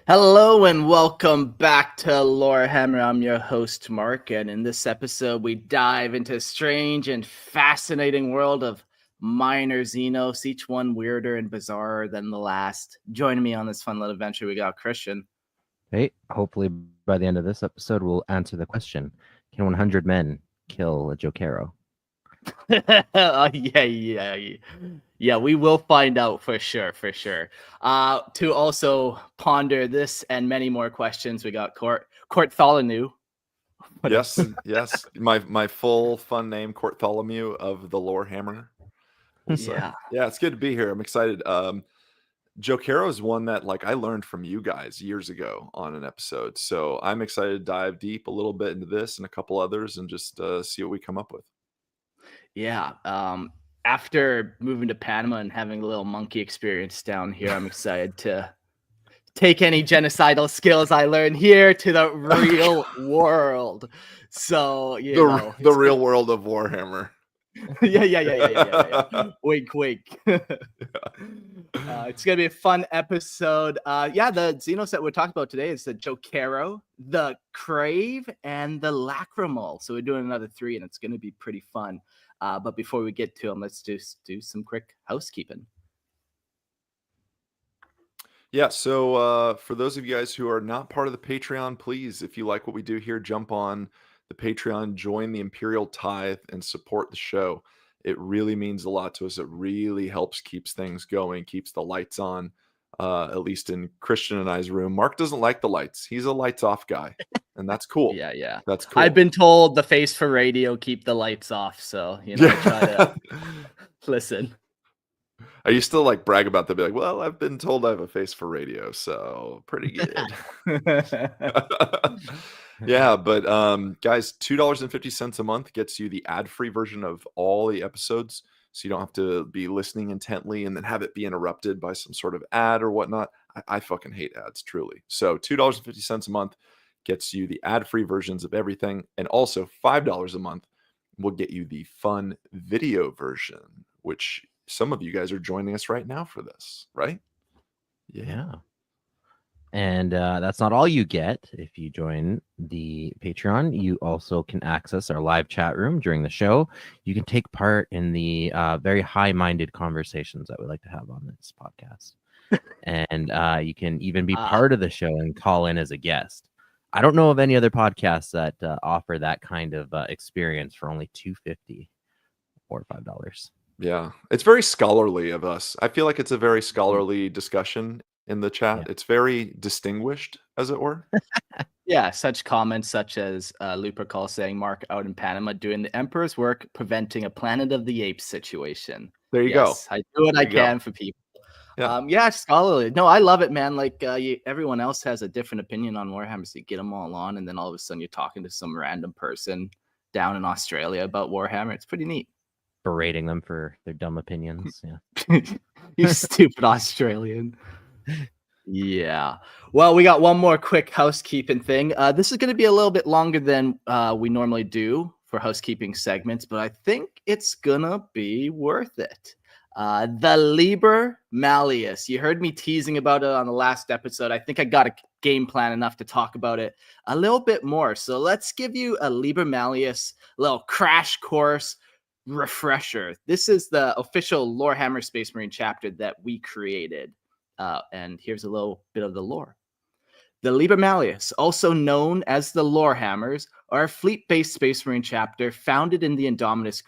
Hello and welcome back to Warhammer. I'm your host, Mark, and in this episode, we dive into a strange and fascinating world of minor xenos, each one weirder and bizarrer than the last. Joining me on this fun little adventure, we got Christian. Hey, hopefully by the end of this episode, we'll answer the question: can 100 men kill a Jokaero? Yeah, we will find out for sure. To also ponder this and many more questions, we got Court Tholomew. Yes. My full fun name, Bartholomew of the Lorehammer. Yeah. Yeah, it's good to be here. I'm excited. Jokaero is one that I learned from you guys years ago on an episode. So I'm excited to dive deep a little bit into this and a couple others and just see what we come up with. Yeah. After moving to Panama and having a little monkey experience down here, I'm excited to take any genocidal skills I learned here to the real world. So, the real world of Warhammer. Yeah. Wink. It's gonna be a fun episode. The xenos that we're talking about today is the Jokaero, the Khrave, and the Lacrymole. So we're doing another 3, and it's gonna be pretty fun. But before we get to them, let's just do some quick housekeeping. Yeah, so for those of you guys who are not part of the Patreon, please, if you like what we do here, jump on the Patreon, join the Imperial Tithe, and support the show. It really means a lot to us. It really helps keeps things going, keeps the lights on, at least in Christian and I's room. Mark doesn't like the lights. He's a lights off guy, and that's cool. Yeah. That's cool. I've been told the face for radio, keep the lights off. So, I try to listen. I used to brag about that, be like, well, I've been told I have a face for radio, so pretty good. Yeah, but guys, $2.50 a month gets you the ad-free version of all the episodes, so you don't have to be listening intently and then have it be interrupted by some sort of ad or whatnot. I fucking hate ads, truly. So $2.50 a month gets you the ad-free versions of everything, and also $5 a month will get you the fun video version, which some of you guys are joining us right now for this, right? Yeah. And that's not all you get. If you join the Patreon, you also can access our live chat room during the show. You can take part in the very high-minded conversations that we like to have on this podcast. And you can even be part of the show and call in as a guest. I don't know of any other podcasts that offer that kind of experience for only $2.50 or $5. Yeah, it's very scholarly of us. I feel like it's a very scholarly discussion in the chat. Yeah. It's very distinguished, as it were. Yeah, such comments such as Lupercal saying, Mark out in Panama doing the Emperor's work, preventing a Planet of the Apes situation. There you go. I do what I can for people. Yeah, scholarly. No, I love it, man. Everyone else has a different opinion on Warhammer, so you get them all on, and then all of a sudden you're talking to some random person down in Australia about Warhammer. It's pretty neat. Berating them for their dumb opinions. Yeah. You stupid Australian. Yeah. Well, we got one more quick housekeeping thing. This is going to be a little bit longer than we normally do for housekeeping segments, but I think it's going to be worth it. The Liber Malleus. You heard me teasing about it on the last episode. I think I got a game plan enough to talk about it a little bit more. So let's give you a Liber Malleus little crash course refresher. This is the official Lorehammer Space Marine chapter that we created. And here's a little bit of the lore. The Liber Malleus, also known as the Lorehammers, are a fleet-based Space Marine chapter founded in the Indominus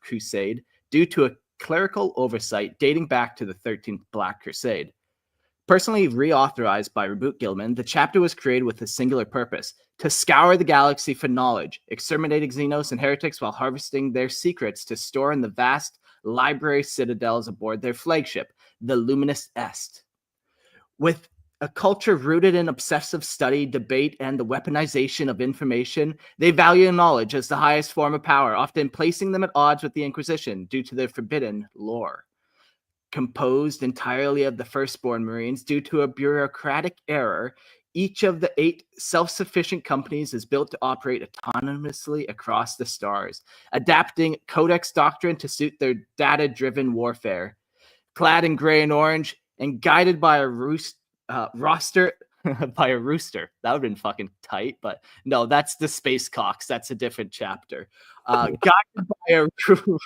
Crusade due to a clerical oversight dating back to the 13th Black Crusade. Personally reauthorized by Reboot Gilman, the chapter was created with a singular purpose: to scour the galaxy for knowledge, exterminating xenos and heretics while harvesting their secrets to store in the vast library citadels aboard their flagship, the Luminous Est. With a culture rooted in obsessive study, debate, and the weaponization of information, they value knowledge as the highest form of power, often placing them at odds with the Inquisition due to their forbidden lore. Composed entirely of the firstborn Marines due to a bureaucratic error, each of the 8 self-sufficient companies is built to operate autonomously across the stars, adapting Codex doctrine to suit their data-driven warfare. Clad in gray and orange and guided by a roster by a rooster. That would have been fucking tight, but no, that's the Space Cocks. That's a different chapter. Guided by a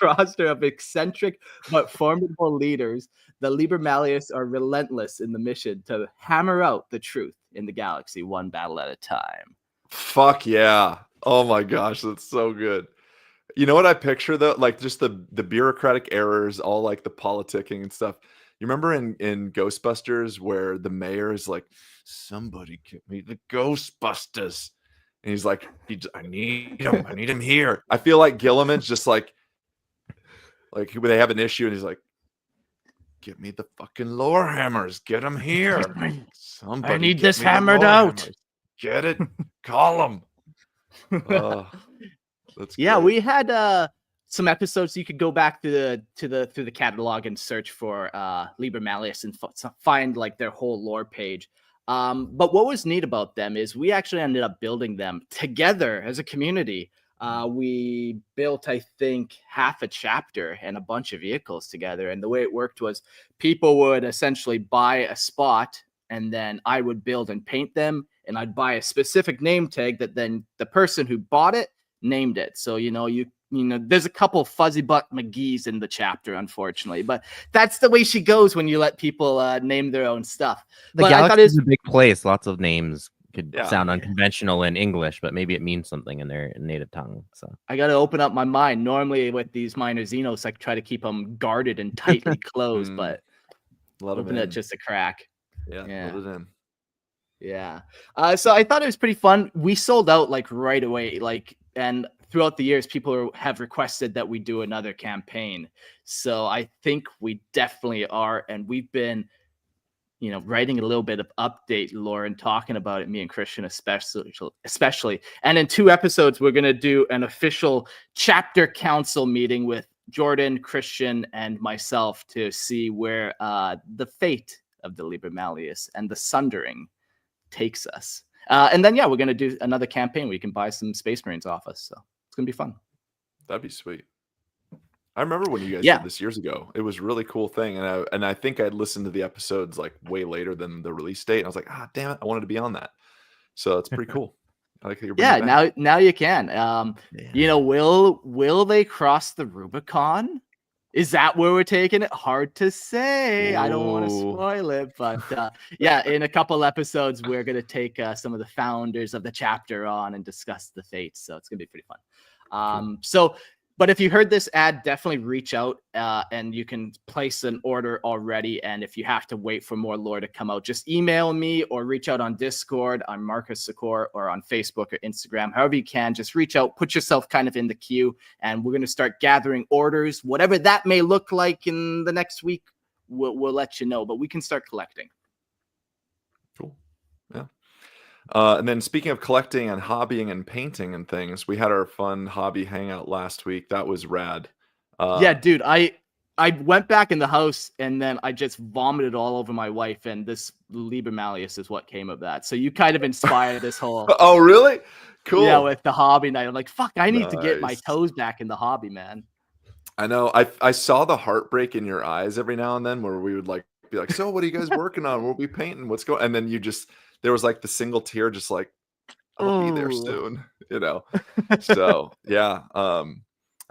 roster of eccentric but formidable leaders, the Liber Malleus are relentless in the mission to hammer out the truth in the galaxy, one battle at a time. Fuck yeah. Oh my gosh, that's so good. You know what I picture though? Like just the bureaucratic errors, all like the politicking and stuff. You remember in Ghostbusters where the mayor is like, somebody get me the Ghostbusters. And he's like, I need him here. I feel like Gilliman's just like they have an issue and he's like, get me the fucking lore hammers. Get them here. Somebody I need get this me the hammered lore out. hammers. Get it? Call them. That's yeah, great. we had some episodes you could go back through the catalog and search for Liber Malleus and find like their whole lore page. But what was neat about them is we actually ended up building them together as a community. We built, I think, half a chapter and a bunch of vehicles together. And the way it worked was people would essentially buy a spot and then I would build and paint them. And I'd buy a specific name tag that then the person who bought it named it. So, you know, there's a couple fuzzy butt McGee's in the chapter, unfortunately, but that's the way she goes when you let people name their own stuff. The But galaxy is a big place. Lots of names could sound Yeah. unconventional in English, but maybe it means something in their native tongue. So I got to open up my mind. Normally with these minor xenos, I try to keep them guarded and tightly closed, but Let 'em open it in. just a crack. Yeah, Yeah. let it in. Yeah. So I thought it was pretty fun. We sold out like right away. And throughout the years, people have requested that we do another campaign. So I think we definitely are. And we've been, writing a little bit of update lore and talking about it, me and Christian especially. And in 2 episodes, we're going to do an official chapter council meeting with Jordan, Christian, and myself to see where the fate of the Liber Malleus and the Sundering takes us. And then, we're going to do another campaign where you can buy some Space Marines off us. So it's going to be fun. That'd be sweet. I remember when you guys Yeah. did this years ago. It was a really cool thing. And I think I'd listened to the episodes like way later than the release date. And I was like, damn it, I wanted to be on that. So it's pretty cool. I like that you're bringing it back. now you can. Will they cross the Rubicon? Is that where we're taking it? Hard to say. I don't want to Ooh. spoil it, but in a couple episodes, we're going to take some of the founders of the chapter on and discuss the fates. So it's going to be pretty fun. But if you heard this ad, definitely reach out and you can place an order already. And if you have to wait for more lore to come out, just email me or reach out on Discord. I'm Marcus Secor, or on Facebook or Instagram. However you can, just reach out, put yourself kind of in the queue, and we're going to start gathering orders. Whatever that may look like in the next week, we'll let you know. But we can start collecting. Cool. Yeah. And then speaking of collecting and hobbying and painting and things, we had our fun hobby hangout last week. That was rad. Yeah, dude, I went back in the house and then I just vomited all over my wife, and this Liber Malleus is what came of that. So you kind of inspired this whole Oh, really? Cool. Yeah, with the hobby night. I'm like, fuck, I need to get my Nice. toes back in the hobby, man. I know. I saw the heartbreak in your eyes every now and then where we would like be like, so what are you guys working on? We'll be painting. What's going? And then there was like the single tear, just like, I'll be there Ooh. soon, So yeah,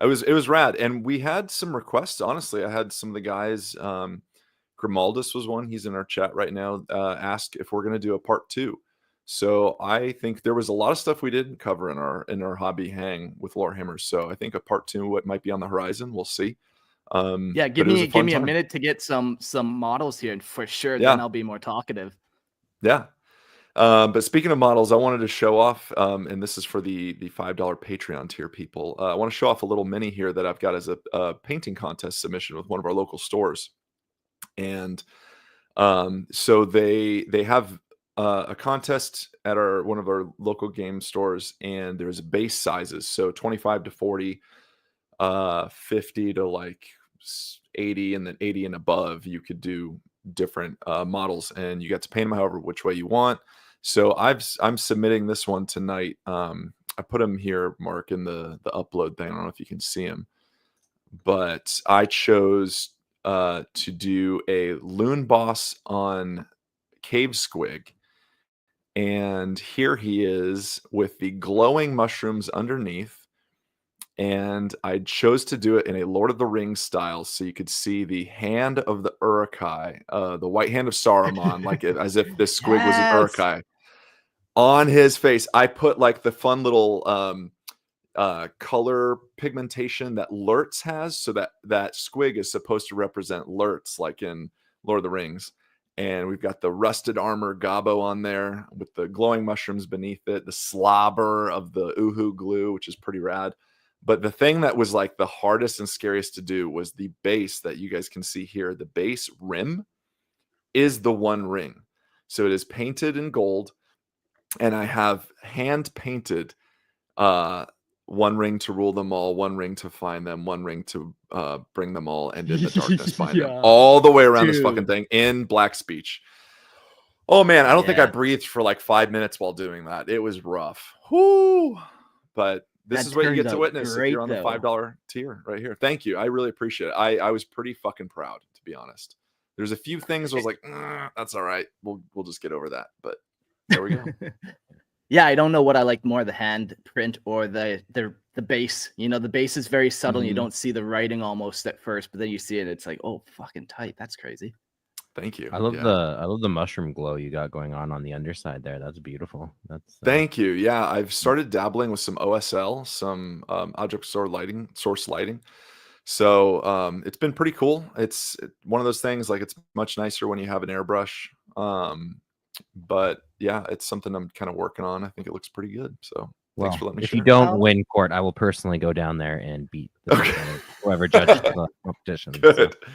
it was rad, and we had some requests. Honestly, I had some of the guys. Grimaldus was one. He's in our chat right now. Ask if we're gonna do a part 2. So I think there was a lot of stuff we didn't cover in our hobby hang with Lorehammers. So I think a part 2 might be on the horizon. We'll see. Yeah, but give it was me fun a time. minute to get some models here, and for sure, Yeah. then I'll be more talkative. Yeah. But speaking of models, I wanted to show off, and this is for the $5 Patreon tier people. I want to show off a little mini here that I've got as a painting contest submission with one of our local stores. And so they have a contest at one of our local game stores, and there's base sizes, so 25 to 40, 50 to like 80, and then 80 and above. You could do different models, and you get to paint them however which way you want. So I'm submitting this one tonight. I put him here, Mark, in the upload thing. I don't know if you can see him, but I chose to do a loon boss on Cave Squig, And here he is with the glowing mushrooms underneath. And I chose to do it in a Lord of the Rings style, so you could see the hand of the Uruk-hai, the white hand of Saruman, like as if this squig was an Yes. Uruk-hai on his face. I put like the fun little color pigmentation that Lurtz has, so that squig is supposed to represent Lurtz, like in Lord of the Rings. And we've got the rusted armor Gabo on there with the glowing mushrooms beneath it, the slobber of the Uhu glue, which is pretty rad. But the thing that was like the hardest and scariest to do was the base that you guys can see here. The base rim is the one ring. So it is painted in gold, and I have hand painted one ring to rule them all, one ring to find them, one ring to bring them all, and in the darkness find them. All the way around this fucking thing in black speech. Oh man, I don't think I breathed for like 5 minutes while doing that. It was rough. Whoo! But this is what you get to witness if you're on the $5 tier right here. Thank you. I really appreciate it. I was pretty fucking proud, to be honest. There's a few things I was like, that's all right. We'll just get over that. But there we go. Yeah, I don't know what I like more, the hand print or the base. You know, the base is very subtle. And you don't see the writing almost at first, but then you see it. It's like, oh, fucking tight. That's crazy. Thank you. I love the mushroom glow you got going on the underside there. That's beautiful. That's thank you. Yeah, I've started dabbling with some OSL, some object source lighting. So it's been pretty cool. It's one of those things, like it's much nicer when you have an airbrush. But yeah, it's something I'm kind of working on. I think it looks pretty good. So thanks for letting me share. If you don't win court, I will personally go down there and beat whoever judges the competition. Good. So.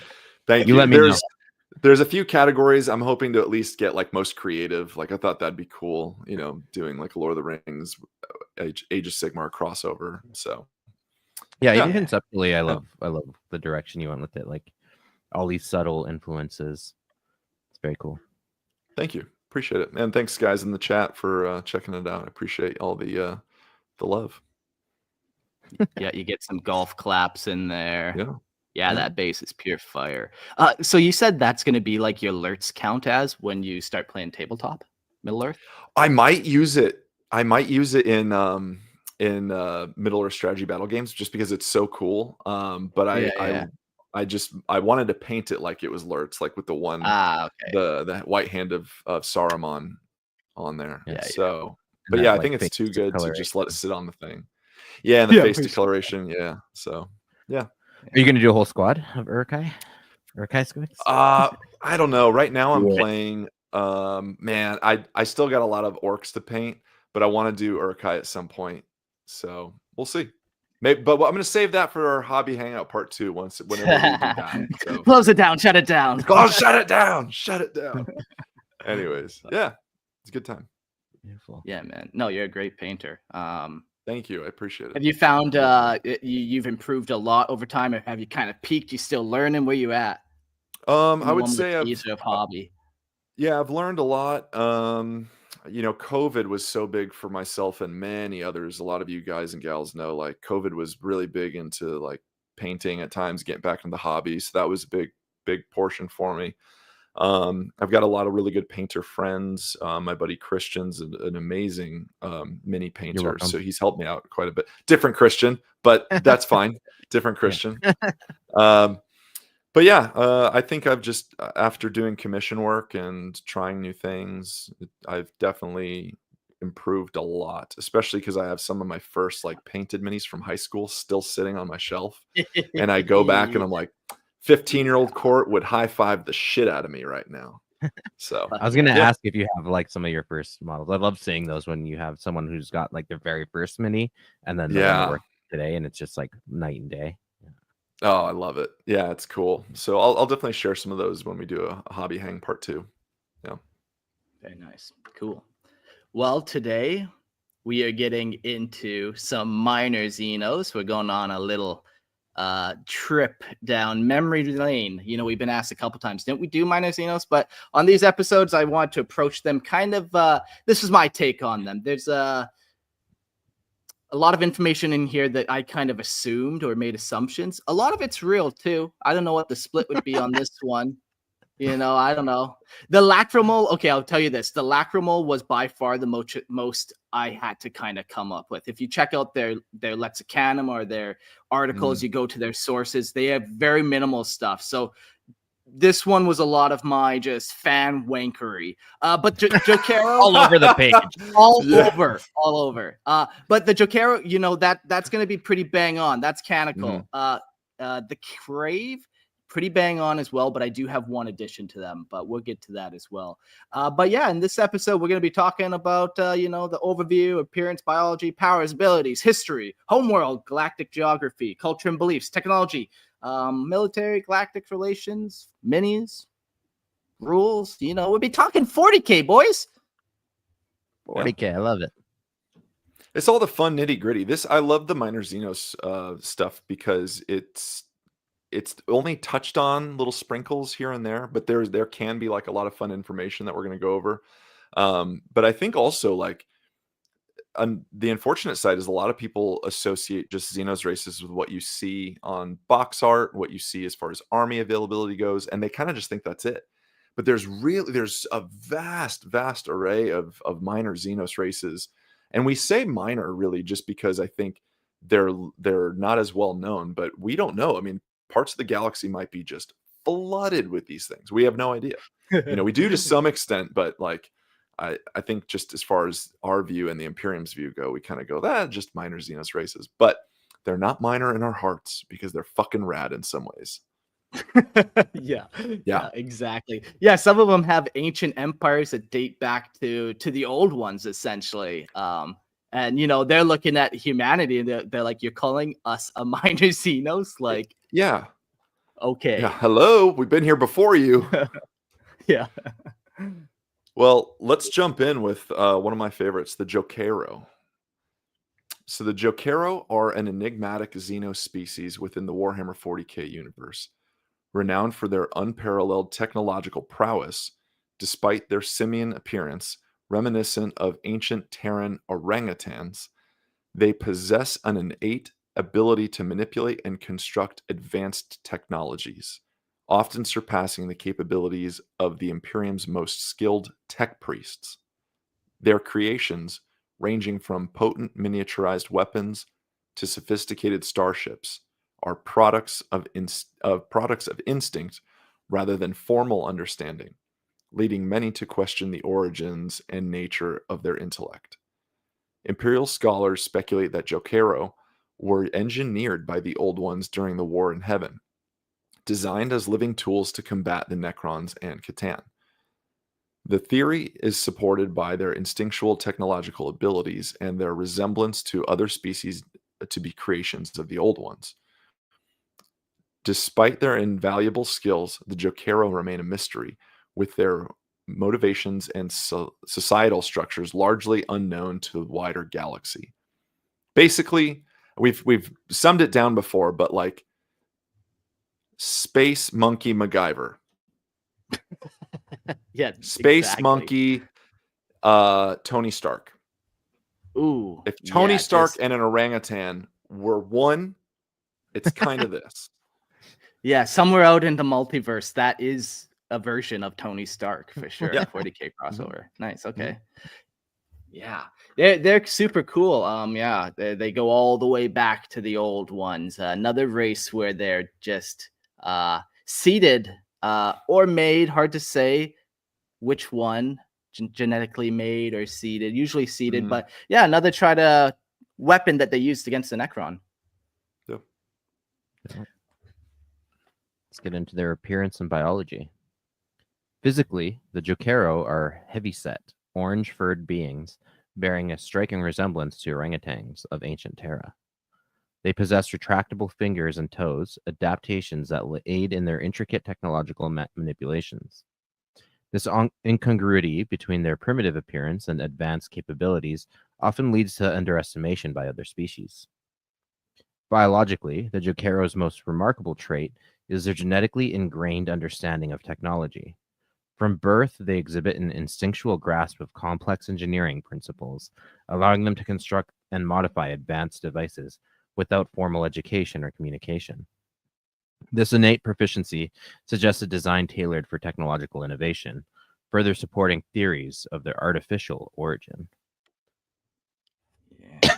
Thank you. Let me know. There's a few categories I'm hoping to at least get like most creative. Like I thought that'd be cool, you know, doing like a Lord of the Rings, Age of Sigmar crossover. So yeah, conceptually, I love the direction you went with it. Like all these subtle influences. It's very cool. Thank you. Appreciate it. And thanks guys in the chat for checking it out. I appreciate all the love. Yeah, you get some golf claps in there. Yeah, that base is pure fire. So you said that's going to be like your alerts count as when you start playing tabletop, Middle Earth? I might use it. In Middle Earth strategy battle games just because it's so cool. But I wanted to paint it like it was Lurtz, like with the one the white hand of Saruman on there. But I think it's too good to just let it sit on the thing. Yeah, and the face discoloration. Yeah. So yeah. Are you going to do a whole squad of Uruk-hai squids? I don't know. Right now I'm playing. Man, I still got a lot of orcs to paint, but I want to do Uruk-hai at some point. So we'll see. Maybe, but I'm going to save that for our hobby hangout part 2 whenever we do that. So. Close it down. Shut it down. Oh, shut it down. Shut it down. Anyways, yeah, it's a good time. Beautiful. Yeah, man. No, you're a great painter. Thank you. I appreciate it. Have you found you've improved a lot over time, or have you kind of peaked? You still learning? Where you at? I would say of hobby. Yeah, I've learned a lot. You know, COVID was so big for myself and many others. A lot of you guys and gals know, like, COVID was really big into like painting at times, getting back into the hobby. So that was a big portion for me. I've got a lot of really good painter friends. My buddy Christian's an amazing mini painter, so he's helped me out quite a bit. Different Christian, but that's fine. Different Christian. But yeah, I think I've just, after doing commission work and trying new things, I've definitely improved a lot, especially because I have some of my first like painted minis from high school still sitting on my shelf. And I go back and I'm like, 15-year-old Court would high five the shit out of me right now. So I was going to ask if you have like some of your first models. I love seeing those when you have someone who's got like their very first mini and then the one that works today, and it's just like night and day. Oh, I love it. Yeah, it's cool. So I'll definitely share some of those when we do a hobby hang part 2. Yeah. Very nice. Cool. Well, today we are getting into some minor xenos. We're going on a little trip down memory lane. You know, we've been asked a couple times, didn't we do minor xenos? But on these episodes, I want to approach them kind of, this is my take on them. There's a lot of information in here that I kind of assumed or made assumptions. A lot of it's real too. I don't know what the split would be on this one. I don't know. The Lacrymole, okay, I'll tell you this. The Lacrymole was by far the most I had to kind of come up with. If you check out their lexicanum or their articles, you go to their sources, they have very minimal stuff. So this one was a lot of my just fan wankery. But Jokaero all over the page. all over. But the Jokaero, that's going to be pretty bang on. That's canonical. The Khrave, pretty bang on as well, but I do have one addition to them, but we'll get to that as well. But yeah, in this episode, we're going to be talking about, the overview, appearance, biology, powers, abilities, history, homeworld, galactic geography, culture and beliefs, technology, military, galactic relations, minis, rules. We'll be talking 40K, boys. 40K, I love it. It's all the fun nitty gritty. I love the minor xenos stuff because it's only touched on little sprinkles here and there, but there can be like a lot of fun information that we're going to go over. But I think also like the unfortunate side is a lot of people associate just xenos races with what you see on box art, what you see as far as army availability goes, and they kind of just think that's it. But there's a vast array of minor xenos races, and we say minor really just because I think they're not as well known, but we don't know. I mean, parts of the galaxy might be just flooded with these things. We have no idea. We do to some extent, but like I think just as far as our view and the Imperium's view go, we kind of go, that just minor xenos races, but they're not minor in our hearts because they're fucking rad in some ways. Yeah, exactly. Yeah, some of them have ancient empires that date back to the old ones, essentially. And they're looking at humanity and they're like, you're calling us a minor xenos? Like, yeah, okay. Yeah, hello, we've been here before you. Yeah. Well, let's jump in with one of my favorites, the Jokaero. So the Jokaero are an enigmatic xeno species within the Warhammer 40K universe, renowned for their unparalleled technological prowess, despite their simian appearance, reminiscent of ancient Terran orangutans. They possess an innate ability to manipulate and construct advanced technologies, often surpassing the capabilities of the Imperium's most skilled tech priests. Their creations, ranging from potent miniaturized weapons to sophisticated starships, are products of instinct rather than formal understanding, leading many to question the origins and nature of their intellect. Imperial scholars speculate that Jokaero were engineered by the Old Ones during the War in Heaven, designed as living tools to combat the Necrons and Catan. The theory is supported by their instinctual technological abilities and their resemblance to other species to be creations of the Old Ones. Despite their invaluable skills, the Jokaero remain a mystery, with their motivations and societal structures largely unknown to the wider galaxy. Basically, we've summed it down before, but like Space Monkey MacGyver. Yeah, Space exactly. Monkey Tony Stark. Ooh. If Tony Stark and an orangutan were one, it's kind of this. Yeah, somewhere out in the multiverse, that is a version of Tony Stark for sure. Yeah. 40K crossover. Nice. Okay. Yeah, they're super cool. Yeah, they go all the way back to the old ones. Another race where they're just seeded or made. Hard to say which one, genetically made or seeded. Usually seeded, but yeah, another weapon that they used against the Necron. Yep. Let's get into their appearance and biology. Physically, the Jokaero are heavy-set, orange-furred beings bearing a striking resemblance to orangutans of ancient Terra. They possess retractable fingers and toes, adaptations that will aid in their intricate technological manipulations. This incongruity between their primitive appearance and advanced capabilities often leads to underestimation by other species. Biologically, the Jokaero's most remarkable trait is their genetically ingrained understanding of technology. From birth, they exhibit an instinctual grasp of complex engineering principles, allowing them to construct and modify advanced devices without formal education or communication. This innate proficiency suggests a design tailored for technological innovation, further supporting theories of their artificial origin. Yeah.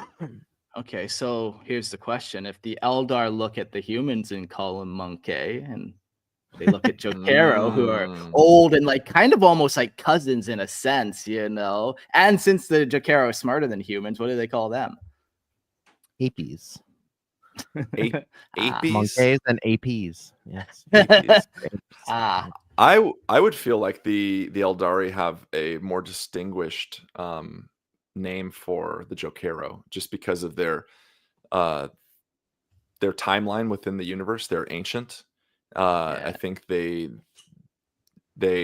Okay, so here's the question: if the Eldar look at the humans and call them monkey, and they look at Jokaero, who are old and like kind of almost like cousins in a sense, and since the Jokaero is smarter than humans, what do they call them? Apes. Apes? Monkeys and APs. Yes. Apes. Ah, I would feel like the Eldari have a more distinguished name for the Jokaero just because of their timeline within the universe. They're ancient. I think they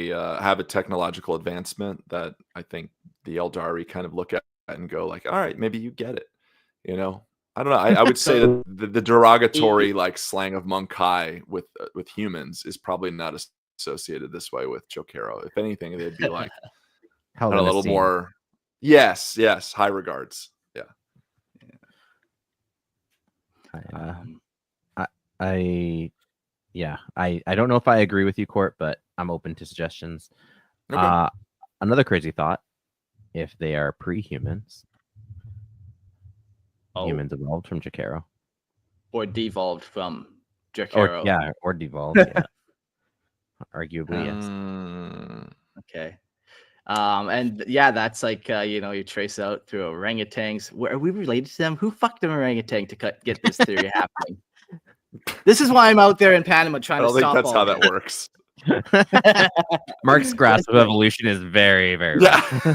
have a technological advancement that I think the Eldari kind of look at and go like, all right, maybe you get it. I don't know. I would say that the derogatory like slang of Monkai with humans is probably not associated this way with Jokaero. If anything, they'd be like a little more. Yes, high regards. Yeah. I don't know if I agree with you, Court, but I'm open to suggestions. Okay. Another crazy thought: if they are pre-humans, humans evolved from Jokaero, or devolved from Jokaero. or devolved. Yeah, arguably, yes. Okay. And yeah, that's like you trace out through orangutans. Are we related to them? Who fucked an orangutan to get this theory happening? This is why I'm out there in Panama trying to stop. I don't think that's how that works. Mark's grasp of evolution is very, very rough.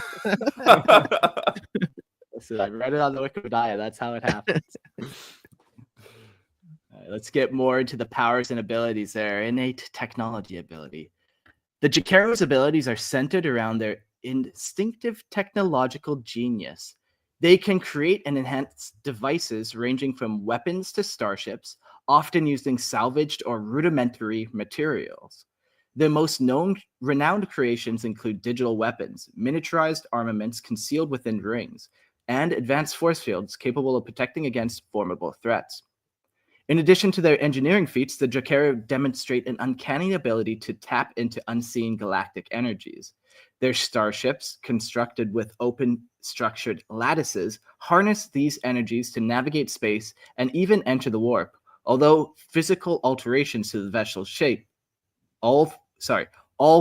Listen, I read it on the Wikipedia. That's how it happens. All right, let's get more into the powers and abilities there. Innate technology ability. The Jokaero's abilities are centered around their instinctive technological genius. They can create and enhance devices ranging from weapons to starships, often using salvaged or rudimentary materials. Their most renowned creations include digital weapons, miniaturized armaments concealed within rings, and advanced force fields capable of protecting against formidable threats. In addition to their engineering feats, the Jokaero demonstrate an uncanny ability to tap into unseen galactic energies. Their starships, constructed with open structured lattices, harness these energies to navigate space and even enter the warp, although physical alterations to the vessel's shape, all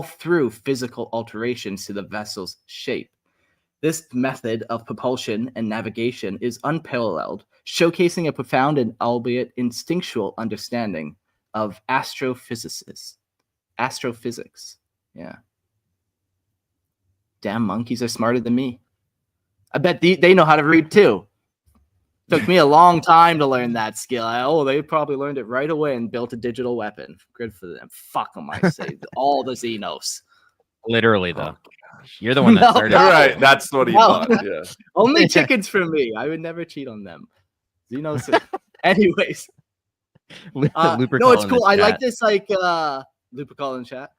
through physical alterations to the vessel's shape. This method of propulsion and navigation is unparalleled, showcasing a profound and albeit instinctual understanding of astrophysics. Yeah. Damn, monkeys are smarter than me. I bet they know how to read too. Took me a long time to learn that skill. They probably learned it right away and built a digital weapon. Good for them. Fuck them, I say. All the xenos. Literally, though. You're the one that started. Right. That's what he thought. Yeah. Only chickens for me. I would never cheat on them. Xenos. Anyways. No, it's cool. I like this, Lupercal in chat.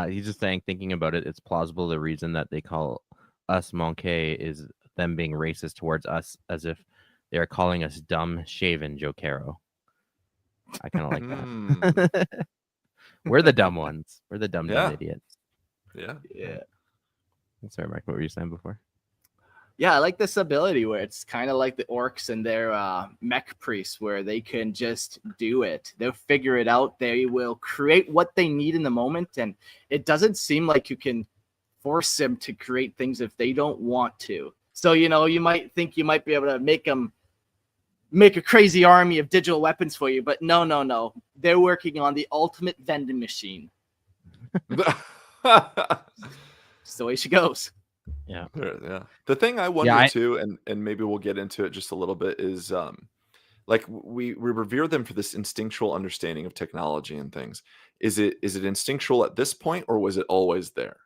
He's just saying, thinking about it, it's plausible the reason that they call us Monkey is them being racist towards us, as if they are calling us dumb, shaven Jokaero. I kind of like that. We're the dumb ones. We're the dumb idiots. Yeah. Sorry, Mike, what were you saying before? Yeah, I like this ability where it's kind of like the orcs and their mech priests, where they can just do it. They'll figure it out. They will create what they need in the moment, and it doesn't seem like you can force them to create things if they don't want to. So, you might think you might be able to make a crazy army of digital weapons for you, but no. They're working on the ultimate vending machine. It's the way she goes. Yeah. The thing I wonder too, and maybe we'll get into it just a little bit, is we revere them for this instinctual understanding of technology and things. Is it instinctual at this point, or was it always there?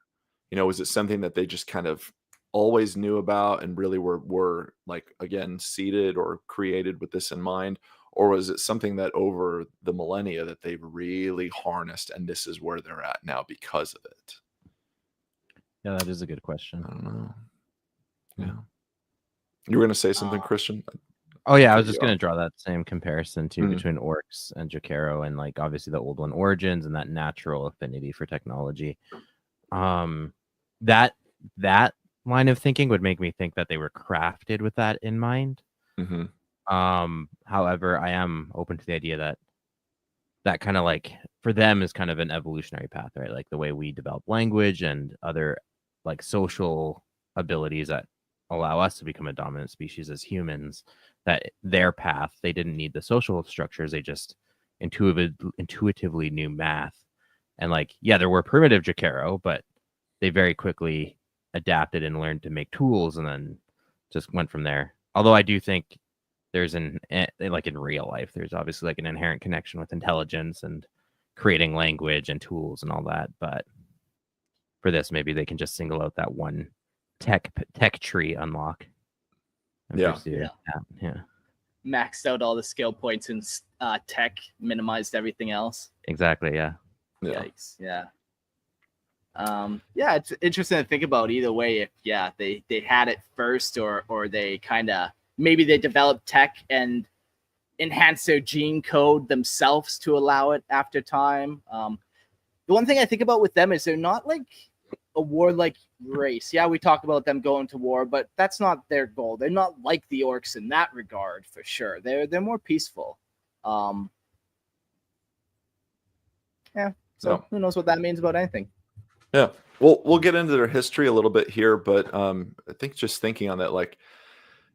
Was it something that they just kind of always knew about and really were like, again, seeded or created with this in mind? Or was it something that over the millennia that they've really harnessed and this is where they're at now because of it? Yeah, that is a good question. I don't know. Yeah. You were going to say something, Christian? Oh yeah, I was cut just you gonna off. draw that same comparison too Mm. between orcs and Jokaero, and like obviously the old one origins and that natural affinity for technology. That that line of thinking would make me think that they were crafted with that in mind. hmm However, I am open to the idea that that kind of like for them is kind of an evolutionary path, right? Like the way we develop language and other like social abilities that allow us to become a dominant species as humans, that their path, they didn't need the social structures, they just intuitively knew math. And like, yeah, there were primitive Jokaero, but they very quickly adapted and learned to make tools and then just went from there. Although I do think there's like in real life, there's obviously like an inherent connection with intelligence and creating language and tools and all that. But for this, maybe they can just single out that one tech tree unlock and Yeah. pursue that. Yeah, Maxed out all the skill points in tech, minimized everything else. exactly. Yeah. Yikes. Yeah. Yeah, it's interesting to think about either way. If they had it first, or they kind of maybe they developed tech and enhanced their gene code themselves to allow it after time. The one thing I think about with them is they're not like a warlike race. Yeah, we talk about them going to war, but that's not their goal. They're not like the orcs in that regard, for sure. They're more peaceful. Yeah. So who knows what that means about anything? Yeah. Well, we'll get into their history a little bit here, but I think just thinking on that, like,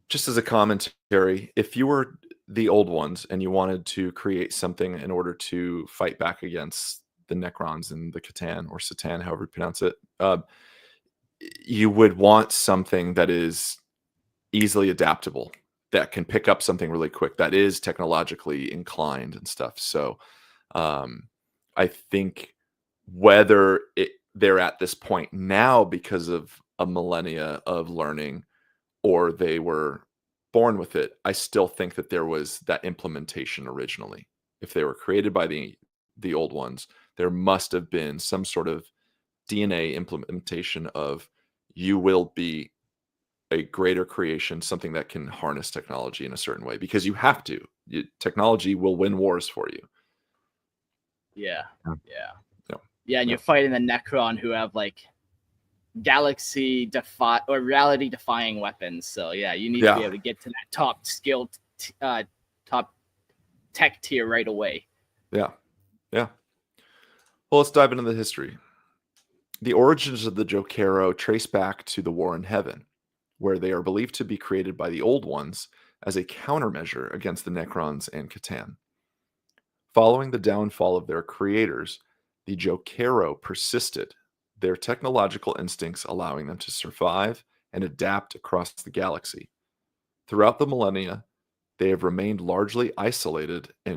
just as a commentary, if you were the old ones and you wanted to create something in order to fight back against the Necrons and the Catan or Satan, however you pronounce it, you would want something that is easily adaptable, that can pick up something really quick, that is technologically inclined and stuff. So I think whether they're at this point now because of a millennia of learning or they were born with it, I still think that there was that implementation originally. If they were created by the old ones, there must have been some sort of DNA implementation of you will be a greater creation, something that can harness technology in a certain way, because you have to. Technology will win wars for you. Yeah. Yeah. Yeah, and you're fighting the Necron who have like galaxy or reality defying weapons. So yeah, you need to be able to get to that top skill, top tech tier right away. Yeah. Well, let's dive into the history. The origins of the Jokaero trace back to the War in Heaven, where they are believed to be created by the Old Ones as a countermeasure against the Necrons and Catan. Following the downfall of their creators, the Jokaero persisted, their technological instincts allowing them to survive and adapt across the galaxy. Throughout the millennia, they have remained largely isolated and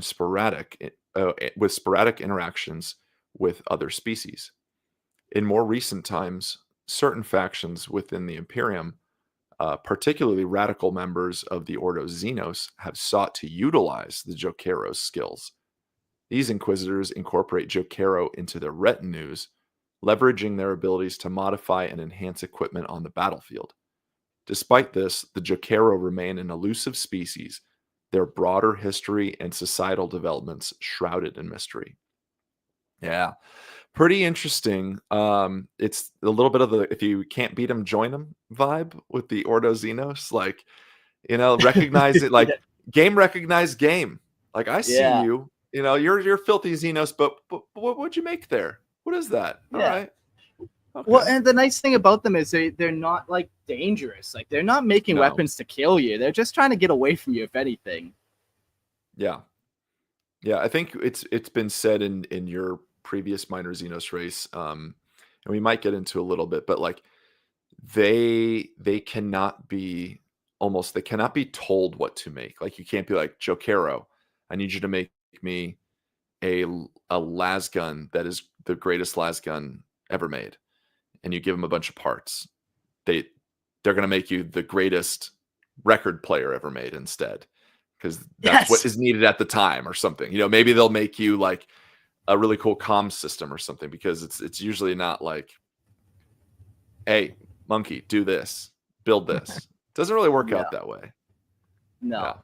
with sporadic interactions with other species. In more recent times, certain factions within the Imperium, particularly radical members of the Ordo Xenos, have sought to utilize the Jokaero's skills. These Inquisitors incorporate Jokaero into their retinues, leveraging their abilities to modify and enhance equipment on the battlefield. Despite this, the Jokaero remain an elusive species, their broader history and societal developments shrouded in mystery. Yeah, pretty interesting. It's a little bit of the if you can't beat them, join them vibe with the Ordo Xenos. Like, recognize it, like game recognized game. Like, I see you. You're filthy Xenos, but what'd you make there? What is that? All right. Okay. Well, and the nice thing about them is they're not like dangerous. Like they're not making weapons to kill you. They're just trying to get away from you, if anything. Yeah. I think it's been said in your previous minor Xenos race, and we might get into a little bit, but like they cannot be told what to make. Like you can't be like, Jokaero, I need you to make me a las gun that is the greatest las gun ever made, and you give them a bunch of parts. They're going to make you the greatest record player ever made instead, because that's what is needed at the time or something. Maybe they'll make you like a really cool comms system or something, because it's usually not like, hey, monkey, do this, build this. It doesn't really work out that way. No.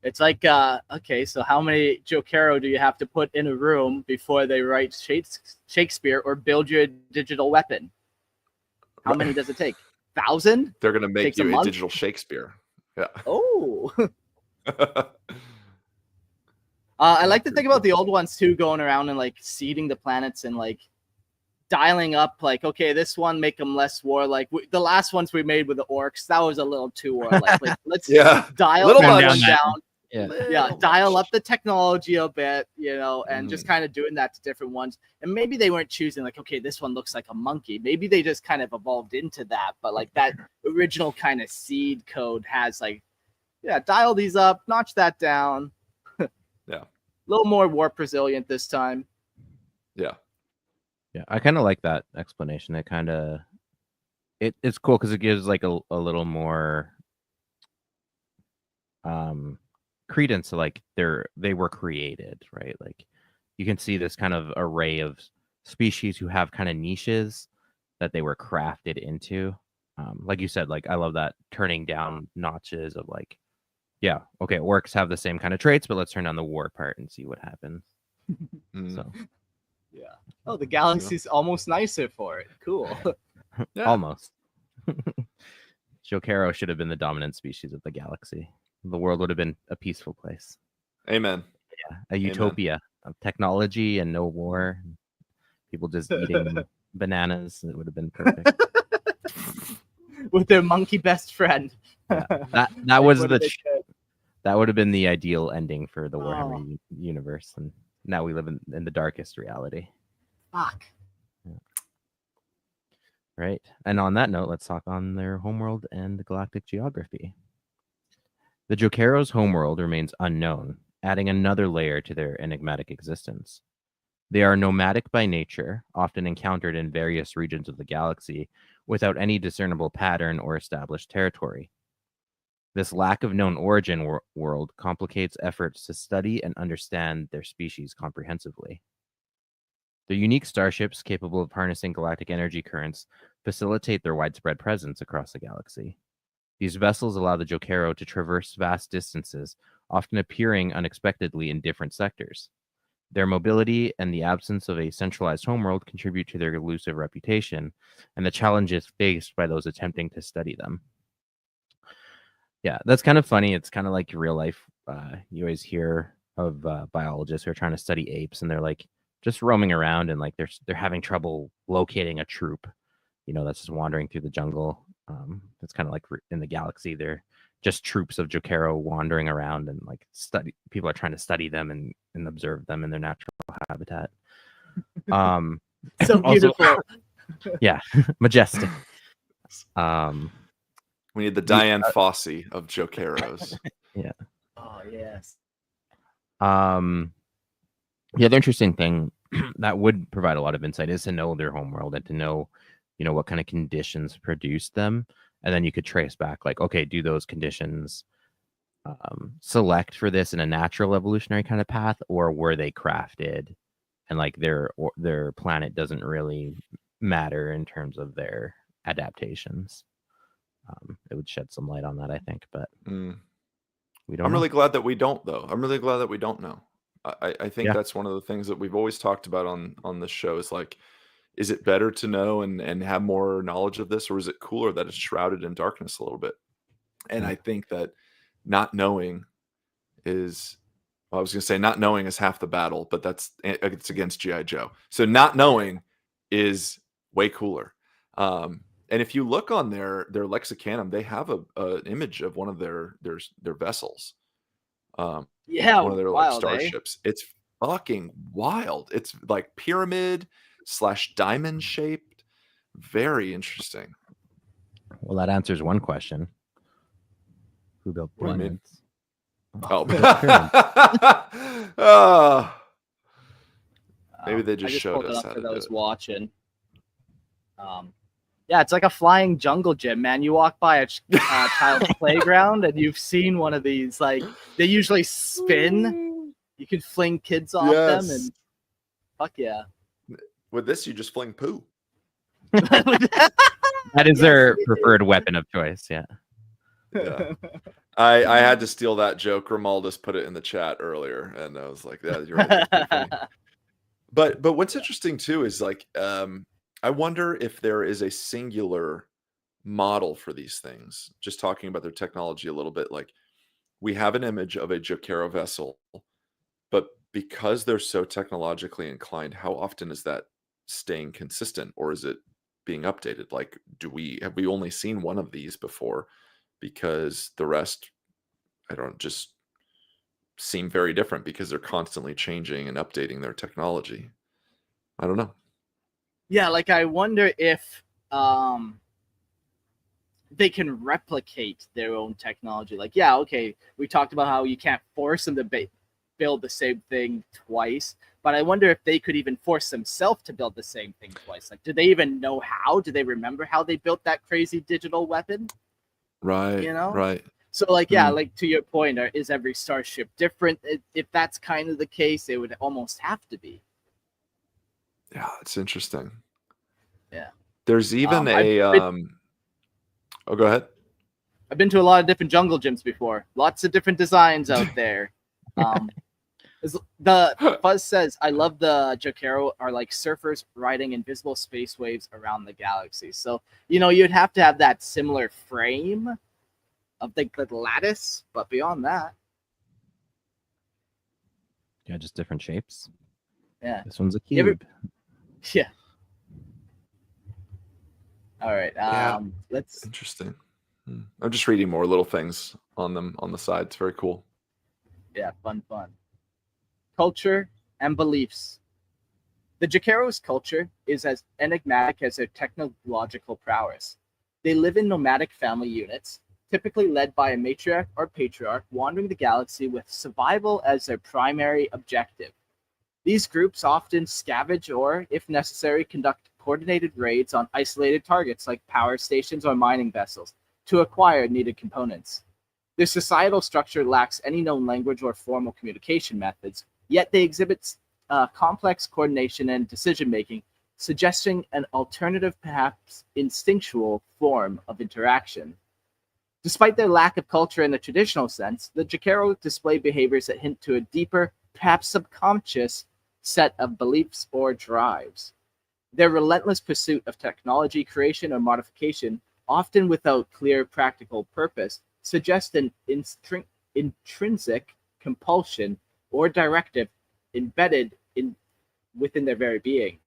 It's like, okay, so how many Jokaero do you have to put in a room before they write Shakespeare or build you a digital weapon? How many does it take? 1,000? They're going to make Takes a you a month? digital Shakespeare. Yeah. Oh. I like to think about the old ones too, going around and like seeding the planets and like dialing up, like, okay, this one make them less warlike. The last ones we made with the orcs, that was a little too warlike. Like, let's dial Little that much. one down. Yeah. Dial up the technology a bit, you know, and just kind of doing that to different ones. And maybe they weren't choosing like, okay, this one looks like a monkey. Maybe they just kind of evolved into that. But like that original kind of seed code has like, yeah, dial these up, notch that down. Yeah. A little more warp resilient this time. Yeah. Yeah, I kind of like that explanation. It kind of it's cool because it gives like a little more credence to like they were created, right? Like you can see this kind of array of species who have kind of niches that they were crafted into. Like you said, like I love that turning down notches of like, yeah, okay, orcs have the same kind of traits, but let's turn down the war part and see what happens. So yeah. Oh, the galaxy's almost nicer for it. Cool. Yeah. Almost. Jokaero should have been the dominant species of the galaxy. The world would have been a peaceful place. Amen. Yeah, a utopia of technology and no war. People just eating bananas. It would have been perfect. With their monkey best friend. Yeah. That was that would have been the ideal ending for the Warhammer universe, and now we live in the darkest reality. Fuck. Yeah. Right. And on that note, let's talk on their homeworld and galactic geography. The Jokaero's homeworld remains unknown, adding another layer to their enigmatic existence. They are nomadic by nature, often encountered in various regions of the galaxy without any discernible pattern or established territory. This lack of known origin world complicates efforts to study and understand their species comprehensively. Their unique starships, capable of harnessing galactic energy currents, facilitate their widespread presence across the galaxy. These vessels allow the Jokaero to traverse vast distances, often appearing unexpectedly in different sectors. Their mobility and the absence of a centralized homeworld contribute to their elusive reputation and the challenges faced by those attempting to study them. Yeah, that's kind of funny. It's kind of like real life. You always hear of biologists who are trying to study apes, and they're like just roaming around, and like they're having trouble locating a troop, you know, that's just wandering through the jungle. It's kind of like in the galaxy, they're just troops of Jokaero wandering around, and like people are trying to study them and observe them in their natural habitat. So beautiful. Yeah, majestic. We need the Diane Fossey of Jokaeros. Yeah. Oh yes. The other interesting thing that would provide a lot of insight is to know their homeworld and to know, you know, what kind of conditions produced them, and then you could trace back, like, okay, do those conditions select for this in a natural evolutionary kind of path, or were they crafted, and like their planet doesn't really matter in terms of their adaptations. It would shed some light on that, I think, but we don't. I'm really glad that we don't, though. I'm really glad that we don't know. I think that's one of the things that we've always talked about on this show is like, is it better to know and have more knowledge of this, or is it cooler that it's shrouded in darkness a little bit? And I think that not knowing is, well, I was going to say not knowing is half the battle, but it's against G.I. Joe. So not knowing is way cooler. And if you look on their lexicanum, they have an image of one of their vessels. Yeah, one of their wild, like starships. It's fucking wild. It's like pyramid / diamond shaped. Very interesting. Well, that answers one question. Who built What do you mean? Oh. Maybe they just showed pulled us it how up to that I do was it. watching. Yeah, it's like a flying jungle gym, man. You walk by a child's playground and you've seen one of these. Like, they usually spin. You can fling kids off them, and fuck yeah. With this, you just fling poo. That is their preferred weapon of choice. Yeah. Yeah. I had to steal that joke. Grimaldus put it in the chat earlier, and I was like, "Yeah, you're right. That's pretty funny." But what's interesting too is like, I wonder if there is a singular model for these things. Just talking about their technology a little bit, like we have an image of a Jokaero vessel, but because they're so technologically inclined, how often is that staying consistent, or is it being updated? Like, have we only seen one of these before? Because the rest, I don't just seem very different because they're constantly changing and updating their technology. I don't know. Yeah, like I wonder if they can replicate their own technology. Like, yeah, okay, we talked about how you can't force them to build the same thing twice, but I wonder if they could even force themselves to build the same thing twice. Like, do they even know how? Do they remember how they built that crazy digital weapon? Right. You know? Right. So, like, yeah, like to your point, is every starship different? If that's kind of the case, it would almost have to be. Yeah, it's interesting. Yeah. There's even oh, go ahead. I've been to a lot of different jungle gyms before. Lots of different designs out there. The Fuzz says, I love the Jokaero are like surfers riding invisible space waves around the galaxy. So, you'd have to have that similar frame of the lattice, but beyond that. Yeah, just different shapes. Yeah. This one's a cube. Yeah. All right. Yeah. Let's. Interesting. I'm just reading more little things on them on the side. It's very cool. Yeah, fun. Culture and beliefs. The Jokaero's culture is as enigmatic as their technological prowess. They live in nomadic family units, typically led by a matriarch or patriarch wandering the galaxy with survival as their primary objective. These groups often scavenge or, if necessary, conduct coordinated raids on isolated targets like power stations or mining vessels to acquire needed components. Their societal structure lacks any known language or formal communication methods, yet they exhibit complex coordination and decision-making, suggesting an alternative, perhaps instinctual form of interaction. Despite their lack of culture in the traditional sense, the Jokaero display behaviors that hint to a deeper, perhaps subconscious, set of beliefs or drives. Their relentless pursuit of technology creation or modification, often without clear practical purpose, suggests an intrinsic compulsion or directive embedded within their very being.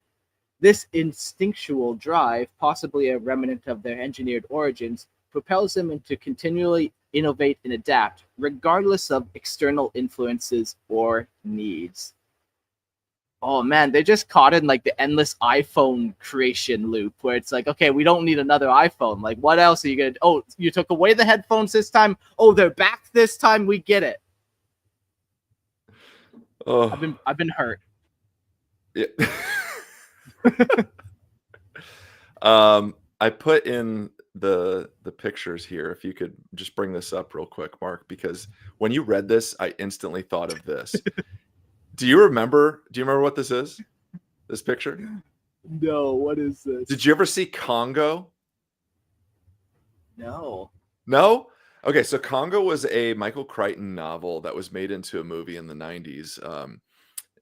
This instinctual drive, possibly a remnant of their engineered origins, propels them to continually innovate and adapt, regardless of external influences or needs. Oh man, they're just caught in like the endless iPhone creation loop where it's like, okay, we don't need another iPhone. Like, what else are you gonna? Oh, you took away the headphones this time. Oh, they're back this time. We get it. Oh, I've been hurt. Yeah. I put in the pictures here. If you could just bring this up real quick, Mark, because when you read this, I instantly thought of this. Do you remember what this is? This picture? No, what is this? Did you ever see Congo? No. No? Okay, so Congo was a Michael Crichton novel that was made into a movie in the 90s.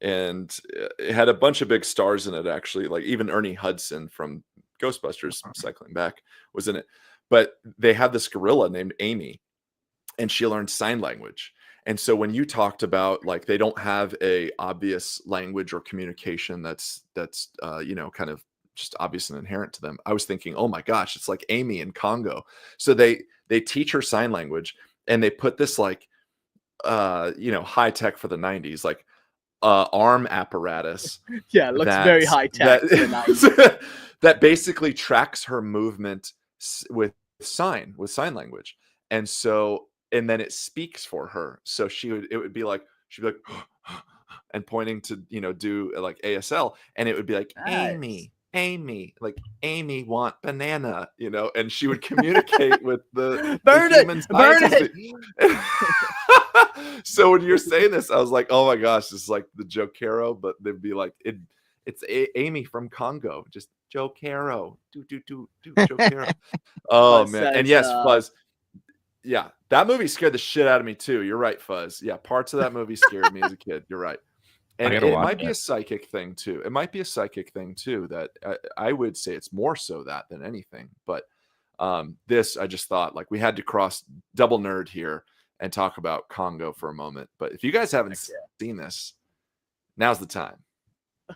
And it had a bunch of big stars in it, actually. Like even Ernie Hudson from Ghostbusters, Cycling Back, was in it. But they had this gorilla named Amy, and she learned sign language. And so when you talked about like they don't have a obvious language or communication that's kind of just obvious and inherent to them, I was thinking, oh my gosh, it's like Amy in Congo. So they teach her sign language, and they put this like high tech for the 90s, like arm apparatus. Yeah, it looks very high tech. That basically tracks her movement with sign language. And so, and then it speaks for her. So it would be like, she'd be like, and pointing to, do like ASL. And it would be like, nice. Amy, like Amy want banana, and she would communicate with the human scientist. So when you're saying this, I was like, oh my gosh, this is like the Jokaero, but they'd be like, it's Amy from Congo, just Jokaero, do Jokaero. Oh man, and yes, Buzz, Yeah, that movie scared the shit out of me too. You're right, Fuzz. Yeah, parts of that movie scared me as a kid. You're right. And gotta it watch might be it. a psychic thing too. It might be a psychic thing too that I would say it's more so that than anything. But this, I just thought like we had to cross double nerd here and talk about Congo for a moment. But if you guys haven't seen this, now's the time.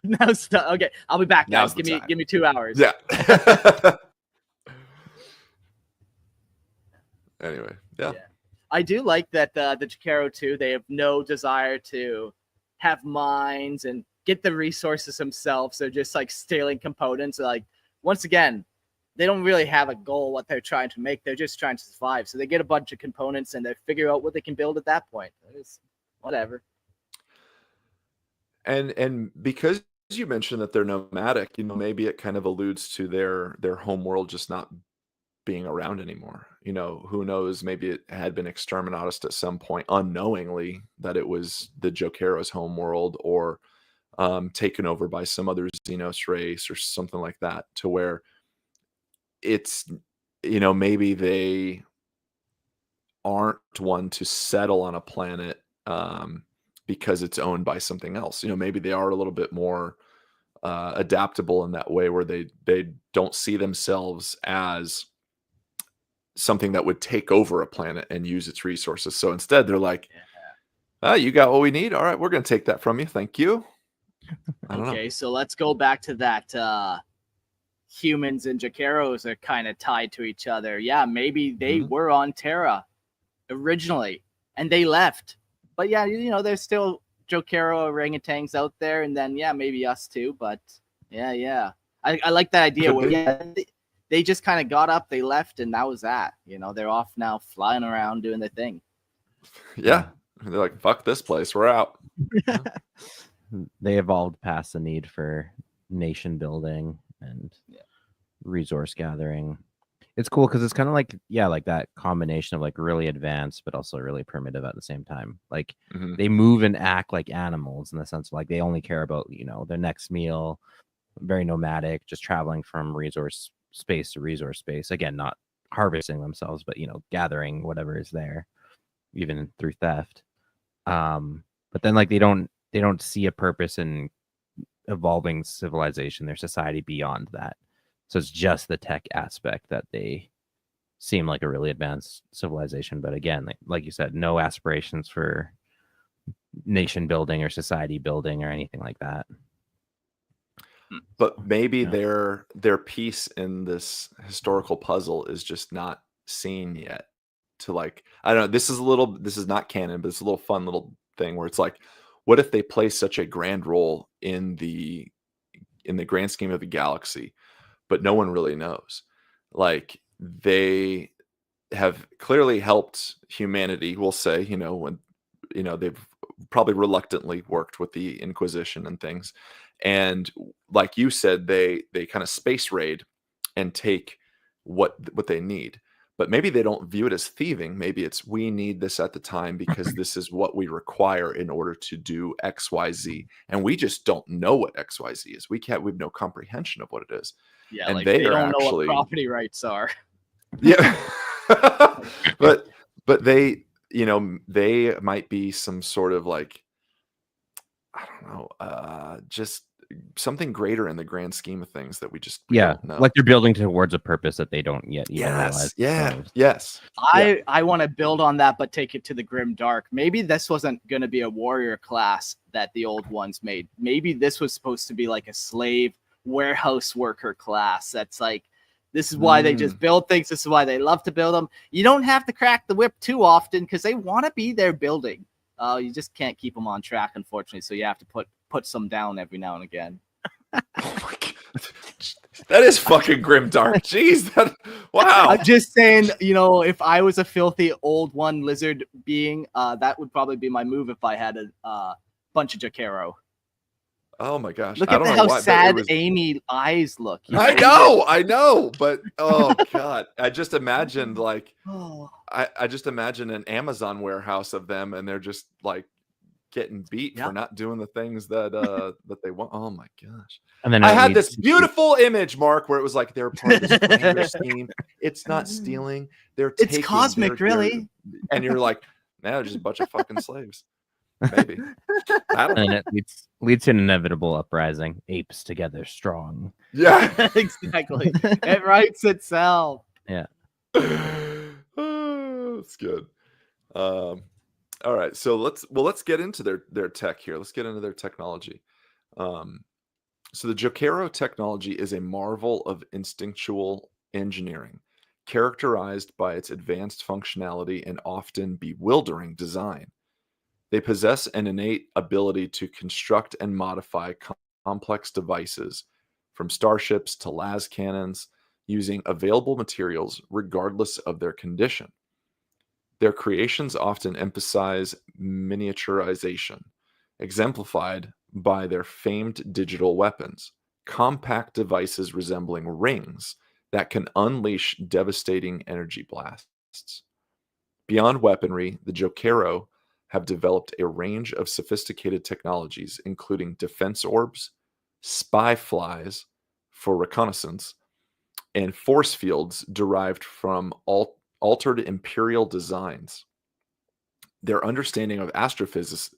Okay, I'll be back, guys. Now's the time. Give me 2 hours. Yeah. Anyway, yeah. I do like that the Jokaero too. They have no desire to have minds and get the resources themselves. They're just like stealing components. Like once again, they don't really have a goal what they're trying to make. They're just trying to survive. So they get a bunch of components and they figure out what they can build at that point. It's whatever. And because you mentioned that they're nomadic, you know, maybe it kind of alludes to their home world just not being around anymore. You know, who knows? Maybe it had been exterminatus at some point unknowingly, that it was the Jokaero's home world, or taken over by some other xenos race or something like that, to where it's, you know, maybe they aren't one to settle on a planet because it's owned by something else. You know, maybe they are a little bit more adaptable in that way, where they don't see themselves as something that would take over a planet and use its resources. So instead they're like, you got what we need. All right, we're going to take that from you. Thank you. I don't know. So let's go back to that. Humans and Jokaeros are kind of tied to each other. Yeah, maybe they were on Terra originally and they left. But yeah, you know, there's still Jokaero orangutans out there, and then maybe us too. But yeah. I like that idea where they just kind of got up, they left, and that was that. You know, they're off now flying around doing their thing. Yeah. They're like, fuck this place, we're out. They evolved past the need for nation building and resource gathering. It's cool because it's kind of like, like that combination of like really advanced but also really primitive at the same time. Like they move and act like animals in the sense of like they only care about, you know, their next meal, very nomadic, just traveling from resource space to resource space. Again, not harvesting themselves, but, you know, gathering whatever is there, even through theft. But then like they don't see a purpose in evolving civilization, their society beyond that. So it's just the tech aspect that they seem like a really advanced civilization. But again, like you said, no aspirations for nation building or society building or anything like that. But maybe their piece in this historical puzzle is just not seen yet. To like, I don't know, this is not canon, but it's a little fun little thing where it's like, what if they play such a grand role in the grand scheme of the galaxy, but no one really knows? Like, they have clearly helped humanity, we'll say, you know, when, you know, they've probably reluctantly worked with the Inquisition and things. And like you said, they kind of space raid and take what they need. But maybe they don't view it as thieving. Maybe it's, we need this at the time because this is what we require in order to do XYZ. And we just don't know what XYZ is. We have no comprehension of what it is. Yeah, and like they don't actually know what property rights are. Yeah. but they, you know, they might be some sort of like, I don't know, just something greater in the grand scheme of things that we just don't know. Like they're building towards a purpose that they don't yet even realize. I want to build on that, but take it to the grimdark. Maybe this wasn't going to be a warrior class that the old ones made. Maybe this was supposed to be like a slave warehouse worker class. That's like, this is why they just build things. This is why they love to build them. You don't have to crack the whip too often because they want to be there building. You just can't keep them on track, unfortunately. So you have to put some down every now and again. Oh my God. That is fucking grimdark. Jeez, wow. I'm just saying, you know, if I was a filthy old one lizard being, that would probably be my move if I had a bunch of Jokaero. Oh my gosh. Look at how sad Amy eyes look. I know, but oh God. I just imagined like I just imagine an Amazon warehouse of them, and they're just like getting beat Yeah. for not doing the things that that they want. Oh my gosh. And then I it had leads this to- beautiful image, Mark, where it was like they're part of this grander scheme. It's not stealing, they're It's taking. cosmic, really. And you're like, no, just a bunch of fucking slaves. Maybe. I don't and know. then it leads to an inevitable uprising. Apes together strong. Yeah. Exactly. It writes itself. Yeah. Oh, that's good. All right, so let's get into their tech here. Let's get into their technology. So the Jokaero technology is a marvel of instinctual engineering, characterized by its advanced functionality and often bewildering design. They possess an innate ability to construct and modify complex devices, from starships to las cannons, using available materials regardless of their condition. Their creations often emphasize miniaturization, exemplified by their famed digital weapons, compact devices resembling rings that can unleash devastating energy blasts. Beyond weaponry, the Jokaero have developed a range of sophisticated technologies, including defense orbs, spy flies for reconnaissance, and force fields derived from altered imperial designs. Their understanding of astrophysics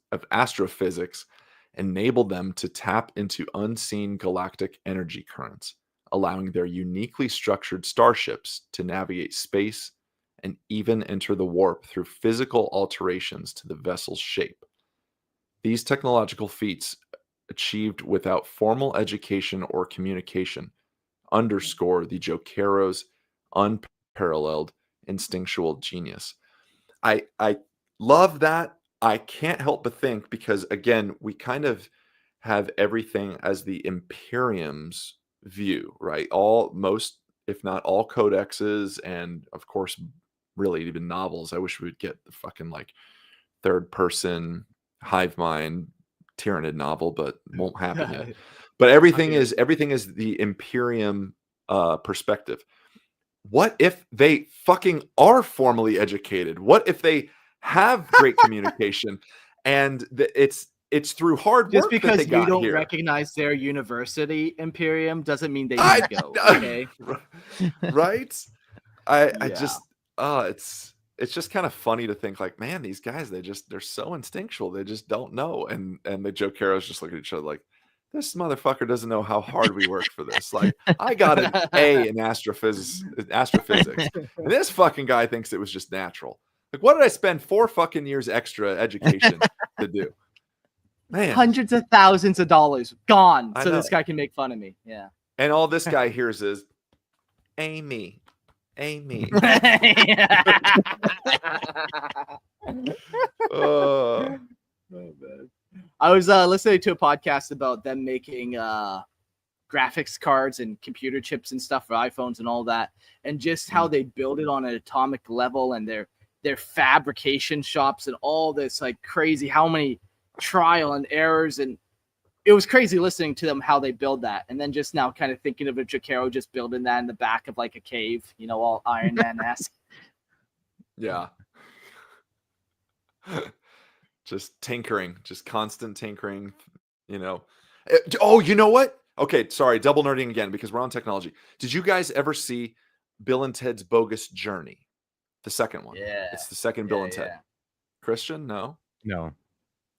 enabled them to tap into unseen galactic energy currents, allowing their uniquely structured starships to navigate space and even enter the warp through physical alterations to the vessel's shape. These technological feats, achieved without formal education or communication, underscore the Jokaero's unparalleled instinctual genius. I love that. I can't help but think, because again, we kind of have everything as the Imperium's view, right? Most, if not all, codexes, and of course, really even novels. I wish we would get the fucking like third person hive mind Tyranid novel, but won't happen yet. But everything is the Imperium perspective. What if they fucking are formally educated? What if they have great communication and it's through hard Just work that because they you got don't here? recognize their university Imperium doesn't mean they I need to go. Okay. right? I Yeah. just it's just kind of funny to think like, man, these guys, they're so instinctual, they just don't know. And the Jokaeros just look at each other like, this motherfucker doesn't know how hard we worked for this. Like, I got an A in astrophysics, and this fucking guy thinks it was just natural. Like, what did I spend 4 fucking years extra education to do? Man, Hundreds of thousands of dollars gone, I so know. this guy can make fun of me. Yeah. And all this guy hears is, Amy. Oh, man. I was listening to a podcast about them making graphics cards and computer chips and stuff for iPhones and all that, and just how they build it on an atomic level, and their fabrication shops and all this like crazy, how many trial and errors, and it was crazy listening to them how they build that. And then just now kind of thinking of a Jokaero just building that in the back of like a cave, you know, all Iron Man-esque. Yeah. Just tinkering, just constant tinkering, you know. Oh, you know what? Okay, sorry, double nerding again because we're on technology. Did you guys ever see Bill and Ted's Bogus Journey? The second one. Yeah. It's the second Bill and Ted. Christian? No? No.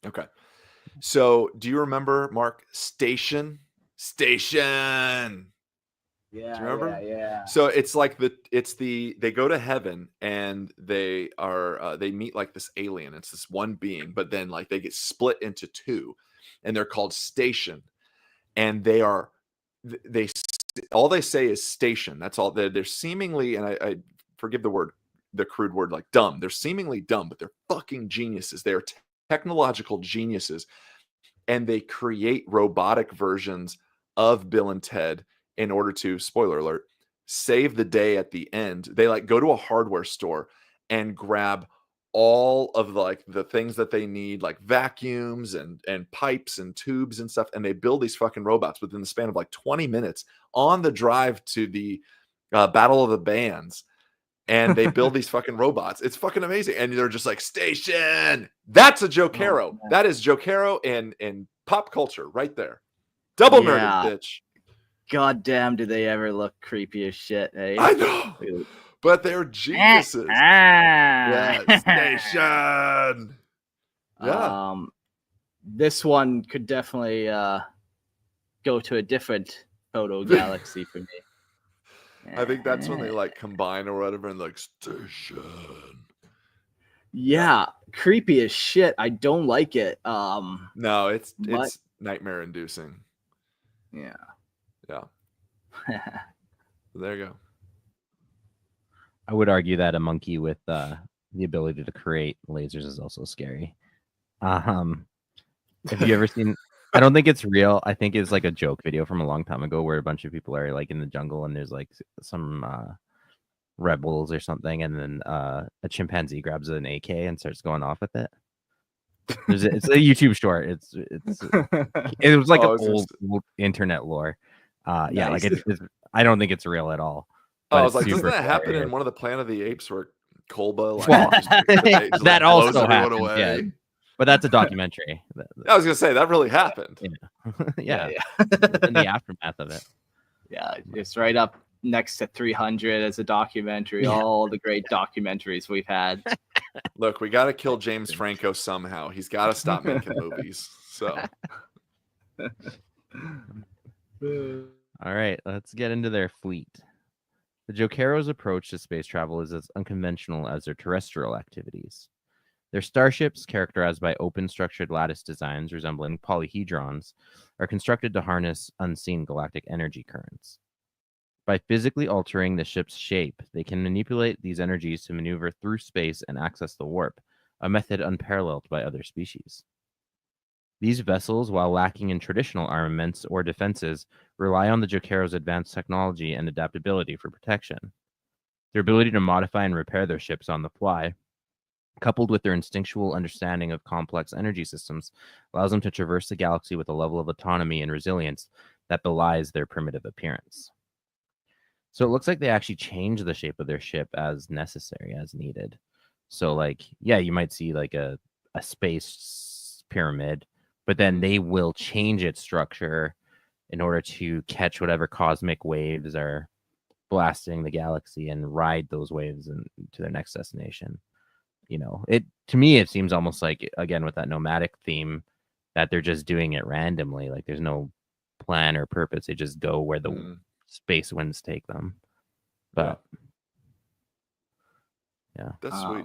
Okay. So do you remember, Mark, Station? Yeah. Do you remember? Yeah. So it's like they go to heaven and they meet like this alien. It's this one being, but then like they get split into two, and they're called Station. And they all they say is station. That's all. They're seemingly, and I forgive the crude word, like dumb. They're seemingly dumb, but they're fucking geniuses. They are technological geniuses, and they create robotic versions of Bill and Ted in order to, spoiler alert, save the day at the end. They like go to a hardware store and grab all of the things that they need, like vacuums and pipes and tubes and stuff, and they build these fucking robots within the span of like 20 minutes on the drive to the Battle of the Bands. and they build these fucking robots. It's fucking amazing. And they're just like, station. That's a Jokaero. Oh, That is Jokaero and pop culture right there. Double nerded, bitch. God damn, do they ever look creepy as shit, eh? I know. But they're geniuses. Yeah, station. Yeah. This one could definitely go to a different photo galaxy for me. I think that's when they like combine or whatever and like station. Yeah, creepy as shit. I don't like it. No, it's nightmare inducing. Yeah. There you go. I would argue that a monkey with the ability to create lasers is also scary. Have you ever seen? I don't think it's real. I think it's like a joke video from a long time ago where a bunch of people are like in the jungle and there's like some rebels or something, and then a chimpanzee grabs an AK and starts going off with it. It's a YouTube short. It was like an old internet lore. Yeah, like I don't think it's real at all. I was like, doesn't that happen in one of the Planet of the Apes where Kolba like, well, just, that also happened, away? yeah. But that's a documentary. I was gonna say that really happened. Yeah. In the aftermath of it. Yeah, it's right up next to 300 as a documentary. All the great documentaries we've had. Look, we got to kill James Franco somehow. He's got to stop making movies. So, all right, let's get into their fleet. The Jokaero's approach to space travel is as unconventional as their terrestrial activities. Their starships, characterized by open structured lattice designs resembling polyhedrons, are constructed to harness unseen galactic energy currents. By physically altering the ship's shape, they can manipulate these energies to maneuver through space and access the warp, a method unparalleled by other species. These vessels, while lacking in traditional armaments or defenses, rely on the Jokaero's advanced technology and adaptability for protection. Their ability to modify and repair their ships on the fly, coupled with their instinctual understanding of complex energy systems, allows them to traverse the galaxy with a level of autonomy and resilience that belies their primitive appearance. So it looks like they actually change the shape of their ship as necessary, as needed. So, like, yeah, you might see like a space pyramid, but then they will change its structure in order to catch whatever cosmic waves are blasting the galaxy and ride those waves to their next destination. You know, to me, it seems almost like, again, with that nomadic theme, that they're just doing it randomly. Like there's no plan or purpose. They just go where the space winds take them. But yeah. That's sweet.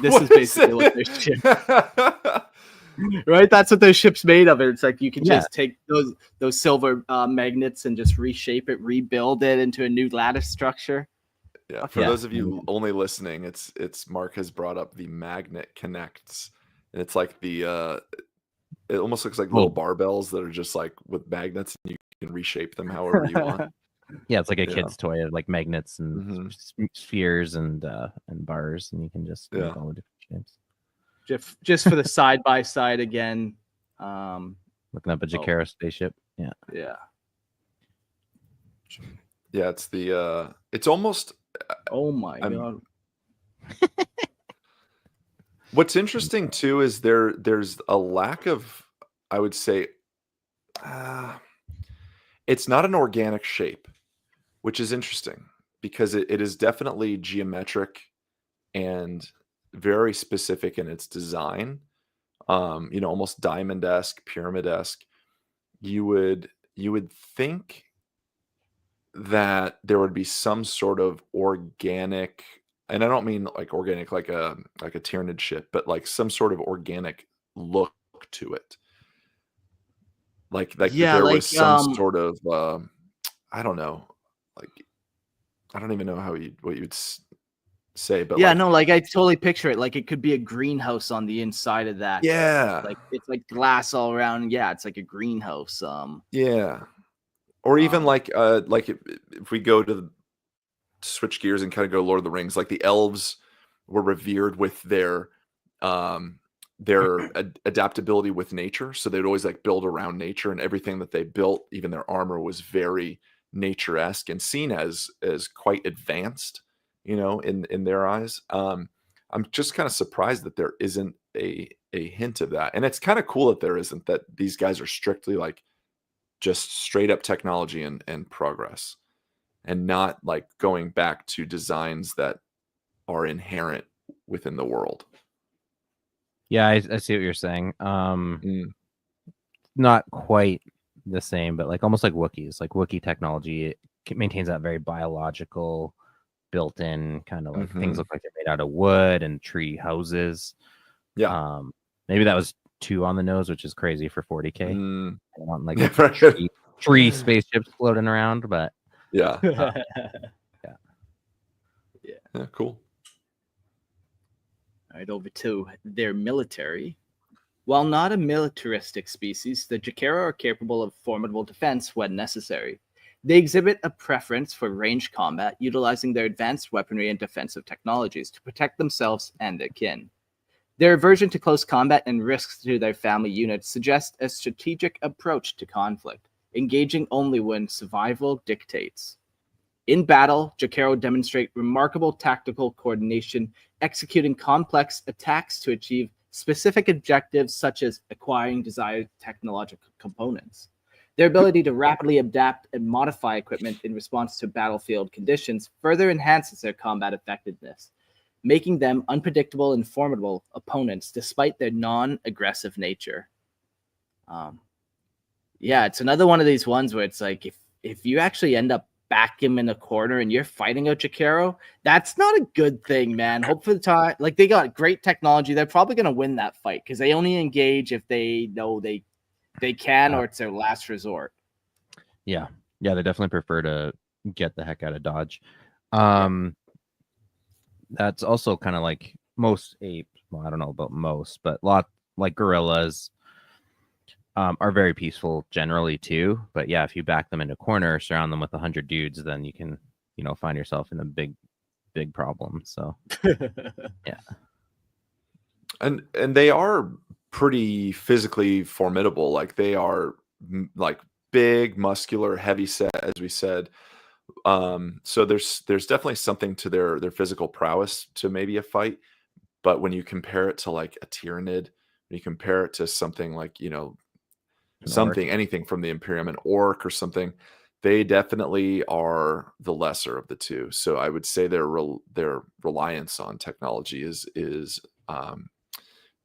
This is basically what their ship, right? That's what their ship's made of. It's like you can just take those silver magnets and just reshape it, rebuild it into a new lattice structure. Yeah, for those of you only listening, it's Mark has brought up the magnet connects, and it's like the it almost looks like little barbells that are just like with magnets, and you can reshape them however you want. Yeah, it's like a kid's toy of like magnets and spheres and bars, and you can just make all the different shapes. Just for the side by side again. Looking up a Jokaero spaceship. Yeah. Yeah, it's the it's almost oh my god. What's interesting too is there's a lack of, I would say, it's not an organic shape, which is interesting because it is definitely geometric and very specific in its design. You know, almost diamond-esque, pyramid-esque. You would think that there would be some sort of organic, and I don't mean like organic like a Tyranid ship, but like some sort of organic look to it. Like there was some sort of I don't know, like I don't even know what you'd say, but like I totally picture it. Like it could be a greenhouse on the inside of that. Yeah, like it's like glass all around. Yeah, it's like a greenhouse. Yeah, or even like if we go to switch gears and kind of go Lord of the Rings, like the elves were revered with their adaptability with nature, so they'd always like build around nature, and everything that they built, even their armor, was very nature-esque and seen as quite advanced, in their eyes. I'm just kind of surprised that there isn't a hint of that. And it's kind of cool that there isn't, that these guys are strictly like just straight up technology and progress, and not like going back to designs that are inherent within the world. Yeah, I see what you're saying. Not quite the same, but like almost like Wookiees. Like Wookiee technology, it maintains that very biological, built-in kind of like things look like they're made out of wood and tree houses. Yeah. Maybe that was too on the nose, which is crazy for 40K. I want like tree spaceships floating around, but yeah. Yeah, cool. All right, over to their military. While not a militaristic species, the Jokaero are capable of formidable defense when necessary. They exhibit a preference for ranged combat, utilizing their advanced weaponry and defensive technologies to protect themselves and their kin. Their aversion to close combat and risks to their family units suggest a strategic approach to conflict, engaging only when survival dictates. In battle, Jokaero demonstrate remarkable tactical coordination, executing complex attacks to achieve specific objectives such as acquiring desired technological components. Their ability to rapidly adapt and modify equipment in response to battlefield conditions further enhances their combat effectiveness, making them unpredictable and formidable opponents despite their non-aggressive nature. Yeah, it's another one of these ones where it's like if you actually end up back him in a corner and you're fighting a Jokaero, that's not a good thing, man. Hope for the time. Like, they got great technology. They're probably going to win that fight because they only engage if they know they can or it's their last resort. Yeah, they definitely prefer to get the heck out of Dodge. That's also kind of like most apes. Well, I don't know about most, but like gorillas are very peaceful generally too. But yeah, if you back them into a corner, surround them with 100 dudes, then you can, find yourself in a big problem. So yeah. And they are pretty physically formidable. Like, they are like big, muscular, heavy set, as we said. So there's definitely something to their physical prowess to maybe a fight. But when you compare it to like a Tyranid, when you compare it to something like, anything from the Imperium, an orc or something, they definitely are the lesser of the two. So I would say their reliance on technology is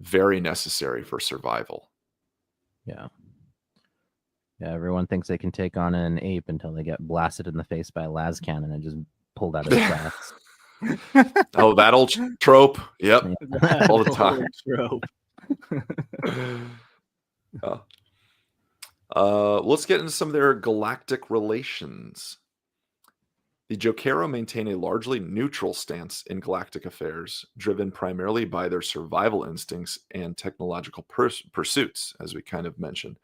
very necessary for survival. Yeah, everyone thinks they can take on an ape until they get blasted in the face by a las cannon and just pulled out of his tracks. Oh, that old trope. Yep. All the time. Trope. Let's get into some of their galactic relations. The Jokaero maintain a largely neutral stance in galactic affairs, driven primarily by their survival instincts and technological pursuits, as we kind of mentioned.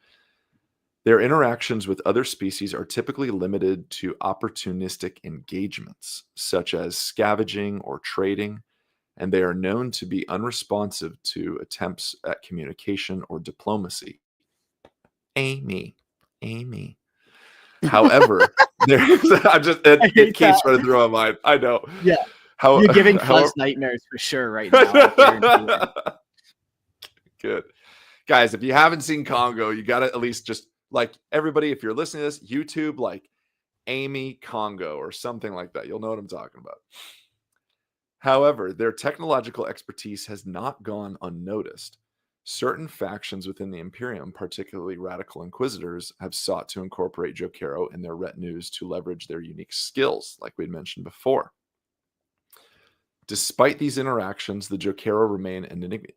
Their interactions with other species are typically limited to opportunistic engagements, such as scavenging or trading, and they are known to be unresponsive to attempts at communication or diplomacy. Amy. However, it keeps running through my mind. I know. Yeah. You're giving Fuzz nightmares for sure right now. Good. Guys, if you haven't seen Congo, you got to at least just, like, everybody, if you're listening to this, YouTube, like, Amy Congo or something like that. You'll know what I'm talking about. However, their technological expertise has not gone unnoticed. Certain factions within the Imperium, particularly radical inquisitors, have sought to incorporate Jokaero in their retinues to leverage their unique skills, like we mentioned before. Despite these interactions, the Jokaero remain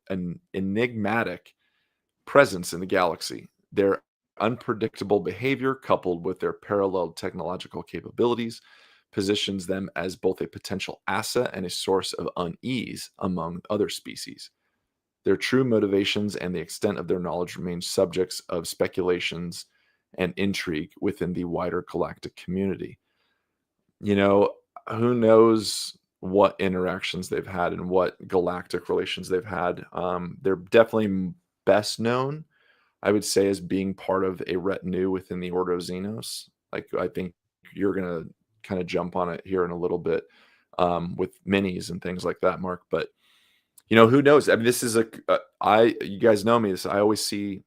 an enigmatic presence in the galaxy. Their unpredictable behavior, coupled with their paralleled technological capabilities, positions them as both a potential asset and a source of unease among other species. Their true motivations and the extent of their knowledge remain subjects of speculations and intrigue within the wider galactic community. Who knows what interactions they've had and what galactic relations they've had. They're definitely best known, I would say, as being part of a retinue within the Ordo Xenos. Like, I think you're gonna kind of jump on it here in a little bit with minis and things like that, Mark. But who knows? I mean, this is you guys know me. I always see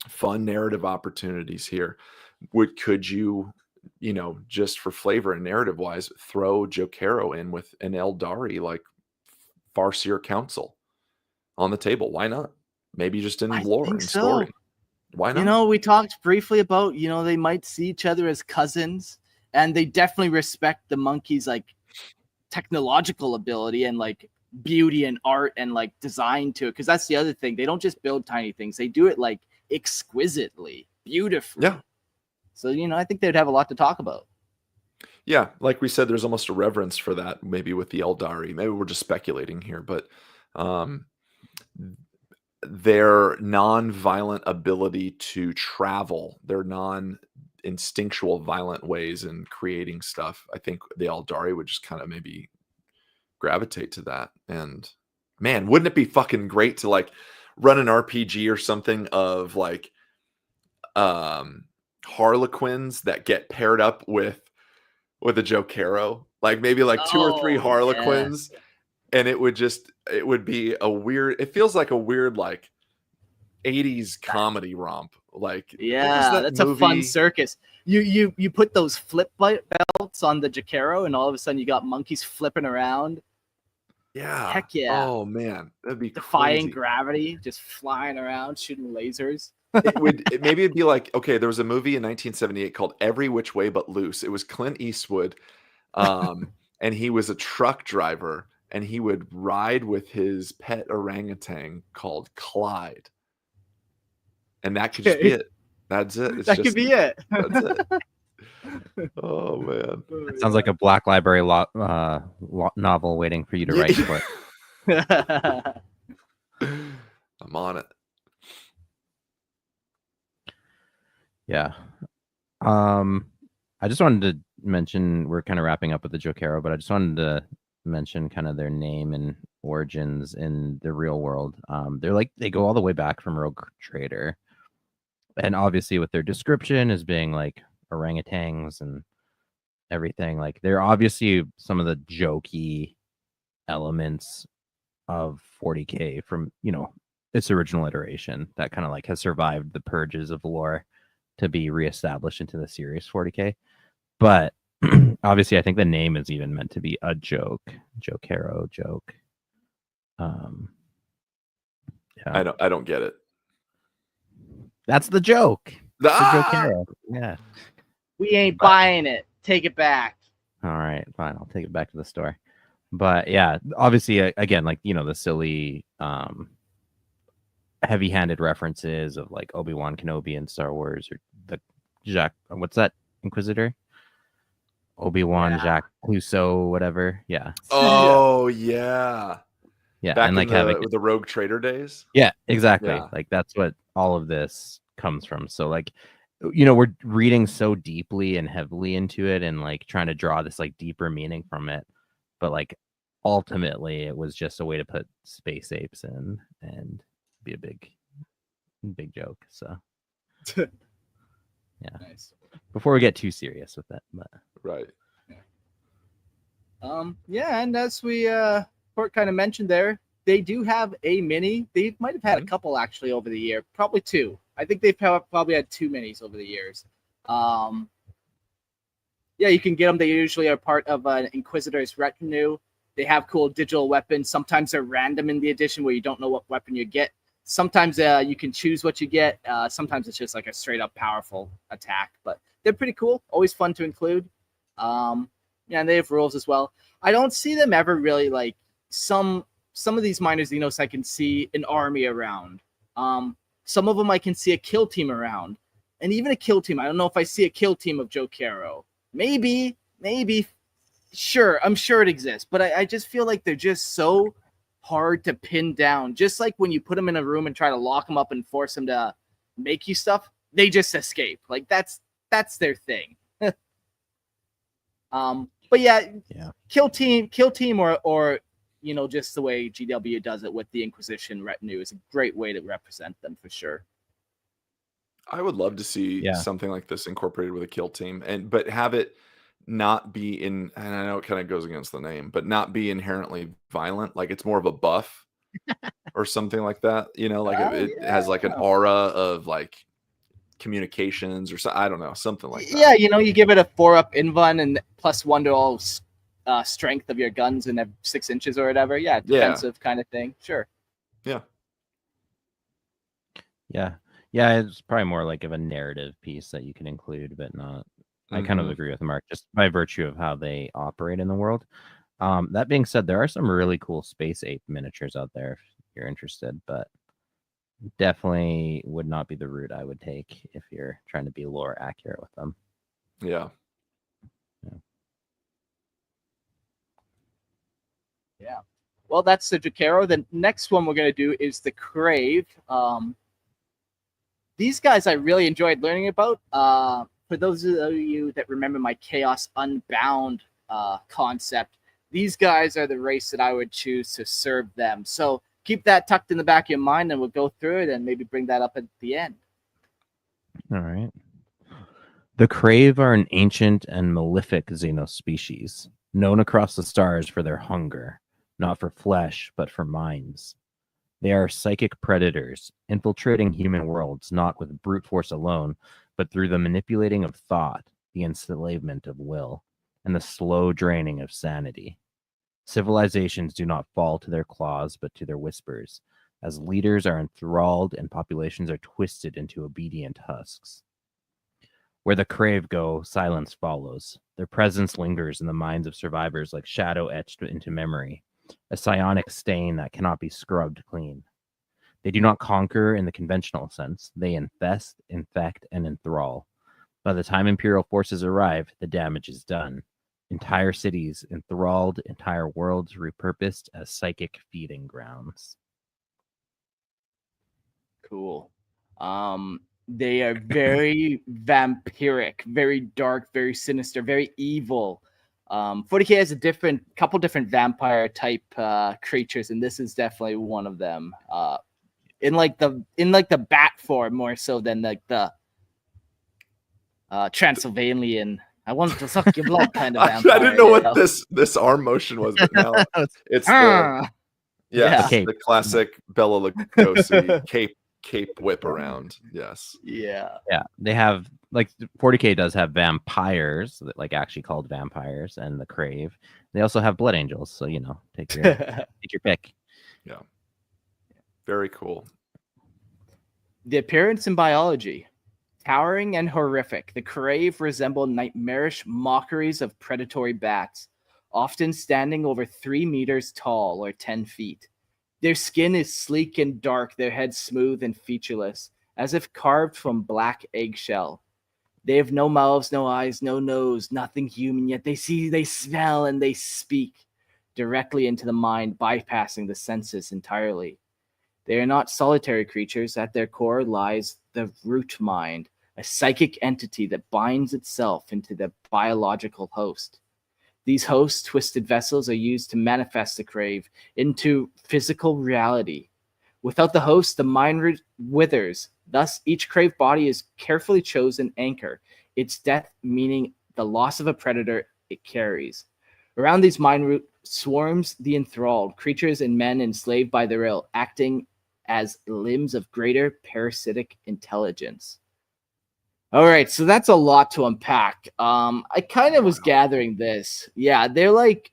fun narrative opportunities here. Could you, just for flavor and narrative wise, throw Jokaero in with an Eldari like Farseer Council on the table? Why not? Maybe just in lore and story. Why not? We talked briefly about, they might see each other as cousins, and they definitely respect the monkey's like technological ability and like beauty and art and like design to it. Because that's the other thing. They don't just build tiny things. They do it like exquisitely, beautifully. Yeah. So, I think they'd have a lot to talk about. Yeah. Like we said, there's almost a reverence for that, maybe with the Eldari. Maybe we're just speculating here, but their non-violent ability to travel, their non-instinctual violent ways in creating stuff, I think the Eldari would just kind of maybe gravitate to that. And man, wouldn't it be fucking great to like run an RPG or something of like Harlequins that get paired up with a Jokaero, like maybe like 2 or 3 Harlequins. Yeah. And it would be a weird, it feels like a weird like 80s comedy romp. Like, that's movie? A fun circus. You put those flip belts on the Jokaero, and all of a sudden you got monkeys flipping around. Yeah. Heck yeah. Oh man, that'd be defying crazy. Gravity, just flying around, shooting lasers. Maybe it'd be like, okay, there was a movie in 1978 called Every Which Way But Loose. It was Clint Eastwood, and he was a truck driver, and he would ride with his pet orangutan called Clyde. And that could just be it. That's it. That could be it. That's it. Oh man, it sounds like a Black Library novel waiting for you to write. But I'm on it. Yeah. I just wanted to mention, we're kind of wrapping up with the Jokaero, but I just wanted to mention kind of their name and origins in the real world. They go all the way back from Rogue Trader, and obviously with their description as being like orangutans and everything, like they're obviously some of the jokey elements of 40K from its original iteration that kind of like has survived the purges of lore to be reestablished into the serious 40K. But obviously I think the name is even meant to be a joke. Jokaero joke. Yeah. I don't get it. That's the joke. The Jokaero. Yeah. We ain't buying it. Take it back. All right, fine. I'll take it back to the store. But yeah, obviously again, like the silly heavy-handed references of like Obi-Wan Kenobi in Star Wars, or the what's that Inquisitor? Obi-Wan Jacques Clouseau, whatever. Yeah. Oh yeah. Yeah. Back and like having the Rogue Trader days. Yeah, exactly. Yeah. Like that's what all of this comes from. So like, we're reading so deeply and heavily into it and like trying to draw this like deeper meaning from it. But like ultimately it was just a way to put space apes in and be a big joke. So yeah. Nice. Before we get too serious with that, but right. Yeah, and as we Port kind of mentioned there, they do have a mini. They might have had a couple actually over the year, probably 2. I think they've probably had 2 minis over the years. Yeah, you can get them. They usually are part of an Inquisitor's retinue. They have cool digital weapons. Sometimes they're random in the edition where you don't know what weapon you get. Sometimes you can choose what you get. Sometimes it's just like a straight up powerful attack, but they're pretty cool. Always fun to include. Yeah, and they have rules as well. I don't see them ever really like some of these minor xenos. I can see an army around. Some of them I can see a kill team around, and even a kill team. I don't know if I see a kill team of Jokaero. Maybe. Sure, I'm sure it exists, but I just feel like they're just so hard to pin down. Just like when you put them in a room and try to lock them up and force them to make you stuff, they just escape. Like that's their thing. But yeah, kill team, or just the way GW does it with the Inquisition retinue is a great way to represent them for sure. I would love to see Yeah. something like this incorporated with a kill team, but have it not be in. And I know it kind of goes against the name, but not be inherently violent. Like it's more of a buff or something like that. You know, like it has like an aura of like communications or so. I don't know, something like that. Yeah, you know, you give it a 4-up invuln and +1 to all strength of your guns and 6 inches or whatever. Yeah, defensive kind of thing. Sure. Yeah. Yeah, it's probably more like of a narrative piece that you can include, but not. I kind of agree with Mark, just by virtue of how they operate in the world. That being said, there are some really cool space ape miniatures out there if you're interested, but definitely would not be the route I would take if you're trying to be lore accurate with them. Yeah. Well, that's the Jokaero. The next one we're going to do is the Khrave. These guys I really enjoyed learning about. For those of you that remember my Chaos Unbound concept, these guys are the race that I would choose to serve them. So keep that tucked in the back of your mind, and we'll go through it and maybe bring that up at the end. All right. The Khrave are an ancient and malefic xenos species, known across the stars for their hunger, not for flesh, but for minds. They are psychic predators, infiltrating human worlds not with brute force alone, but through the manipulating of thought, the enslavement of will, and the slow draining of sanity. Civilizations do not fall to their claws, but to their whispers, as leaders are enthralled and populations are twisted into obedient husks. Where the Khrave go, silence follows. Their presence lingers in the minds of survivors like shadow etched into memory, a psionic stain that cannot be scrubbed clean. They do not conquer in the conventional sense. They infest, infect, and enthrall. By the time Imperial forces arrive, the damage is done. Entire cities enthralled, entire worlds repurposed as psychic feeding grounds. Cool. They are very vampiric, very dark, very sinister, very evil. 40K has a couple different vampire type creatures, and this is definitely one of them. In like the bat form more so than like the Transylvanian. I want to suck your blood kind of vampire. I didn't know what this arm motion was, but now it's the classic Bela Lugosi cape whip around. Yes. Yeah. They have like 40K does have vampires, like actually called vampires, and the Khrave. They also have blood angels, so take your pick. Yeah. Very cool. The appearance and biology. Towering and horrific, the Khrave resemble nightmarish mockeries of predatory bats, often standing over 3 meters tall or 10 feet. Their skin is sleek and dark, their heads smooth and featureless, as if carved from black eggshell. They have no mouths, no eyes, no nose, nothing human, yet they see, they smell, and they speak directly into the mind, bypassing the senses entirely. They are not solitary creatures. At their core lies the root mind, a psychic entity that binds itself into the biological host. These hosts, twisted vessels, are used to manifest the Khrave into physical reality. Without the host, the mind withers. Thus, each Khrave body is carefully chosen anchor, its death meaning the loss of a predator it carries. Around these mind root swarms the enthralled, creatures and men enslaved by their ill, acting as limbs of greater parasitic intelligence. All right, so that's a lot to unpack. I kind of was gathering this. Yeah, they're like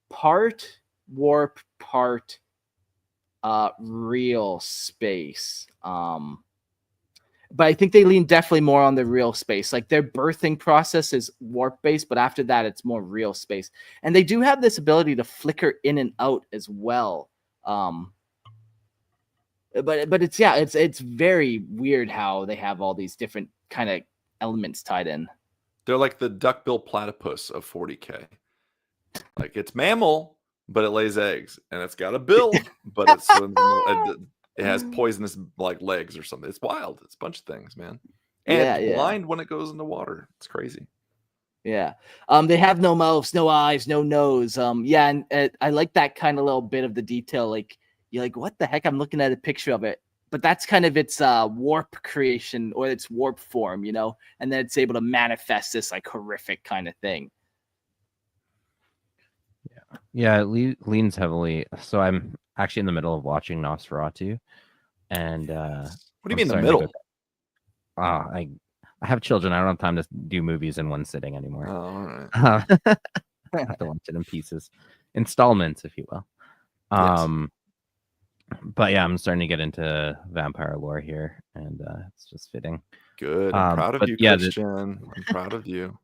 part warp, part real space. But I think they lean definitely more on the real space. Like their birthing process is warp based, but after that, it's more real space. And they do have this ability to flicker in and out as well. But it's very weird how they have all these different kind of elements tied in. They're like the duckbill platypus of 40K. Like it's mammal, but it lays eggs, and it's got a bill, but it swims. It has poisonous like legs or something. It's wild. It's a bunch of things, man. And blind when it goes in the water. It's crazy. Yeah. They have no mouths, no eyes, no nose. And I like that kind of little bit of the detail. Like you're like, what the heck? I'm looking at a picture of it, but that's kind of its warp creation or its warp form, you know, and then it's able to manifest this like horrific kind of thing. Yeah, it leans heavily. So I'm actually in the middle of watching Nosferatu, and What do you mean the middle? I have children. I don't have time to do movies in one sitting anymore. Oh, all right. I have to watch it in pieces, installments, if you will. Yes. But yeah, I'm starting to get into vampire lore here, and it's just fitting. Good. I'm proud of you, Christian. I'm proud of you.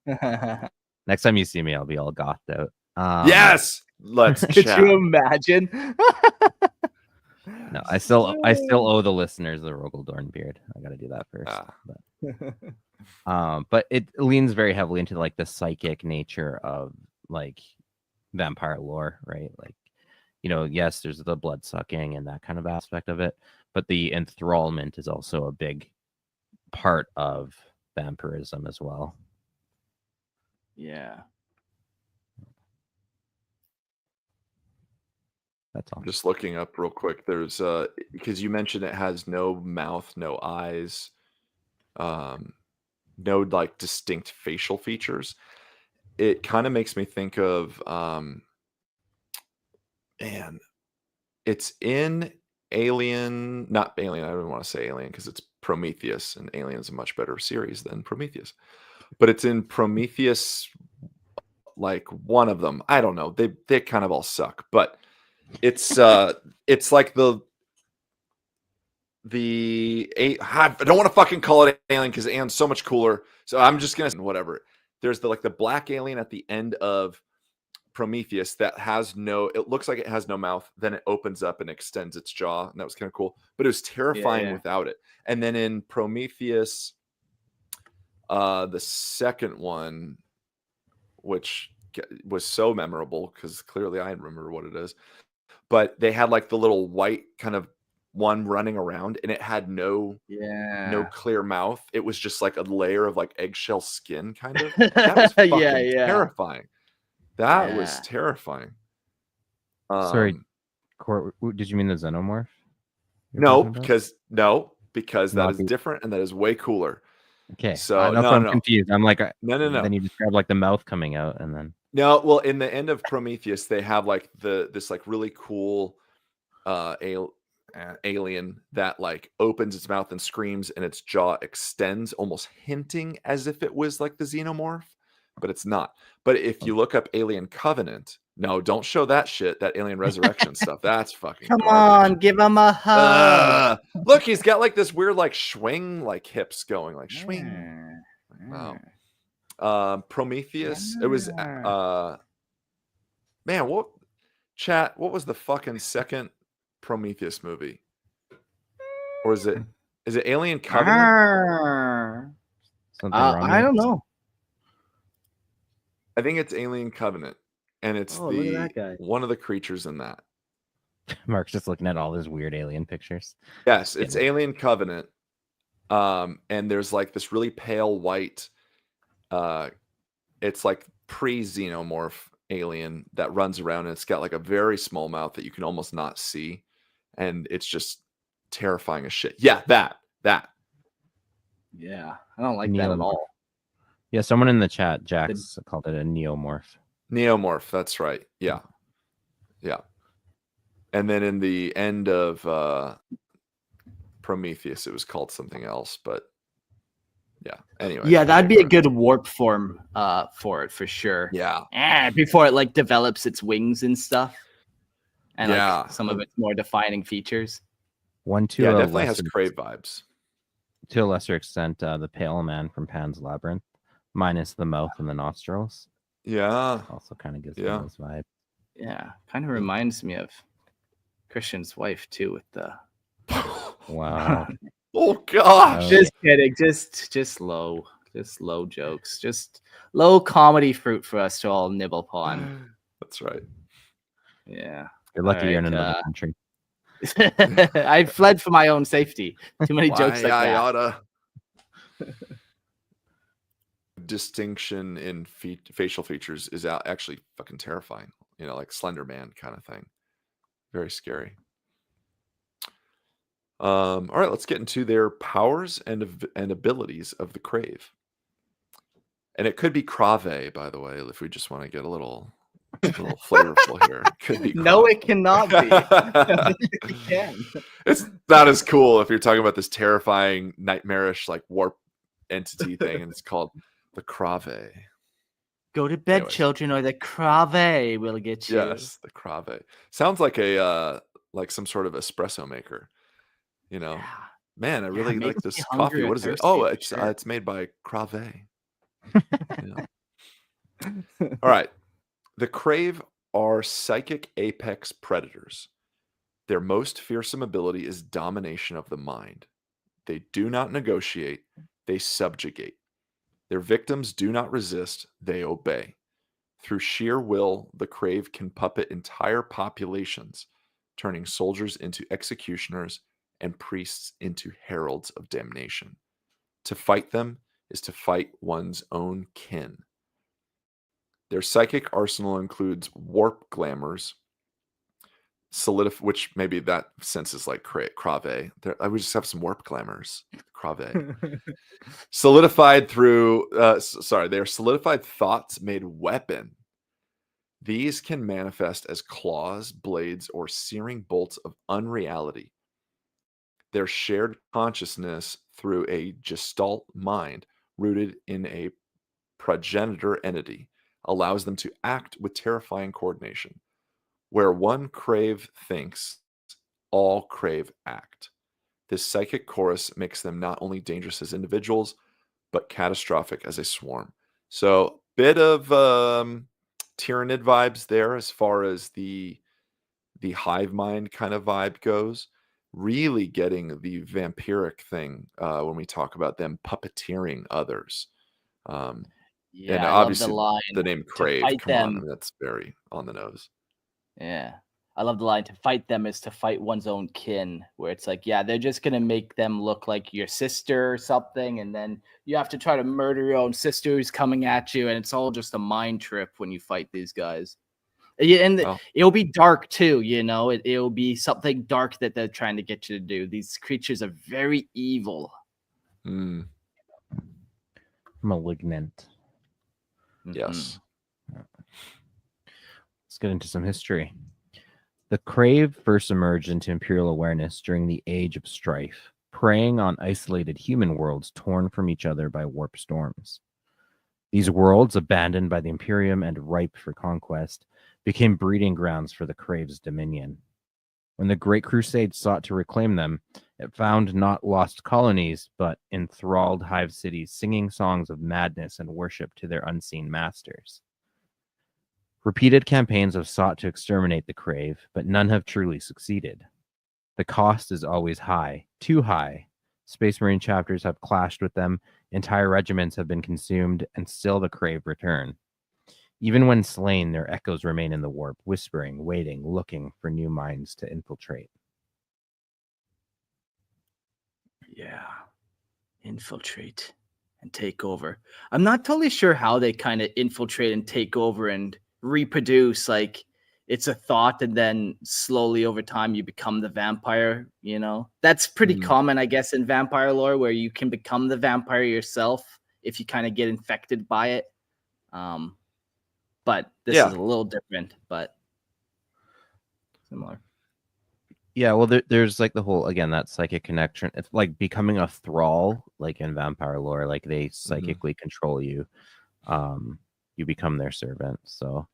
Next time you see me, I'll be all gothed out. Yes, let's Could chat. you imagine? No, I still owe the listeners the Rogaldorn beard. I got to do that first. But it leans very heavily into like the psychic nature of like vampire lore, right? Like, you know, yes, there's the blood sucking and that kind of aspect of it, but the enthrallment is also a big part of vampirism as well. Yeah. That's all. I'm just looking up real quick. There's because you mentioned it has no mouth, no eyes, no like distinct facial features. It kind of makes me think of man, it's in Alien, not Alien. I don't want to say Alien because it's Prometheus, and Alien is a much better series than Prometheus. But it's in Prometheus, like one of them. I don't know. They kind of all suck, but it's like I don't want to fucking call it Alien because Alien's so much cooler. So I'm just gonna whatever. There's the black alien at the end of Prometheus that has it looks like it has no mouth. Then it opens up and extends its jaw, and that was kind of cool. But it was terrifying without it. And then in Prometheus, the second one, which was so memorable because clearly I remember what it is. But they had like the little white kind of one running around, and it had no clear mouth. It was just like a layer of like eggshell skin, kind of. That was fucking terrifying. That was terrifying. Sorry, did you mean the xenomorph? No, because that is different, and that is way cooler. Okay, so I'm confused. I'm like, no. Then you describe like the mouth coming out, and then no. Well, in the end of Prometheus, they have like this like really cool alien that like opens its mouth and screams, and its jaw extends, almost hinting as if it was like the xenomorph, but it's not. But if you look up Alien Covenant, no, don't show that shit, that Alien Resurrection stuff. That's fucking Come garbage. on, give him a hug. Look, he's got like this weird like swing, like hips going, like swing. Wow. Prometheus. It was man, what was the fucking second Prometheus movie? Or is it Alien Covenant? I don't know. I think it's Alien Covenant, and it's look at that guy. One of the creatures in that. Mark's just looking at all his weird alien pictures. Yes, it's Alien Covenant. And there's like this really pale white, it's like pre-xenomorph alien that runs around, and it's got like a very small mouth that you can almost not see, and it's just terrifying as shit. Yeah, that. Yeah, I don't like that at all. Yeah, someone in the chat, Jax, called it a neomorph. Neomorph, that's right. Yeah. And then in the end of Prometheus, it was called something else, but yeah. Anyway. Yeah, that'd be a good warp form for it for sure. Yeah. Before it like develops its wings and stuff. And yeah, like some of its more defining features. Definitely has Khrave vibes. To a lesser extent, the pale man from Pan's Labyrinth, minus the mouth and the nostrils. Yeah. Also kind of gives me this vibe. Yeah. Kind of reminds me of Christian's wife too with the wow. Oh gosh. Just kidding. Just low jokes. Just low comedy fruit for us to all nibble upon. That's right. Yeah. You're lucky you're in another country. I fled for my own safety. Too many jokes like that. Distinction in facial features is actually fucking terrifying. You know, like Slender Man kind of thing. Very scary. All right, let's get into their powers and abilities of the Khrave. And it could be Khrave, by the way, if we just want to get a little flavorful here. It could be No, Khrave. it cannot be. It can. It's not as cool if you're talking about this terrifying, nightmarish, like warp entity thing, and it's called the Khrave. Go to bed, Anyways. children, or the Khrave will get you. Yes, the Khrave. Sounds like a like some sort of espresso maker. You know, Yeah. man, I really like makes this me coffee. hungry or What is it? thirsty Oh, for it's sure. it's made by Khrave. Yeah. All right. The Khrave are psychic apex predators. Their most fearsome ability is domination of the mind. They do not negotiate, they subjugate. Their victims do not resist, they obey. Through sheer will, the Khrave can puppet entire populations, turning soldiers into executioners and priests into heralds of damnation. To fight them is to fight one's own kin. Their psychic arsenal includes warp glamours, which maybe that sense is like Khrave. I would just have some warp glamours. Khrave. Solidified through, they are solidified thoughts made weapon. These can manifest as claws, blades, or searing bolts of unreality. Their shared consciousness through a gestalt mind rooted in a progenitor entity allows them to act with terrifying coordination. Where one Khrave thinks, all Khrave act. This psychic chorus makes them not only dangerous as individuals, but catastrophic as a swarm. So, bit of Tyranid vibes there as far as the hive mind kind of vibe goes. Really getting the vampiric thing when we talk about them puppeteering others. And Yeah, I love the obviously line the name to Khrave. fight Come on, I them. mean, that's very on the nose. Yeah. I love the line to fight them is to fight one's own kin, where it's like, yeah, they're just going to make them look like your sister or something. And then you have to try to murder your own sister who's coming at you. And it's all just a mind trip when you fight these guys. Yeah, and Well, it'll be dark too, you know, it'll be something dark that they're trying to get you to do. These creatures are very evil. Malignant. Yes. Let's get into some history. The Khrave first emerged into Imperial awareness during the Age of Strife, preying on isolated human worlds torn from each other by warp storms. These worlds, abandoned by the Imperium and ripe for conquest, became breeding grounds for the Khrave's dominion. When the Great Crusade sought to reclaim them, it found not lost colonies, but enthralled hive cities singing songs of madness and worship to their unseen masters. Repeated campaigns have sought to exterminate the Khrave, but none have truly succeeded. The cost is always high, too high. Space Marine chapters have clashed with them, entire regiments have been consumed, and still the Khrave return. Even when slain, their echoes remain in the warp, whispering, waiting, looking for new minds to infiltrate. Yeah. Infiltrate and take over. I'm not totally sure how they kind of infiltrate and take over and reproduce. Like, it's a thought, and then slowly over time you become the vampire, you know? That's pretty common, I guess, in vampire lore, where you can become the vampire yourself if you kind of get infected by it. But this is a little different, but similar. Yeah, well, there's like the whole, again, that psychic connection. It's like becoming a thrall, like in vampire lore, like they psychically control you. You become their servant. So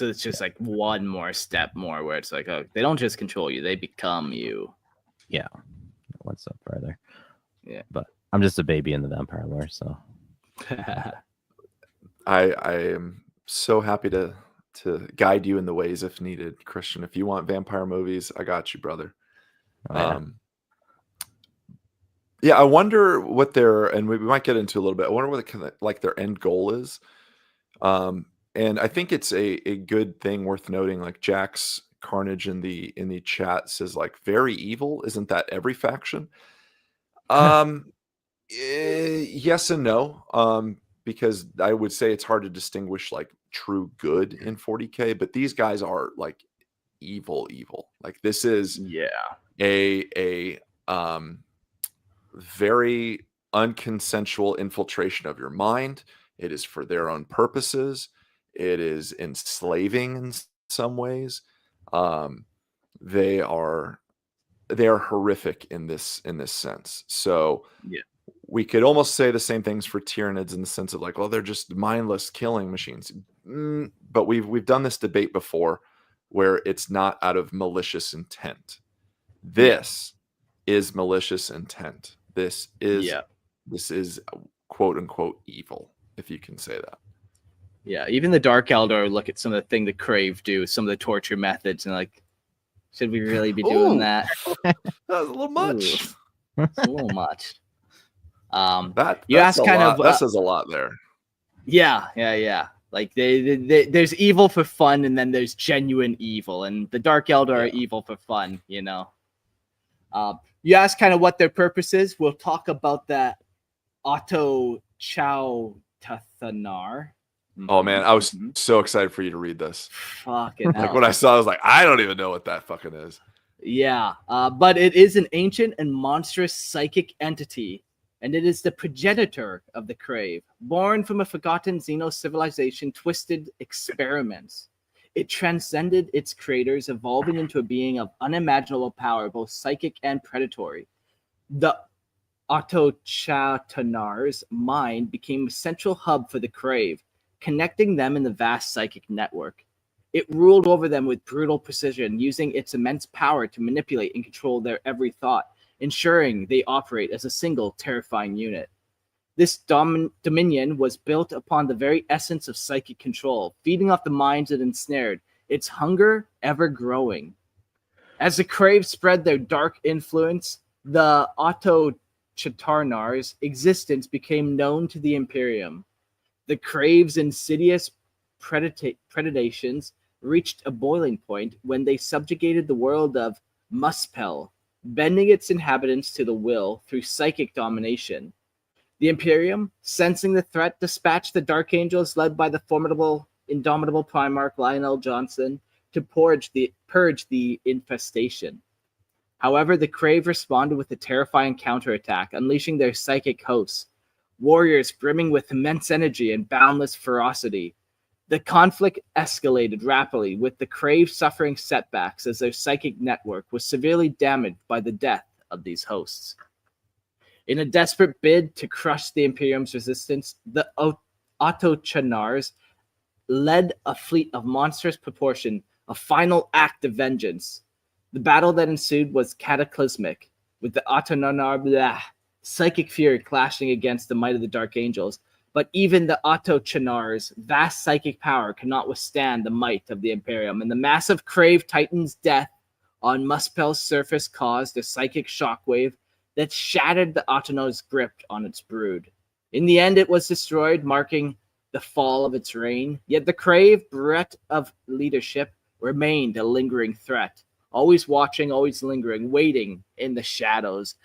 it's just like one more step more where it's like, oh, they don't just control you, they become you. Yeah, one step further. Yeah, but I'm just a baby in the vampire lore, so I am so happy to guide you in the ways if needed, Christian. If you want vampire movies, I got you, brother. Oh, yeah. I wonder what and we might get into a little bit. I wonder what like their end goal is. And I think it's a good thing worth noting. Like Jack's Carnage in the chat says, like, very evil. Isn't that every faction? Yes and no. Because I would say it's hard to distinguish like true good in 40K, but these guys are like evil. Like, this is a very unconsensual infiltration of your mind. It is for their own purposes. It is enslaving in some ways. They are horrific in this sense. So yeah, we could almost say the same things for Tyranids in the sense of like, well, they're just mindless killing machines. But we've done this debate before where it's not out of malicious intent. This is malicious intent. This is quote unquote evil, if you can say that. Yeah, even the Dark Eldar look at some of the thing the Khrave do, some of the torture methods, and like, should we really be doing that? That was a little much. It's a little much. That says a lot there. Yeah. Like there's evil for fun, and then there's genuine evil, and the Dark Eldar are evil for fun. You know. You ask kind of what their purpose is. We'll talk about that. Otto Chow Tathanar. Oh man, I was so excited for you to read this. Fucking hell. Like when I saw, I was like, I don't even know what that fucking is. Yeah, but it is an ancient and monstrous psychic entity, and it is the progenitor of the Khrave, born from a forgotten xenos civilization, twisted experiments. It transcended its creators, evolving into a being of unimaginable power, both psychic and predatory. The Autochatanar's mind became a central hub for the Khrave, connecting them in the vast psychic network. It ruled over them with brutal precision, using its immense power to manipulate and control their every thought, ensuring they operate as a single terrifying unit. This dominion was built upon the very essence of psychic control, feeding off the minds it ensnared, its hunger ever growing. As the Khrave spread their dark influence, the Autochatanar's existence became known to the Imperium. The Khrave's insidious predations reached a boiling point when they subjugated the world of Muspel, bending its inhabitants to the will through psychic domination. The Imperium, sensing the threat, dispatched the Dark Angels led by the formidable, indomitable Primarch Lionel Johnson to purge the infestation. However, the Khrave responded with a terrifying counterattack, unleashing their psychic hosts, warriors brimming with immense energy and boundless ferocity. The conflict escalated rapidly, with the Khrave suffering setbacks as their psychic network was severely damaged by the death of these hosts. In a desperate bid to crush the Imperium's resistance, the Autochanars led a fleet of monstrous proportion, a final act of vengeance. The battle that ensued was cataclysmic, with the Autochanar psychic fury clashing against the might of the Dark Angels. But even the Autochanar's vast psychic power cannot withstand the might of the Imperium, and the massive Khrave Titan's death on Muspel's surface caused a psychic shockwave that shattered the Autochanar's grip on its brood. In the end, it was destroyed, marking the fall of its reign. Yet the Khrave, bereft of leadership, remained a lingering threat, always watching, always lingering, waiting in the shadows.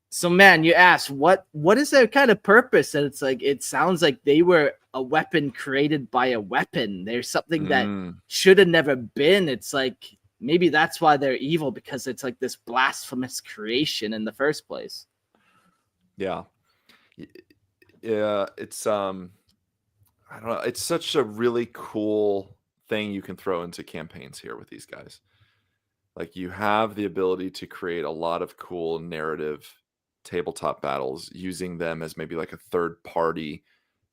So, man, you ask, what is their kind of purpose? And it's like, it sounds like they were a weapon created by a weapon. There's something that should have never been. It's like, maybe that's why they're evil, because it's like this blasphemous creation in the first place. Yeah. Yeah, it's I don't know, it's such a really cool thing you can throw into campaigns here with these guys. Like, you have the ability to create a lot of cool narrative tabletop battles using them as maybe like a third party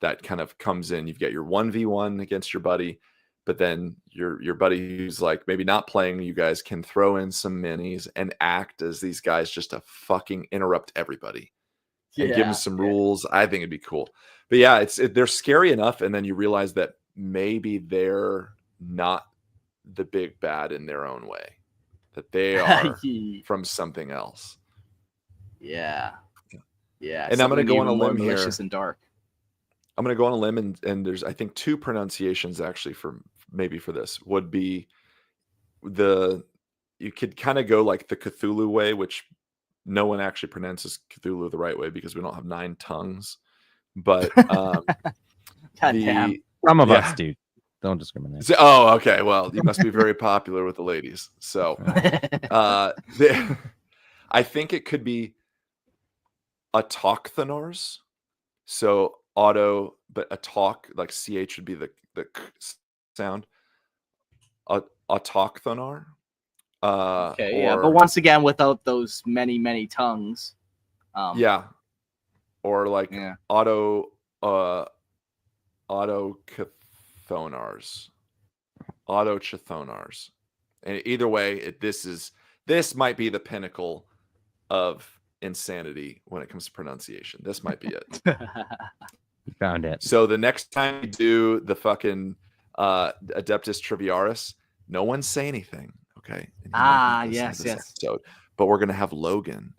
that kind of comes in. You've got your 1v1 against your buddy, but then your buddy who's like maybe not playing, you guys can throw in some minis and act as these guys just to fucking interrupt everybody and give them some rules. I think it'd be cool. But yeah, they're scary enough, and then you realize that maybe they're not the big bad in their own way, that they are from something else. Yeah. And I'm going to go on a limb here. Malicious and dark. I'm going to go on a limb, and there's, I think, two pronunciations actually for this would be you could kind of go like the Cthulhu way, which no one actually pronounces Cthulhu the right way because we don't have 9 tongues. But God damn. Some of us do. Don't discriminate. Oh, okay. Well, you must be very popular with the ladies. So I think it could be autochthenars. So auto, but a talk like ch would be the k sound. Autochthenar. Okay, yeah, but Or once again, without those many tongues. yeah, or like Yeah. autochthonars. Autochthonars. And either way, this might be the pinnacle of insanity when it comes to pronunciation. This might be it. You found it. So the next time we do the fucking Adeptus Triviaris, no one say anything, okay? And he might not listen to this episode, but we're gonna have Logan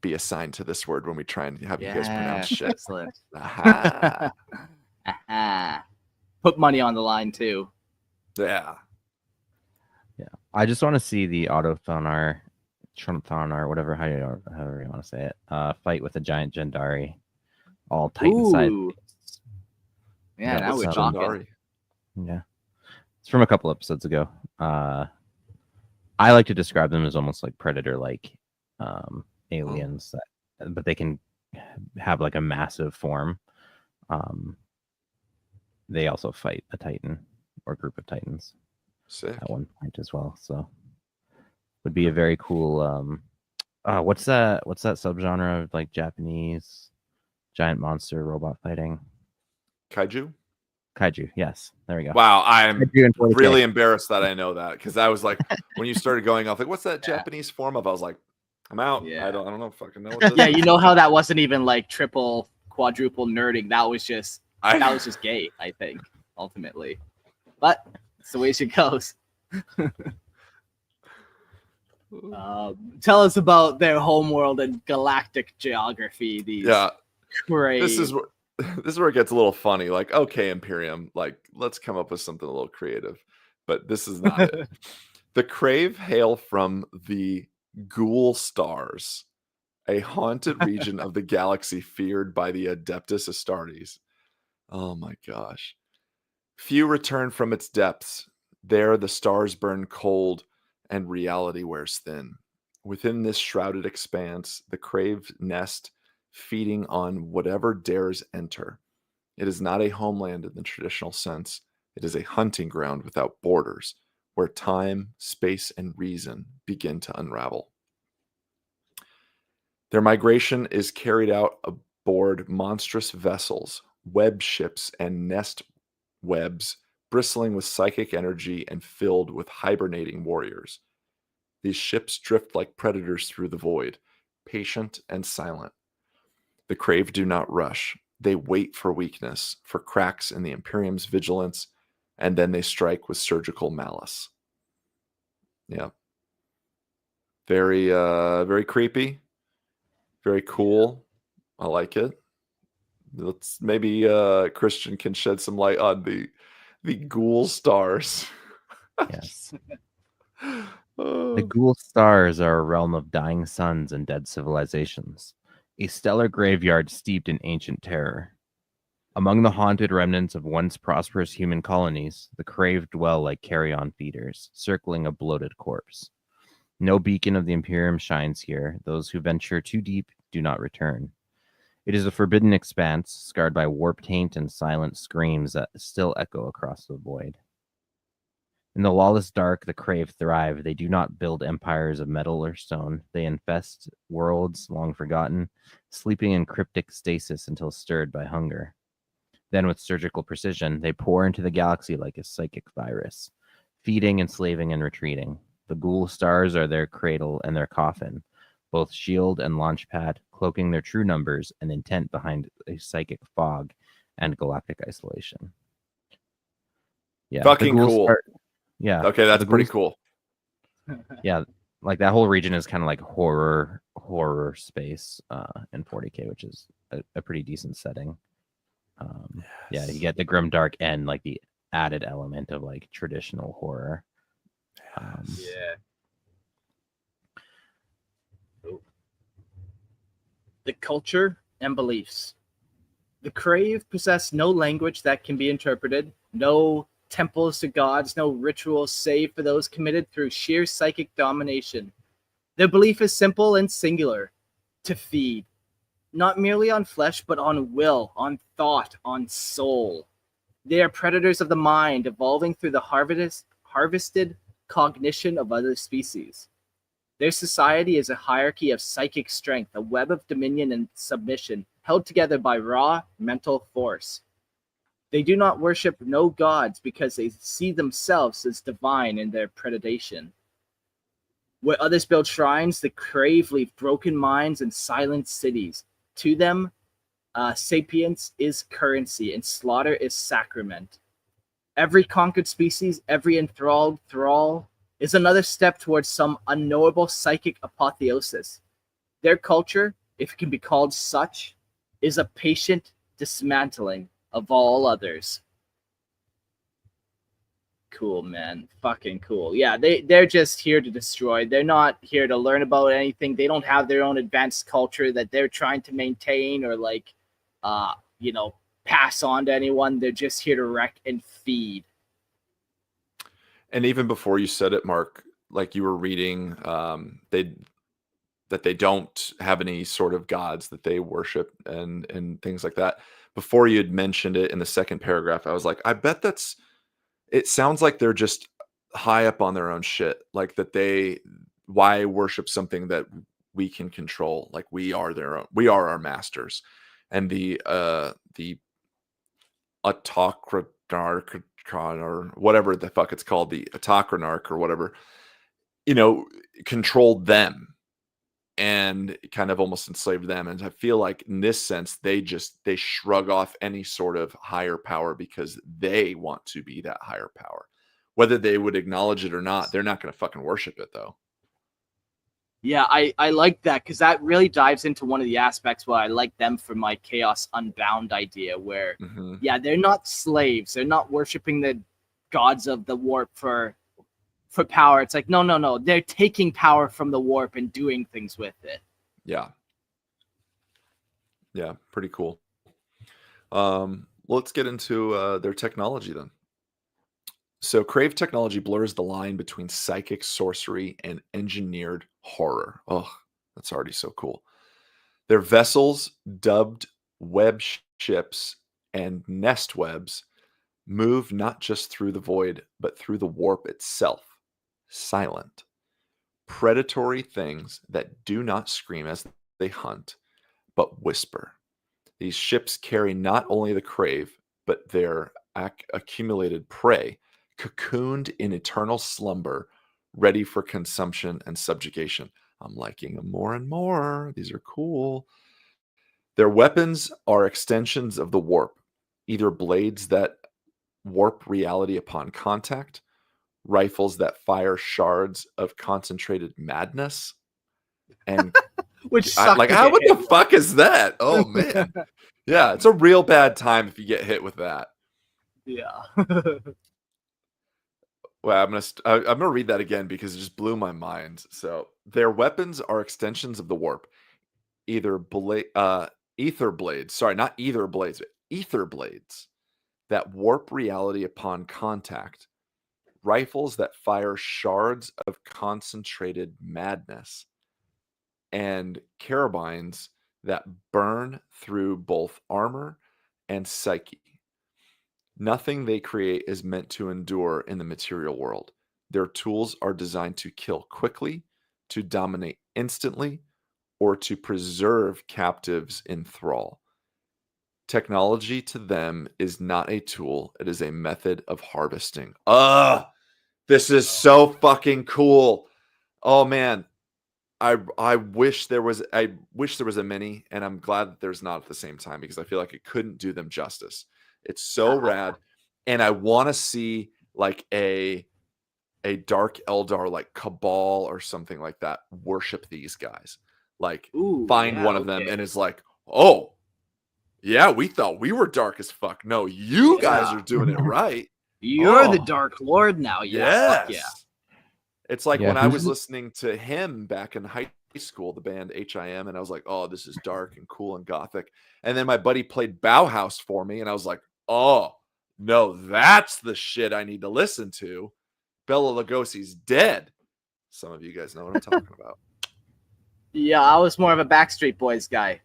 be assigned to this word when we try and have you guys pronounce shit. Excellent. Aha. Put money on the line too. Yeah. I just want to see the Autothonar, whatever, however you want to say it, fight with a giant Gendari, all Titan side. Yeah, now we're talking. Yeah, it's from a couple episodes ago. I like to describe them as almost like Predator-like aliens, but they can have like a massive form. They also fight a Titan or group of Titans. Sick. At one point as well, so would be a very cool what's that subgenre of like Japanese giant monster robot fighting? Kaiju, yes, there we go. Wow, I'm really embarrassed that I know that, because I was like, when you started going off like, what's that Japanese form of, I was like, I'm out. I don't know fucking know what this yeah, is. you know how that wasn't even like triple quadruple nerding, that was just gay, I think, ultimately, but it's the way she goes. Tell us about their homeworld and galactic geography. These Khrave. This is where it gets a little funny. Like, okay, Imperium, like, let's come up with something a little creative, but this is not it. The Khrave hail from the Ghoul Stars, a haunted region of the galaxy feared by the Adeptus Astartes. Oh my gosh. Few return from its depths. There the stars burn cold and reality wears thin. Within this shrouded expanse, the Khrave nest, feeding on whatever dares enter. It is not a homeland in the traditional sense. It is a hunting ground without borders, where time, space, and reason begin to unravel. Their migration is carried out aboard monstrous vessels, web ships, and nest webs bristling with psychic energy and filled with hibernating warriors. These ships drift like predators through the void, patient and silent. The Khrave do not rush. They wait for weakness, for cracks in the Imperium's vigilance, and then they strike with surgical malice. Yeah. Very, very creepy. Very cool. I like it. Let's maybe Christian can shed some light on the Ghoul Stars. Yes. The Ghoul Stars are a realm of dying suns and dead civilizations, a stellar graveyard steeped in ancient terror. Among the haunted remnants of once prosperous human colonies, the Khrave dwell like carrion feeders, circling a bloated corpse. No beacon of the Imperium shines here. Those who venture too deep do not return. It is a forbidden expanse, scarred by warped taint and silent screams that still echo across the void. In the lawless dark, the Khrave thrive. They do not build empires of metal or stone. They infest worlds long forgotten, sleeping in cryptic stasis until stirred by hunger. Then, with surgical precision, they pour into the galaxy like a psychic virus, feeding, enslaving, and retreating. The Ghoul Stars are their cradle and their coffin, both shield and launch pad, cloaking their true numbers and intent behind a psychic fog and galactic isolation. Yeah, fucking cool. Yeah. Okay, that's pretty cool. Yeah, like that whole region is kind of like horror space in 40K, which is a pretty decent setting. Yeah, you get the grimdark and like the added element of like traditional horror. Yeah. The culture and beliefs. The Khrave possess no language that can be interpreted, no temples to gods, no rituals save for those committed through sheer psychic domination. Their belief is simple and singular: to feed, not merely on flesh, but on will, on thought, on soul. They are predators of the mind, evolving through the harvested cognition of other species. Their society is a hierarchy of psychic strength, a web of dominion and submission, held together by raw mental force. They do not worship no gods because they see themselves as divine in their predation. Where others build shrines, the Khrave leave broken minds and silent cities. To them, sapience is currency and slaughter is sacrament. Every conquered species, every enthralled thrall, is another step towards some unknowable psychic apotheosis. Their culture, if it can be called such, is a patient dismantling of all others. Cool, man. Fucking cool. Yeah, they're just here to destroy. They're not here to learn about anything. They don't have their own advanced culture that they're trying to maintain or like pass on to anyone. They're just here to wreck and feed. And even before you said it, Mark, like you were reading, that they don't have any sort of gods that they worship and things like that. Before you had mentioned it in the second paragraph, I was like, I bet it sounds like they're just high up on their own shit. Like that why worship something that we can control? Like we are our masters. And the autocratarch or whatever the fuck it's called, the autocranarch or whatever, controlled them and kind of almost enslaved them. And I feel like in this sense, they shrug off any sort of higher power because they want to be that higher power. Whether they would acknowledge it or not, they're not going to fucking worship it though. Yeah, I like that because that really dives into one of the aspects where I like them for my Chaos Unbound idea where, yeah, they're not slaves. They're not worshiping the gods of the warp for power. It's like, no. They're taking power from the warp and doing things with it. Yeah. Yeah, pretty cool. Let's get into their technology then. So Khrave technology blurs the line between psychic sorcery and engineered horror. Oh, that's already so cool. Their vessels, dubbed web ships and nest webs, move not just through the void, but through the warp itself. Silent. Predatory things that do not scream as they hunt, but whisper. These ships carry not only the Khrave, but their accumulated prey, cocooned in eternal slumber, ready for consumption and subjugation. I'm liking them more and more. These are cool. Their weapons are extensions of the warp, either blades that warp reality upon contact, rifles that fire shards of concentrated madness, and what the fuck is that? Oh man. Yeah, it's a real bad time if you get hit with that. Yeah. Well, I'm gonna read that again because it just blew my mind. So their weapons are extensions of the warp, ether blades. Sorry, not either blades, but ether blades that warp reality upon contact, rifles that fire shards of concentrated madness, and carabines that burn through both armor and psyche. Nothing they create is meant to endure in the material world. Their tools are designed to kill quickly, to dominate instantly, or to preserve captives in thrall. Technology to them is not a tool, it is a method of harvesting. This is so fucking cool. Oh man. I wish there was a mini, and I'm glad that there's not at the same time because I feel like it couldn't do them justice. It's so rad, and I want to see like a Dark Eldar like Cabal or something like that worship these guys. Like find one of them and it's like, oh yeah, we thought we were dark as fuck. No, you guys are doing it right. You're the Dark Lord now. Yeah. Yes. It's like when I was listening to him back in high school, the band HIM, and I was like, oh, this is dark and cool and gothic. And then my buddy played Bauhaus for me, and I was like, oh, no, that's the shit I need to listen to. Bela Lugosi's dead. Some of you guys know what I'm talking about. Yeah, I was more of a Backstreet Boys guy.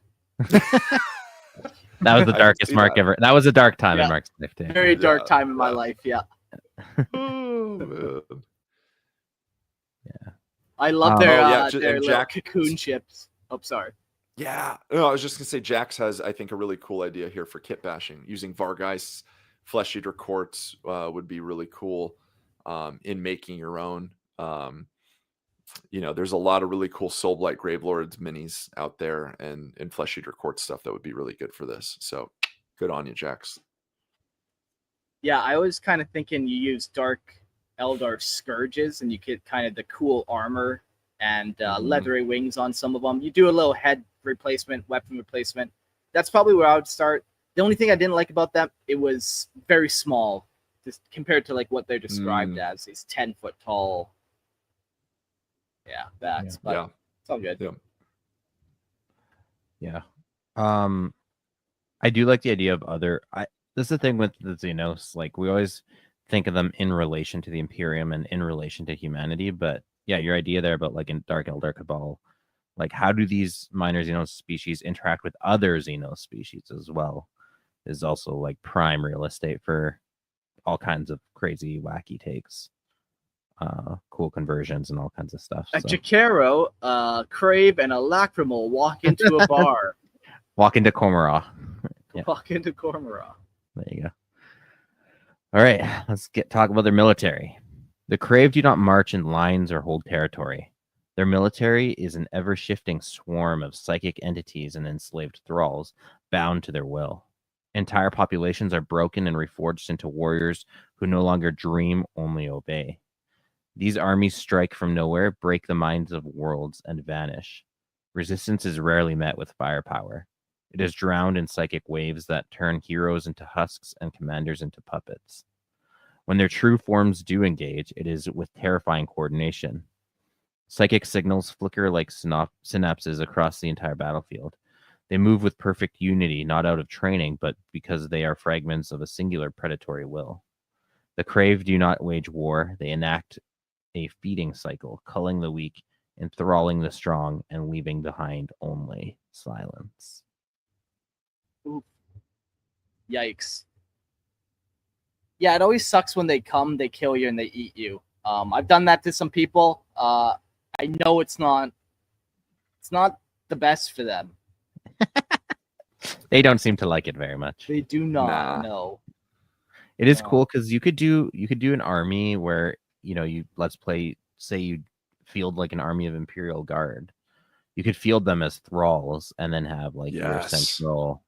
That was the I can darkest see Mark that. ever. That was a dark time in Yeah. Mark's life, too. Very dark Yeah, time in my yeah. life. Yeah, Oh, man. I love their Oh, yeah, their and little Jack. cocoon ships. Oh, sorry. Yeah, no, I was just gonna say Jax has, I think, a really cool idea here for kit bashing. Using Vargeist Flesh Eater Quartz would be really cool in making your own. There's a lot of really cool Soulblight Gravelords minis out there, and Flesh Eater Quartz stuff that would be really good for this. So good on you, Jax. Yeah, I was kind of thinking you use Dark Eldar Scourges and you get kind of the cool armor and leathery wings on some of them. You do a little head replacement, weapon replacement. That's probably where I would start. The only thing I didn't like about that, it was very small, just compared to like what they're described as, these 10-foot tall. Yeah, bats. But Yeah, it's all good. Yeah. I do like the idea of this is the thing with the Xenos, like we always think of them in relation to the Imperium and in relation to humanity, but yeah, your idea there about like in Dark Eldar Cabal, like how do these minor Xenos species interact with other Xenos species as well is also like prime real estate for all kinds of crazy wacky takes, cool conversions and all kinds of stuff. A So. Jokaero, Khrave, and a Lacrymole walk into a bar. Walk into Cormorant. Yeah. Walk into Cormorant. There you go. All right, let's talk about their military. The Khrave do not march in lines or hold territory. Their military is an ever-shifting swarm of psychic entities and enslaved thralls bound to their will. Entire populations are broken and reforged into warriors who no longer dream, only obey. These armies strike from nowhere, break the minds of worlds, and vanish. Resistance is rarely met with firepower. It is drowned in psychic waves that turn heroes into husks and commanders into puppets. When their true forms do engage, it is with terrifying coordination. Psychic signals flicker like synapses across the entire battlefield. They move with perfect unity, not out of training, but because they are fragments of a singular predatory will. The Khrave do not wage war. They enact a feeding cycle, culling the weak, enthralling the strong, and leaving behind only silence. Ooh. Yikes. Yeah, it always sucks when they come, they kill you, and they eat you. I've done that to some people. I know it's not the best for them. They don't seem to like it very much. They do not. Nah. No. It is cool because you could do an army where you say you field like an army of Imperial Guard. You could field them as thralls and then have like your central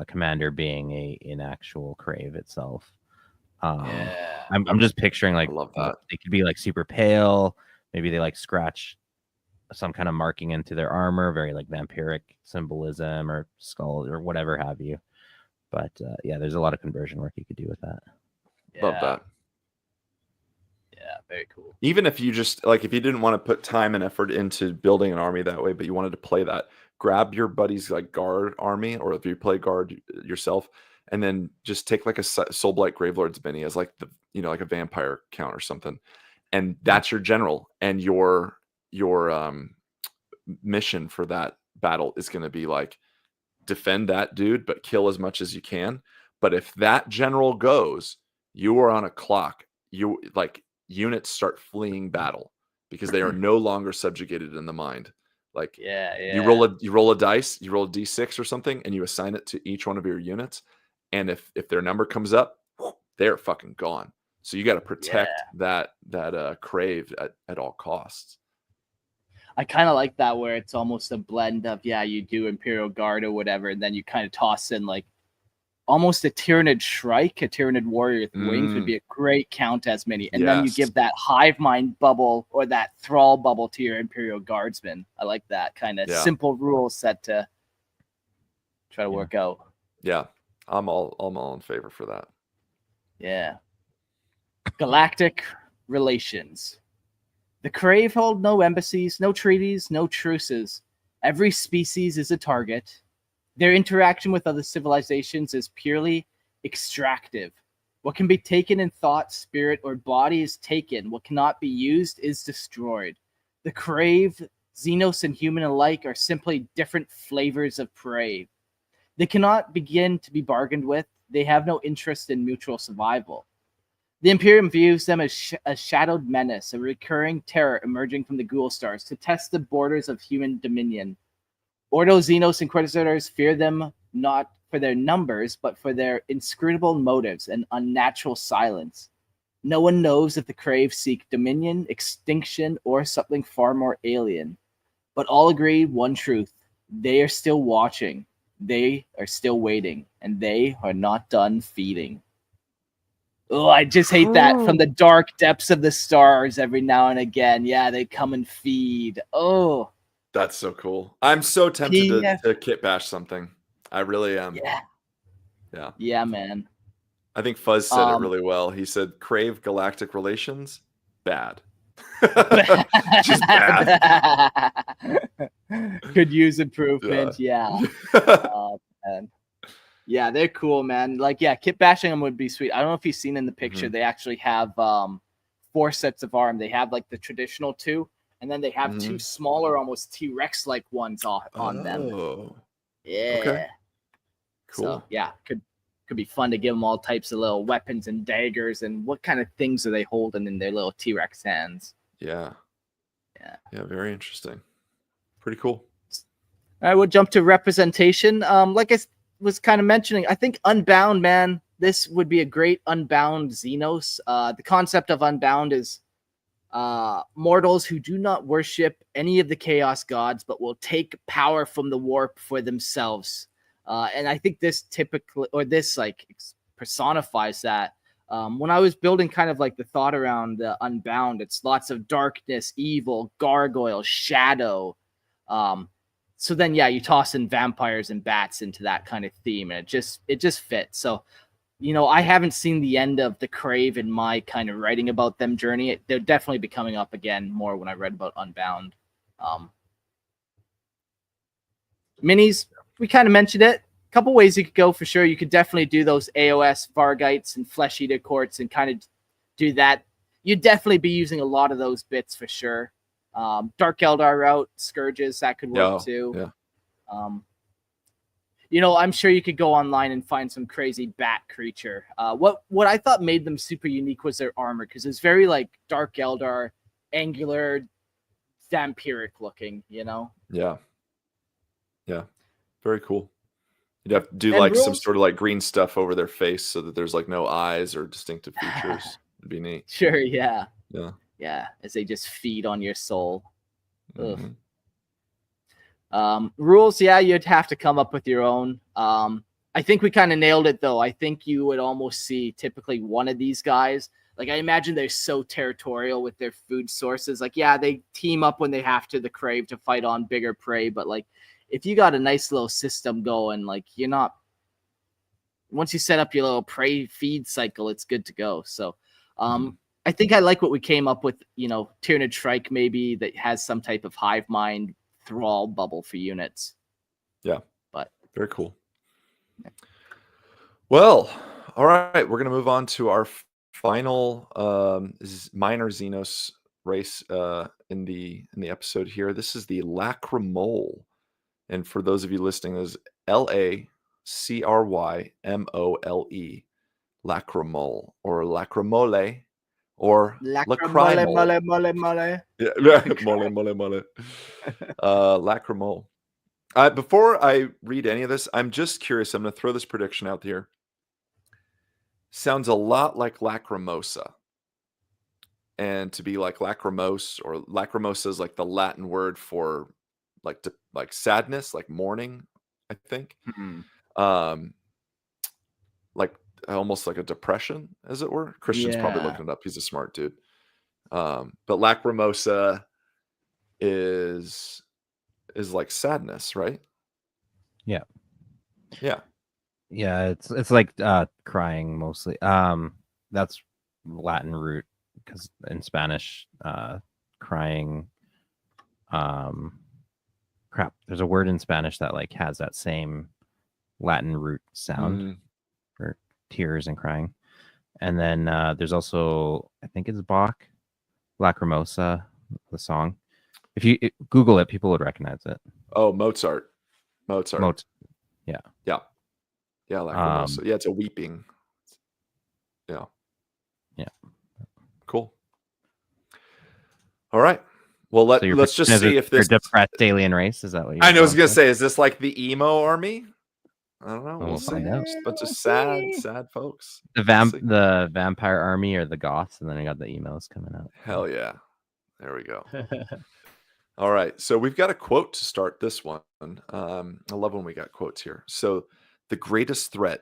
commander being an actual Khrave itself. Yeah. I'm just picturing like I love that. they could be like super pale. Maybe they like scratch some kind of marking into their armor, very like vampiric symbolism or skull or whatever have you. But yeah, there's a lot of conversion work you could do with that. Love that. Yeah, very cool. Even if you just like, if you didn't want to put time and effort into building an army that way, but you wanted to play that, grab your buddy's like guard army, or if you play guard yourself, and then just take like a Soulblight Gravelord's mini as like the like a vampire count or something, and that's your general, and your mission for that battle is going to be like defend that dude, but kill as much as you can. But if that general goes, you are on a clock. You like units start fleeing battle because they are no longer subjugated in the mind. Like you roll a dice, you roll a d6 or something, and you assign it to each one of your units. And if their number comes up, they're fucking gone. So you got to protect that Khrave at all costs. I kind of like that where it's almost a blend of you do Imperial Guard or whatever, and then you kind of toss in like almost a Tyrannid Shrike, a Tyrannid Warrior with wings would be a great count as many. And then you give that hive mind bubble or that thrall bubble to your Imperial Guardsman. I like that kind of simple rule set to try to work out. Yeah, I'm all in favor for that. Yeah. Galactic relations. The Khrave hold no embassies, no treaties, no truces. Every species is a target. Their interaction with other civilizations is purely extractive. What can be taken in thought, spirit, or body is taken. What cannot be used is destroyed. The Khrave, xenos, and human alike are simply different flavors of prey. They cannot begin to be bargained with. They have no interest in mutual survival. The Imperium views them as a shadowed menace, a recurring terror emerging from the ghoul stars to test the borders of human dominion. Ordo Xenos Inquisitors fear them not for their numbers, but for their inscrutable motives and unnatural silence. No one knows if the Khrave seek dominion, extinction, or something far more alien. But all agree one truth. They are still watching. They are still waiting. And they are not done feeding. Oh, I just hate that. From the dark depths of the stars every now and again. Yeah, they come and feed. Oh. That's so cool. I'm so tempted to kit bash something. I really am. Yeah. Yeah, man. I think Fuzz said it really well. He said, Khrave galactic relations, bad. Just bad. Could use improvement. Yeah. Oh, man. Yeah, they're cool, man. Like, yeah, kit bashing them would be sweet. I don't know if you've seen in the picture, they actually have 4 sets of arm. They have like the traditional 2, and then they have 2 smaller, almost T-Rex like ones on them. Oh. Yeah. Okay. Cool. So yeah, could be fun to give them all types of little weapons and daggers, and what kind of things are they holding in their little T-Rex hands? Yeah. Very interesting. Pretty cool. All right, we'll jump to representation. Like I was kind of mentioning, I think Unbound, man, this would be a great Unbound Xenos. The concept of Unbound is mortals who do not worship any of the chaos gods, but will take power from the warp for themselves. And I think this personifies that. When I was building kind of like the thought around the Unbound, it's lots of darkness, evil, gargoyle, shadow. So then, yeah, you toss in vampires and bats into that kind of theme, and it just fits. So, I haven't seen the end of the Khrave in my kind of writing about them journey. They'll definitely be coming up again more when I read about Unbound. Minis, we kind of mentioned it. A couple ways you could go for sure. You could definitely do those AOS Vargites and Flesh Eater Courts and kind of do that. You'd definitely be using a lot of those bits for sure. Dark Eldar route, Scourges, that could work too. Yeah. I'm sure you could go online and find some crazy bat creature. What I thought made them super unique was their armor, because it's very like Dark Eldar, angular, vampiric looking, Yeah. Very cool. You'd have to do like some sort of like green stuff over their face so that there's like no eyes or distinctive features. It'd be neat. Sure, yeah. Yeah, as they just feed on your soul. Rules, you'd have to come up with your own. I think we kind of nailed it, though. I think you would almost see typically one of these guys. Like, I imagine they're so territorial with their food sources. Like, yeah, they team up when they have to, the Khrave, to fight on bigger prey. But, like, if you got a nice little system going, like, you're not... Once you set up your little prey feed cycle, it's good to go. So, I think I like what we came up with, Tyrannid Shrike maybe that has some type of hive mind thrall bubble for units. Yeah. But very cool. Well, all right. We're going to move on to our final minor Xenos race in the episode here. This is the Lacrymole. And for those of you listening, is Lacrymole, Lacrymole, or Lacrymole. Or Lacrymole. Mole. Mole. Lacrymole. Before I read any of this, I'm just curious. I'm going to throw this prediction out here. Sounds a lot like Lacrimosa. And to be like lacrimose, or lacrimosa is like the Latin word for like sadness, like mourning, I think. Like almost like a depression, as it were. Christian's probably looking it up. He's a smart dude. But lacrimosa is like sadness, right? Yeah. Yeah. Yeah, it's like crying mostly. That's Latin root, because in Spanish, crying. Crap. There's a word in Spanish that like has that same Latin root sound for tears and crying. And then there's also, I think it's Bach, Lacrimosa, the song. If you Google it, people would recognize it. Oh, Mozart. Yeah. Lacrymole. So, yeah, it's a weeping. Yeah. Yeah. Cool. All right. Well, So let's just see if this depressed alien race, is that what you're I know I was going gonna for? say, is this like the emo army? I don't know. We'll We'll see. find out. Just a bunch of sad folks. The vampire army or the goths, and then I got the emos coming out. Hell yeah. There we go. All right. So we've got a quote to start this one. I love when we got quotes here. So the greatest threat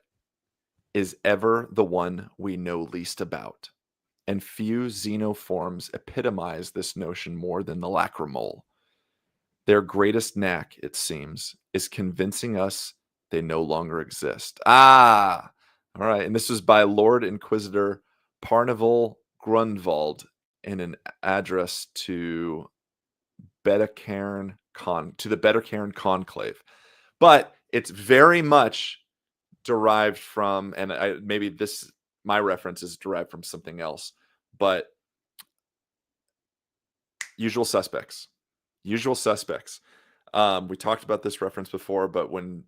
is ever the one we know least about. And few xenoforms epitomize this notion more than the Lacrymole. Their greatest knack, it seems, is convincing us they no longer exist. All right. And this was by Lord Inquisitor Parnival Grunwald in an address to the Beta-Cairn Conclave. But it's very much derived from, and my reference is derived from something else, but Usual Suspects. We talked about this reference before, but when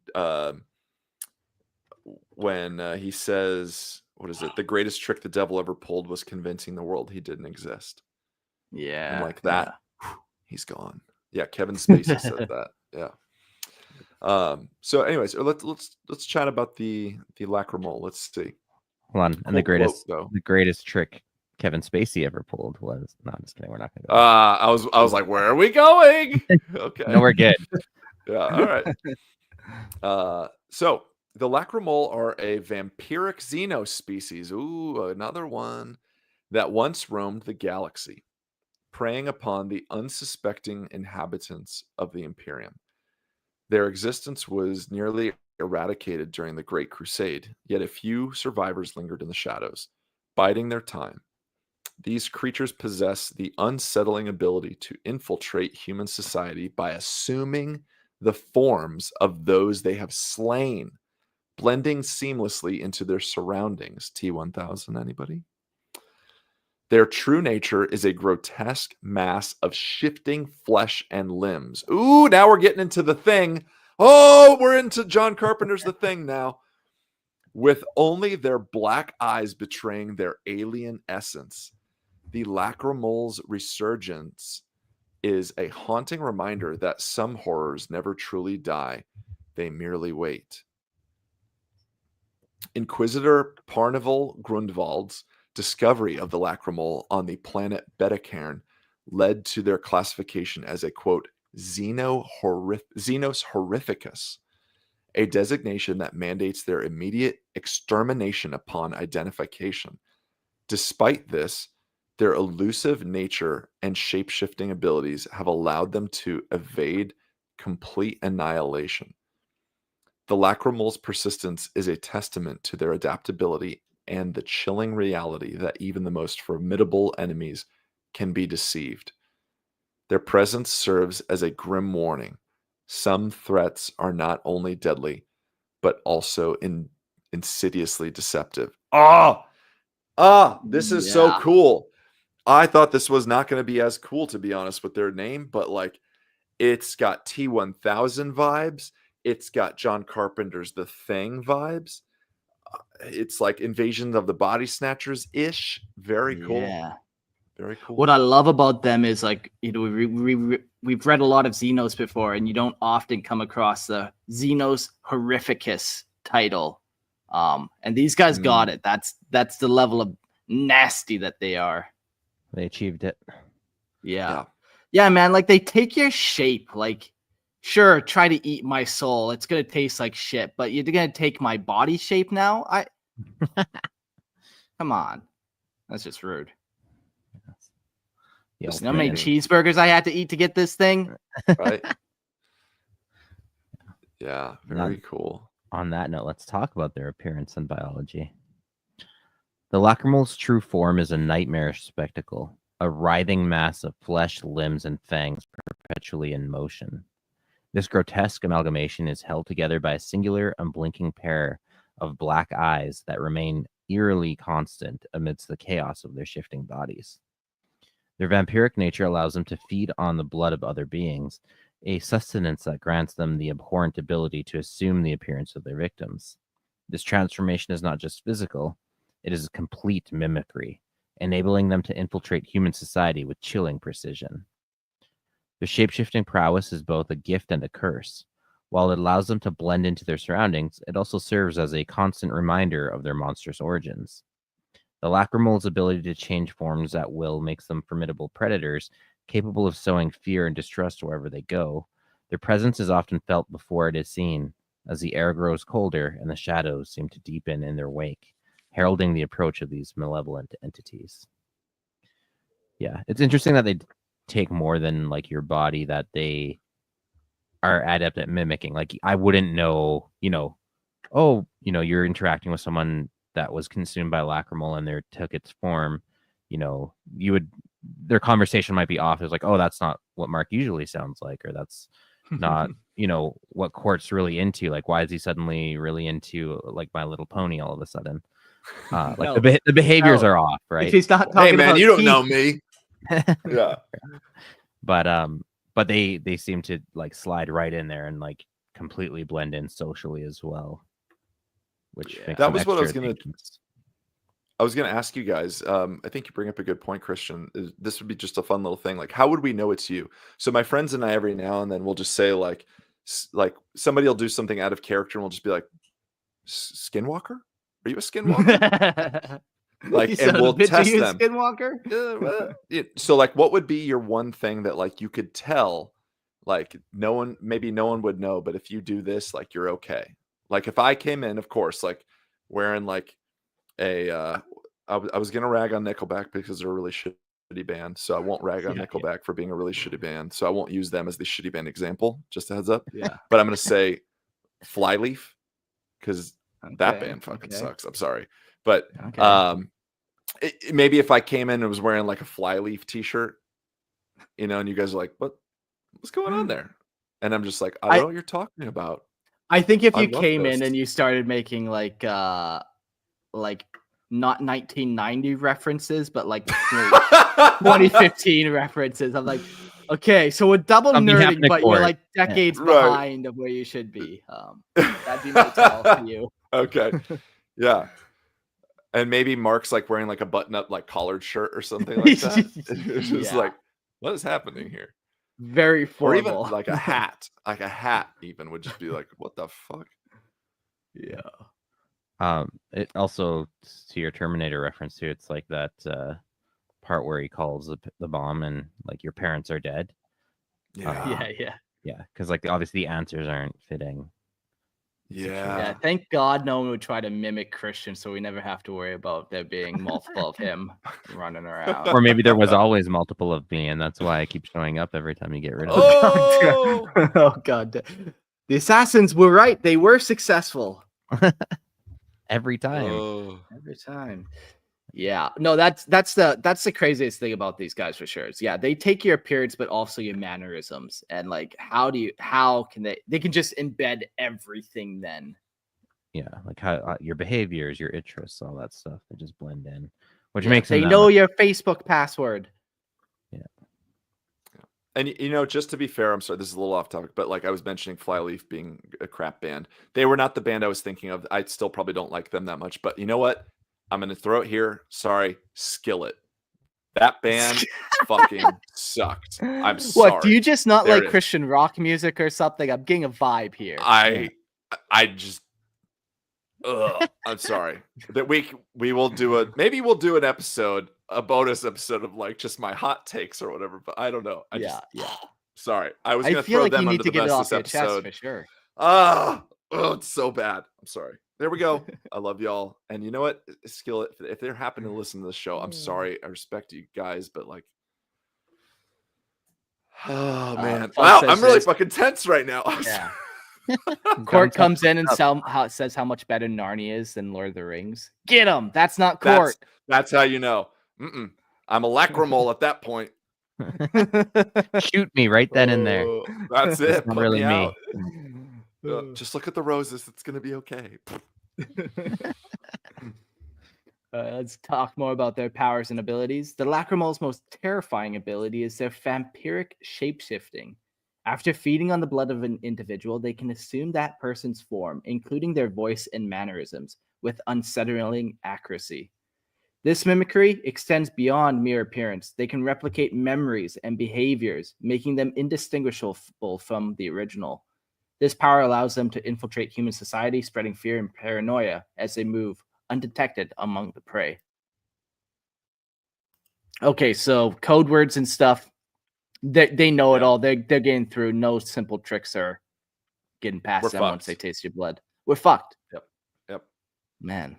he says, what is it? The greatest trick the devil ever pulled was convincing the world he didn't exist. Yeah. And like that, he's gone. Yeah, Kevin Spacey said that. Yeah. So anyways, let's chat about the Lacrymole. Let's see. Hold on. And the greatest trick Kevin Spacey ever pulled was, no, I'm just kidding. We're not gonna go. I was like, where are we going? Okay. No, we're good. Yeah, all right. So the Lacrymole are a vampiric xenos species. Ooh, another one that once roamed the galaxy, preying upon the unsuspecting inhabitants of the Imperium. Their existence was nearly eradicated during the Great Crusade, yet a few survivors lingered in the shadows, biding their time. These creatures possess the unsettling ability to infiltrate human society by assuming the forms of those they have slain, blending seamlessly into their surroundings. T-1000, anybody? Their true nature is a grotesque mass of shifting flesh and limbs. Ooh, now we're getting into The Thing. Oh, we're into John Carpenter's The Thing now. With only their black eyes betraying their alien essence. The Lacrymole's resurgence is a haunting reminder that some horrors never truly die. They merely wait. Inquisitor Parnival Grunwald's discovery of the Lacrymole on the planet Beta-Cairn led to their classification as a, quote, xenos horrificus, a designation that mandates their immediate extermination upon identification. Despite this, their elusive nature and shape-shifting abilities have allowed them to evade complete annihilation. The Lacrymole's persistence is a testament to their adaptability and the chilling reality that even the most formidable enemies can be deceived. Their presence serves as a grim warning. Some threats are not only deadly, but also insidiously deceptive. This is so cool. I thought this was not going to be as cool, to be honest, with their name, but like, it's got T-1000 vibes. It's got John Carpenter's The Thing vibes. It's like Invasion of the Body Snatchers ish. Very cool. Yeah. Very cool. What I love about them is, like, you know, we've read a lot of Xenos before, and you don't often come across the Xenos Horrificus title. And these guys got it. That's the level of nasty that they are. They achieved it. Yeah, man. Like, they take your shape. Like, sure, try to eat my soul. It's gonna taste like shit, but you're gonna take my body shape now. Come on, that's just rude. You know how many cheeseburgers I had to eat to get this thing? Right. Yeah, very cool. On that note, let's talk about their appearance and biology. The Lacrymole's true form is a nightmarish spectacle, a writhing mass of flesh, limbs, and fangs perpetually in motion. This grotesque amalgamation is held together by a singular, unblinking pair of black eyes that remain eerily constant amidst the chaos of their shifting bodies. Their vampiric nature allows them to feed on the blood of other beings, a sustenance that grants them the abhorrent ability to assume the appearance of their victims. This transformation is not just physical, it is a complete mimicry, enabling them to infiltrate human society with chilling precision. Their shapeshifting prowess is both a gift and a curse. While it allows them to blend into their surroundings, it also serves as a constant reminder of their monstrous origins. The Lacrymole's ability to change forms at will makes them formidable predators, capable of sowing fear and distrust wherever they go. Their presence is often felt before it is seen, as the air grows colder and the shadows seem to deepen in their wake, heralding the approach of these malevolent entities. Yeah, it's interesting that they take more than like your body, that they are adept at mimicking. Like, I wouldn't know, you're interacting with someone that was consumed by Lacrymole and they took its form, their conversation might be off. It's like, oh, that's not what Mark usually sounds like, or that's not, what Court's really into. Like, why is he suddenly really into like My Little Pony all of a sudden? Like No. the behaviors No. are off, right? If he's not talking Hey man, about you don't teeth, know me. Yeah. But they seem to like slide right in there and like completely blend in socially as well, which makes That them was what I was extra gonna adventurous. I was going to ask you guys. I think you bring up a good point, Christian. This would be just a fun little thing. Like, how would we know it's you? So my friends and I, every now and then, we'll just say like somebody will do something out of character, and we'll just be like, "Skinwalker? Are you a Skinwalker?" Like, and we'll test them. Skinwalker. So, like, what would be your one thing that like you could tell, like maybe no one would know, but if you do this, like you're okay. Like if I came in, of course, like wearing like I was gonna rag on Nickelback because they're a really shitty band, so I won't rag on Nickelback for being a really shitty band. So I won't use them as the shitty band example. Just a heads up. Yeah. But I'm gonna say Flyleaf because that band fucking sucks. I'm sorry, but maybe if I came in and was wearing like a Flyleaf t-shirt, and you guys are like, what's going on there? And I'm just like, I don't know what you're talking about. I think if you love came this. in and you started making like not 1990 references, but like 2015 references, I'm like, okay, so we're double Something nerding, happened to but Court. you're like decades Right. behind of where you should be. That'd be my tell for you. Okay. Yeah. And maybe Mark's like wearing like a button-up like collared shirt or something like that. It's just like, what is happening here? Very formal. Or even like a hat. Like a hat even would just be like, what the fuck? Yeah. It also, to your Terminator reference here, it's like that part where he calls the bomb and like your parents are dead. Yeah. Because like obviously the answers aren't fitting. Yeah. Thank God no one would try to mimic Christian, so we never have to worry about there being multiple of him running around. Or maybe there was always multiple of me, and that's why I keep showing up every time you get rid of me. Oh God. The assassins were right. They were successful. Every time. Every time. Yeah. No, that's the craziest thing about these guys for sure. Yeah, they take your appearance, but also your mannerisms. And like how can they can just embed everything then. Yeah, like how your behaviors, your interests, all that stuff, they just blend in. Which makes they them know your Facebook password. And just to be fair, I'm sorry, this is a little off topic, but like I was mentioning Flyleaf being a crap band. They were not the band I was thinking of. I still probably don't like them that much, but you know what? I'm going to throw it here. Sorry, Skillet. That band fucking sucked. I'm sorry. What, do you just not There like Christian rock music or something? I'm getting a vibe here. I just I'm sorry. That we will do maybe we'll do an episode, a bonus episode of like just my hot takes or whatever, but I don't know. Sorry. I was going to throw them under the bus this episode. For sure. It's so bad. I'm sorry. There we go. I love y'all. And you know what? Skillet, if they're happening to listen to the show, I'm sorry. I respect you guys, but like, oh man. Wow, I'm really fucking tense right now. Yeah. Court comes in and says how much better Narnia is than Lord of the Rings. Get him. That's not Court. That's how you know. I'm a Lacrymole at that point. Shoot me right then and there. That's it. Not really me. Just look at the roses. It's going to be okay. Let's talk more about their powers and abilities. The Lacrymole's most terrifying ability is their vampiric shapeshifting. After feeding on the blood of an individual, they can assume that person's form, including their voice and mannerisms, with unsettling accuracy. This mimicry extends beyond mere appearance. They can replicate memories and behaviors, making them indistinguishable from the original. This power allows them to infiltrate human society, spreading fear and paranoia as they move undetected among the prey. Okay, so code words and stuff. They know it all. They're getting through. No simple tricks are getting past them once they taste your blood. We're fucked. Yep. Man.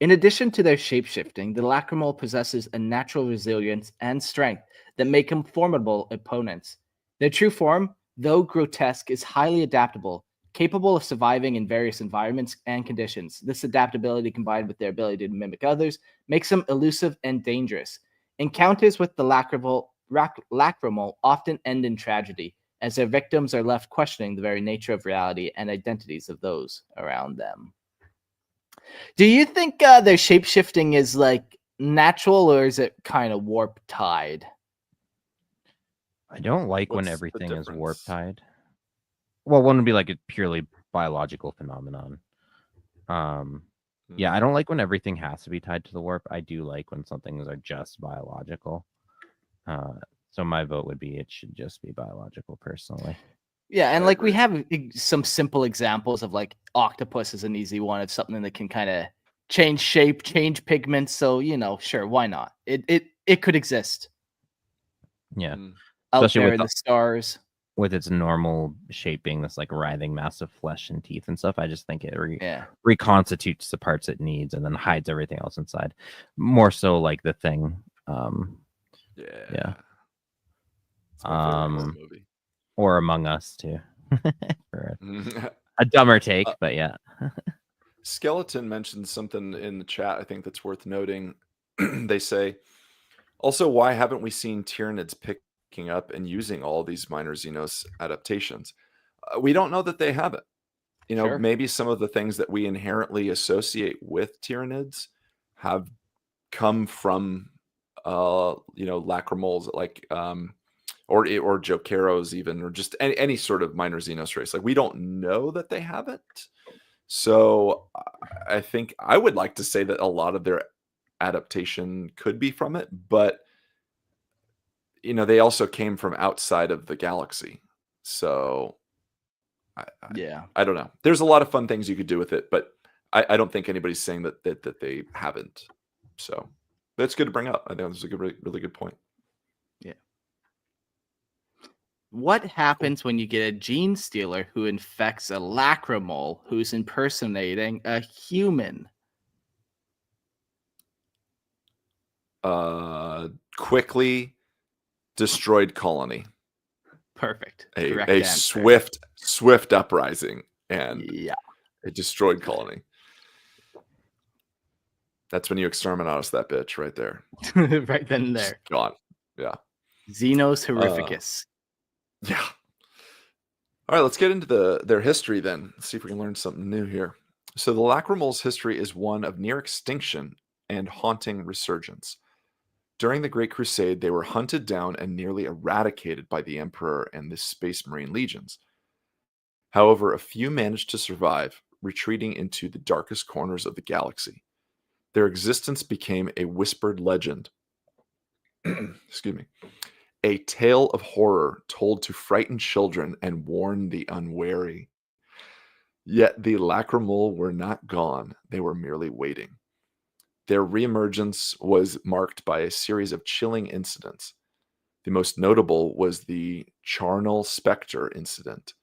In addition to their shapeshifting, the Lacrymole possesses a natural resilience and strength that make them formidable opponents. Their true form, though grotesque, is highly adaptable, capable of surviving in various environments and conditions. This adaptability, combined with their ability to mimic others, makes them elusive and dangerous. Encounters with the Lacrymole often end in tragedy, as their victims are left questioning the very nature of reality and identities of those around them. Do you think their shapeshifting is like natural, or is it kind of warp tide? I don't like when What's the everything is warp difference? tide. Well, one would be like a purely biological phenomenon. Yeah, I don't like when everything has to be tied to the warp. I do like when some things are just biological. So my vote would be it should just be biological, personally. Yeah, and like we have some simple examples of like octopus is an easy one. It's something that can kind of change shape, change pigments. So sure, why not? It could exist. Yeah, Out especially there with in the stars. With its normal shaping, this like writhing mass of flesh and teeth and stuff. I just think it reconstitutes the parts it needs and then hides everything else inside. More so like the Thing. Yeah. Movie. Or Among Us too. For a dumber take, but yeah. Skeleton mentioned something in the chat I think that's worth noting. They say, also, why haven't we seen Tyranids picking up and using all these minor xenos adaptations? We don't know that they haven't. Sure. Maybe some of the things that we inherently associate with Tyranids have come from Lacrymoles, like or Jokaeros even, or just any sort of minor xenos race. Like, we don't know that they haven't. So I think I would like to say that a lot of their adaptation could be from it, but they also came from outside of the galaxy. So I don't know. There's a lot of fun things you could do with it, but I don't think anybody's saying that they haven't. So that's good to bring up. I think that's a really good point. Yeah. What happens when you get a gene stealer who infects a Lacrymole who's impersonating a human? Quickly destroyed colony. Perfect. A swift uprising and a destroyed colony. That's when you exterminatus that bitch right there. Right then and there. Just gone. Yeah. Xenos horrificus. Yeah. All right, let's get into their history then. Let's see if we can learn something new here. So the Lacrymole's history is one of near extinction and haunting resurgence. During the Great Crusade, they were hunted down and nearly eradicated by the Emperor and the Space Marine legions. However, a few managed to survive, retreating into the darkest corners of the galaxy. Their existence became a whispered legend. Excuse me. A tale of horror told to frighten children and warn the unwary. Yet the Lacrymole were not gone. They were merely waiting. Their reemergence was marked by a series of chilling incidents. The most notable was the Charnel Spectre incident,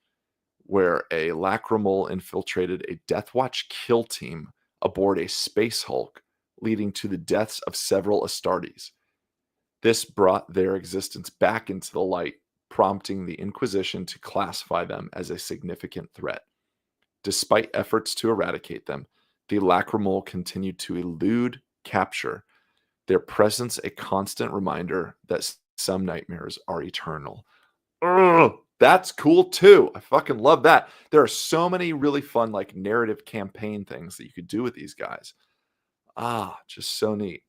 where a Lacrymole infiltrated a Deathwatch kill team aboard a Space Hulk, leading to the deaths of several Astartes. This brought their existence back into the light, prompting the Inquisition to classify them as a significant threat. Despite efforts to eradicate them, the Lacrymole continued to elude capture, their presence a constant reminder that some nightmares are eternal. Ugh, that's cool too. I fucking love that. There are so many really fun like narrative campaign things that you could do with these guys. Just so neat.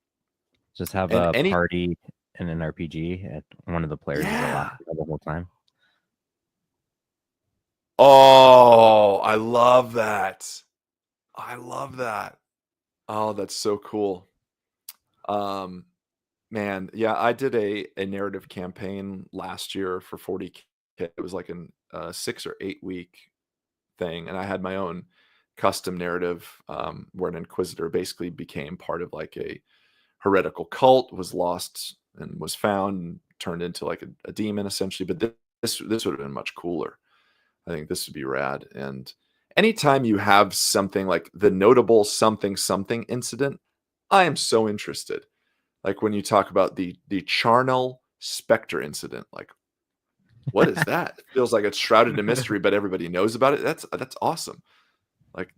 Just have And a any party in an RPG at one of the players is a Yeah. Lacrymole the whole time. Oh, I love that. I love that. Oh, that's so cool. Man, yeah, I did a narrative campaign last year for 40K. It was like an 6 or 8 week thing, and I had my own custom narrative where an inquisitor basically became part of like a heretical cult, was lost and was found and turned into like a demon essentially. But this would have been much cooler. I think this would be rad. And anytime you have something like the notable something something incident, I am so interested. Like when you talk about the Charnel Spectre incident, like what is that? It feels like it's shrouded in mystery, but everybody knows about it. That's awesome. Like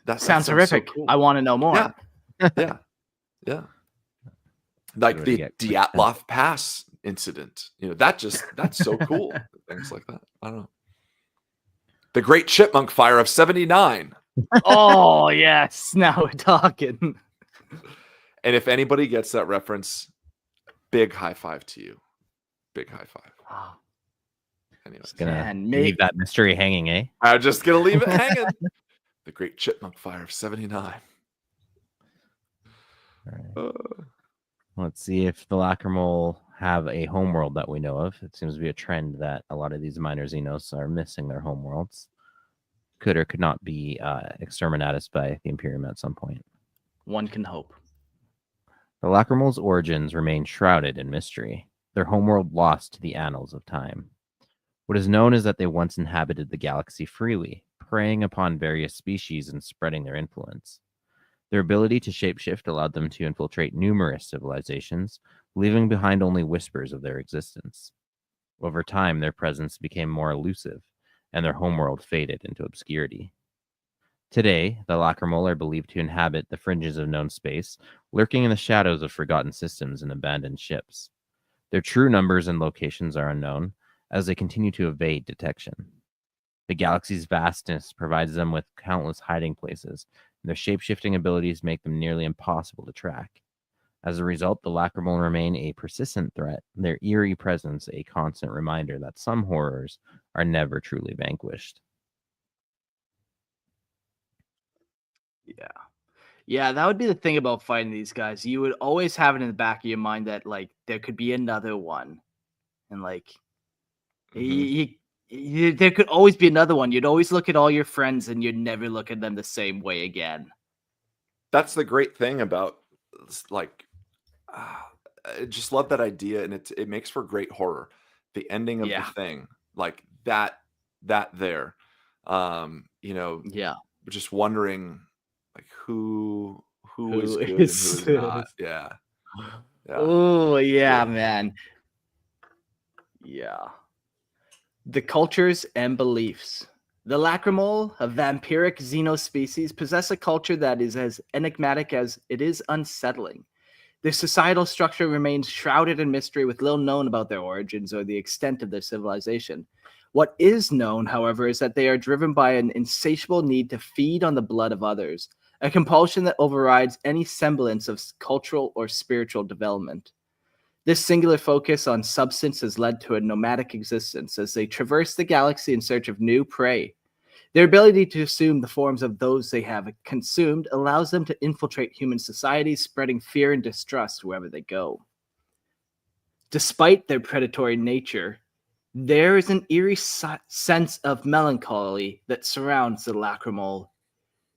that Sounds so horrific. cool. I want to know more. Yeah. Yeah. Like Good way to the get quick sense. Dyatlov Pass incident. That's so cool. Things like that. I don't know. The Great Chipmunk Fire of 79. Oh, yes. Now we're talking. And if anybody gets that reference, big high five to you. Big high five. Oh, Anyways, Just gonna man, leave that mystery hanging, eh? I'm just gonna leave it hanging. The Great Chipmunk Fire of 79. All right. Let's see if the Lacrymole have a homeworld that we know of. It seems to be a trend that a lot of these minor xenos are missing their homeworlds. Could or could not be exterminatus by the Imperium at some point. one can hope. The Lacrymole's origins remain shrouded in mystery, their homeworld lost to the annals of time. What is known is that they once inhabited the galaxy freely, preying upon various species and spreading their influence. Their ability to shapeshift allowed them to infiltrate numerous civilizations, leaving behind only whispers of their existence. Over time, their presence became more elusive, and their homeworld faded into obscurity. Today, the Lacrymole are believed to inhabit the fringes of known space, lurking in the shadows of forgotten systems and abandoned ships. Their true numbers and locations are unknown, as they continue to evade detection. The galaxy's vastness provides them with countless hiding places, and their shape-shifting abilities make them nearly impossible to track. As a result, the Lacrymole remain a persistent threat, their eerie presence a constant reminder that some horrors are never truly vanquished. Yeah, that would be the thing about fighting these guys. You would always have it in the back of your mind that like there could be another one, and like there could always be another one. You'd always look at all your friends, and you'd never look at them the same way again. That's the great thing about like I just love that idea, and it makes for great horror. The ending of Yeah. the thing, like that there. Yeah, Just wondering like who is Who good and who is- is not. Yeah. Yeah. Oh yeah, Yeah. man. Yeah. The cultures and beliefs. The Lacrymole, a vampiric xenospecies, possess a culture that is as enigmatic as it is unsettling. Their societal structure remains shrouded in mystery, with little known about their origins or the extent of their civilization. What is known, however, is that they are driven by an insatiable need to feed on the blood of others, a compulsion that overrides any semblance of cultural or spiritual development. This singular focus on substance has led to a nomadic existence as they traverse the galaxy in search of new prey. Their ability to assume the forms of those they have consumed allows them to infiltrate human society, spreading fear and distrust wherever they go. Despite their predatory nature, there is an eerie sense of melancholy that surrounds the Lacrymole.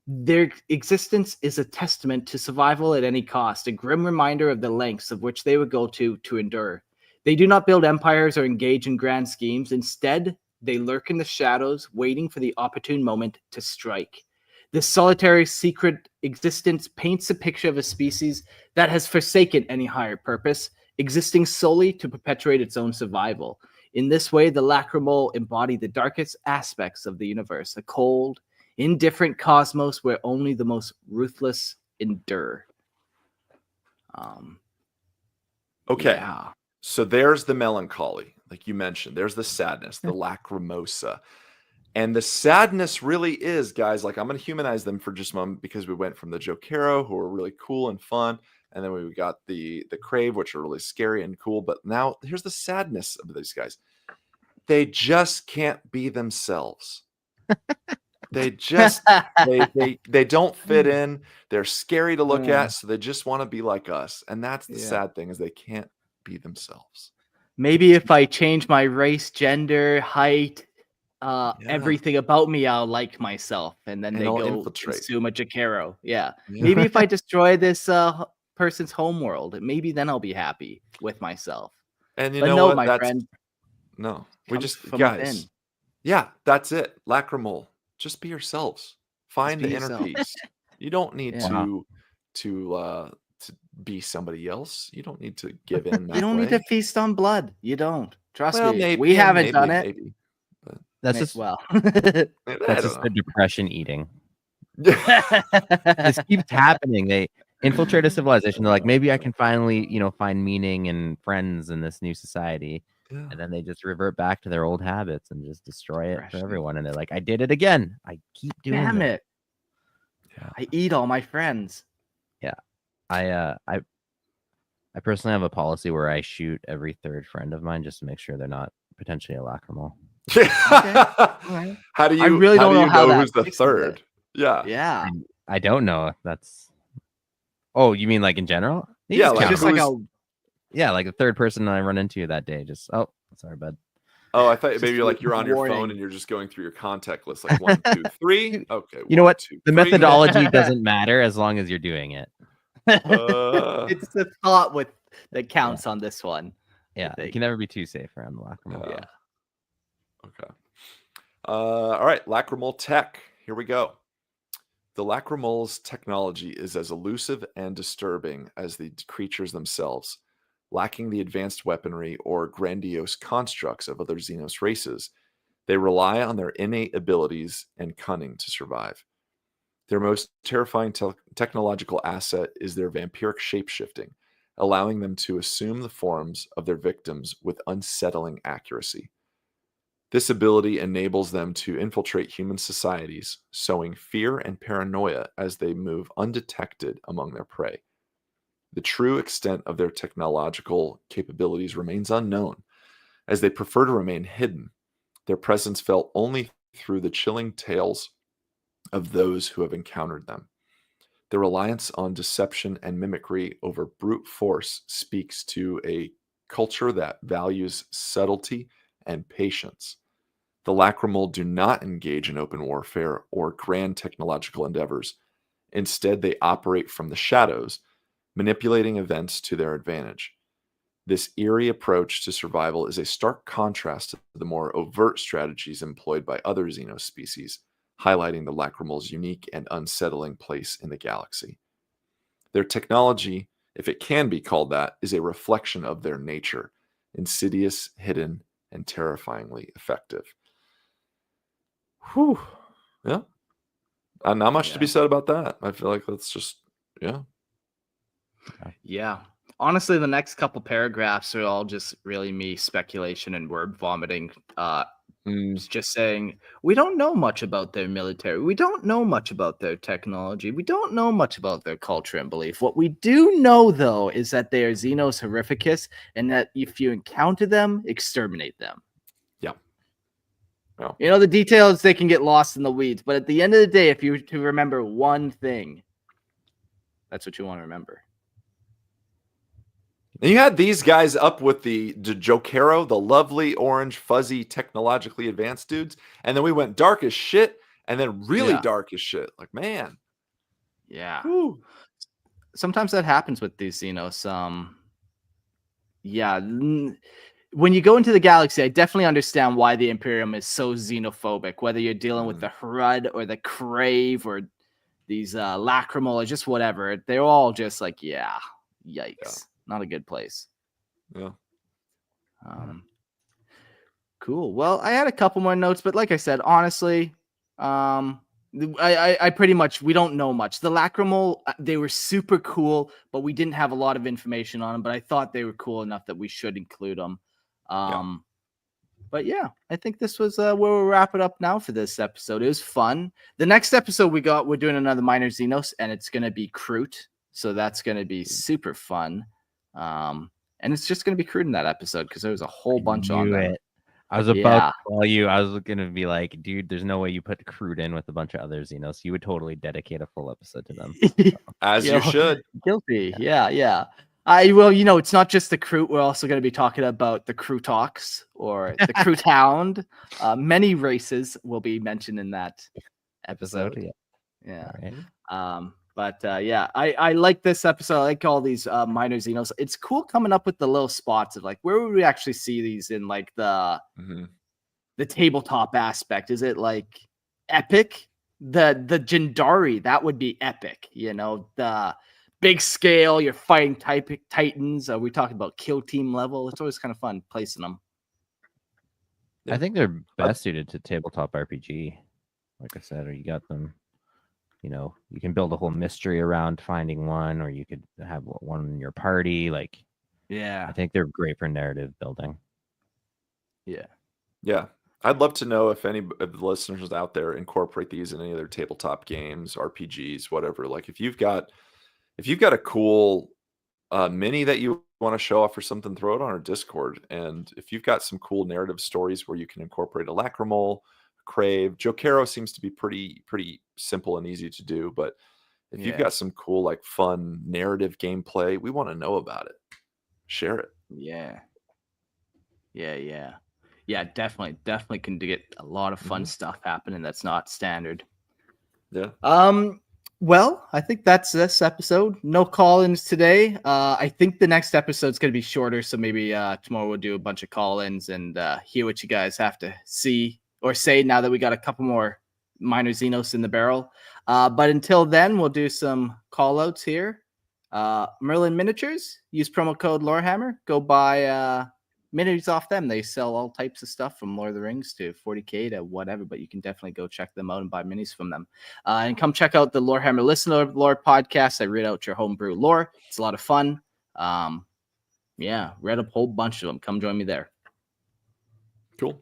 Their existence is a testament to survival at any cost, a grim reminder of the lengths of which they would go to endure. They do not build empires or engage in grand schemes. Instead, they lurk in the shadows, waiting for the opportune moment to strike. This solitary, secret existence paints a picture of a species that has forsaken any higher purpose, existing solely to perpetuate its own survival. In this way, the Lacrymole embody the darkest aspects of the universe, a cold, indifferent cosmos where only the most ruthless endure. Okay. Yeah. So there's the melancholy, like you mentioned. There's the sadness, the lacrimosa. And the sadness really is, guys, like I'm going to humanize them for just a moment because we went from the Jokaero, who are really cool and fun, and then we got the Khrave, which are really scary and cool. But now here's the sadness of these guys. They just can't be themselves. They just they don't fit in. They're scary to look at, so they just want to be like us. And that's the sad thing, is they can't be themselves. Maybe if I change my race, gender, height, everything about me, I'll like myself, and then they I'll go infiltrate. consume a Jokaero. Yeah. Maybe if I destroy this person's homeworld, maybe then I'll be happy with myself. And you But know no, what? my That's friend. no. We Comes just from guys. within. Yeah, that's it. Lacrymole. Just be yourselves. Find be the inner yourself. peace. You don't need Yeah. to be somebody else. You don't need to give in that You don't way. need to feast on blood. You don't. Trust Well, me. maybe, We haven't maybe, done it. maybe. But That's just Well. I that's just the don't depression eating. know. This keeps happening. They infiltrate a civilization. They're like, maybe I can finally, find meaning and friends in this new society. Yeah. And then they just revert back to their old habits and just destroy it for Depression. everyone. And they're like, I did it again. I keep doing Damn this. it. Yeah. I eat all my friends. I personally have a policy where I shoot every third friend of mine just to make sure they're not potentially a lacrymal. Right. How do you? I really how don't do you know how that who's the fixes third? it. Yeah. Yeah. I don't know if that's. Oh, you mean like in general? You Yeah, just like count Just them. like who's- a Yeah, like the third person I run into that day. Just sorry, bud. Oh, I thought Just maybe you're on your phone warning. and you're just going through your contact list, like 1, 2, 3. Okay. You know 1, what? 2, The 3. methodology doesn't matter as long as you're doing it. It's the thought that counts on this one. Yeah, you think. can never be too safe around the lacrymal. Yeah. Okay. All right. Lacrymole tech. Here we go. The Lacrymole's technology is as elusive and disturbing as the creatures themselves, lacking the advanced weaponry or grandiose constructs of other xenos races. They rely on their innate abilities and cunning to survive. Their most terrifying technological asset is their vampiric shapeshifting, allowing them to assume the forms of their victims with unsettling accuracy. This ability enables them to infiltrate human societies, sowing fear and paranoia as they move undetected among their prey. The true extent of their technological capabilities remains unknown, as they prefer to remain hidden, their presence felt only through the chilling tales of those who have encountered them. The reliance on deception and mimicry over brute force speaks to a culture that values subtlety and patience. The Lacrymole do not engage in open warfare or grand technological endeavors. Instead, they operate from the shadows, manipulating events to their advantage. This eerie approach to survival is a stark contrast to the more overt strategies employed by other xenos species, highlighting the Lacrymole's unique and unsettling place in the galaxy. Their technology, if it can be called that, is a reflection of their nature, insidious, hidden, and terrifyingly effective. Whew. Yeah. Not much to be said about that. I feel like that's just, Yeah. Honestly, the next couple paragraphs are all just really me speculation and word vomiting. It's just saying, we don't know much about their military. We don't know much about their technology. We don't know much about their culture and belief. What we do know, though, is that they are xenos horrificus, and that if you encounter them, exterminate them. Yeah. You know, the details, they can get lost in the weeds. But at the end of the day, if you were to remember one thing, that's what you want to remember. And you had these guys up with the Jokaero, the lovely, orange, fuzzy, technologically advanced dudes. And then we went dark as shit, and then really dark as shit. Like, man. Yeah. Whew. Sometimes that happens with these xenos. When you go into the galaxy, I definitely understand why the Imperium is so xenophobic, whether you're dealing with the Khrave or the Khrave or these Lacrymole or just whatever. They're all just like, yikes. Yeah. Not a good place. Yeah. Cool. Well, I had a couple more notes, but like I said, honestly, I pretty much, we don't know much. The Lacrymole, they were super cool, but we didn't have a lot of information on them, but I thought they were cool enough that we should include them. But yeah, I think this was where we'll wrap it up now for this episode. It was fun. The next episode we're doing another minor Xenos, and it's gonna be Kroot. So that's gonna be super fun. And it's just gonna be Kroot in that episode because there was a whole bunch on them. I was about to call you. I was gonna be like, dude, there's no way you put Khrave in with a bunch of other Xenos. You would totally dedicate a full episode to them. As you should. Guilty. Yeah. It's not just the Kroot. We're also going to be talking about the Krootox or the Kroot Hound. Many races will be mentioned in that episode. Yeah. Right. I like this episode. I like all these minor Xenos. It's cool coming up with the little spots of like where would we actually see these in like the tabletop aspect. Is it like epic? The Jindari, that would be epic. The big scale, you're fighting titans. We talking about kill team level. It's always kind of fun placing them. I think they're best suited to tabletop RPG. Like I said, or you got them. You can build a whole mystery around finding one, or you could have one in your party. Like, yeah, I think they're great for narrative building. Yeah. I'd love to know if any of the listeners out there incorporate these in any of their tabletop games, RPGs, whatever. Like if you've got a cool mini that you want to show off or something, throw it on our Discord. And if you've got some cool narrative stories where you can incorporate a Lacrymole, Khrave, Jokaero seems to be pretty simple and easy to do. But if you've got some cool, like fun narrative gameplay, we want to know about it. Share it. Yeah, definitely can get a lot of fun stuff happening that's not standard. Yeah. Well, I think that's this episode. No call-ins today. I think the next episode's going to be shorter, so maybe tomorrow we'll do a bunch of call-ins and hear what you guys have to see or say now that we got a couple more minor Xenos in the barrel. But until then, we'll do some call-outs here. Merlin Miniatures, use promo code Lorehammer. Go buy minis off them. They sell all types of stuff from Lord of the Rings to 40K to whatever, but you can definitely go check them out and buy minis from them. And come check out the Lorehammer Listener Lore podcast. I read out your homebrew lore. It's a lot of fun. Read a whole bunch of them. Come join me there. Cool.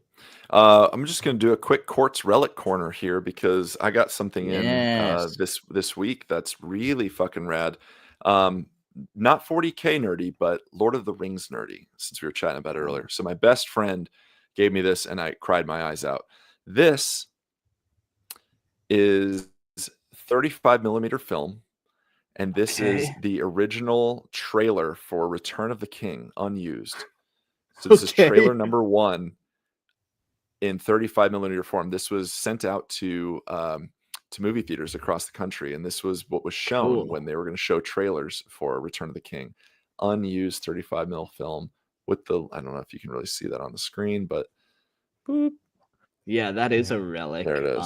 I'm just going to do a quick Quartz Relic corner here because I got something in this week that's really fucking rad. Not 40K nerdy, but Lord of the Rings nerdy, since we were chatting about it earlier. So my best friend gave me this and I cried my eyes out. This is 35 millimeter film. And this is the original trailer for Return of the King, unused. So this is trailer number 1 in 35 millimeter form. This was sent out to movie theaters across the country, and this was what was shown when they were going to show trailers for Return of the King. Unused 35 mil film with the, I don't know if you can really see that on the screen, but boop. Yeah, that is a relic. There it is.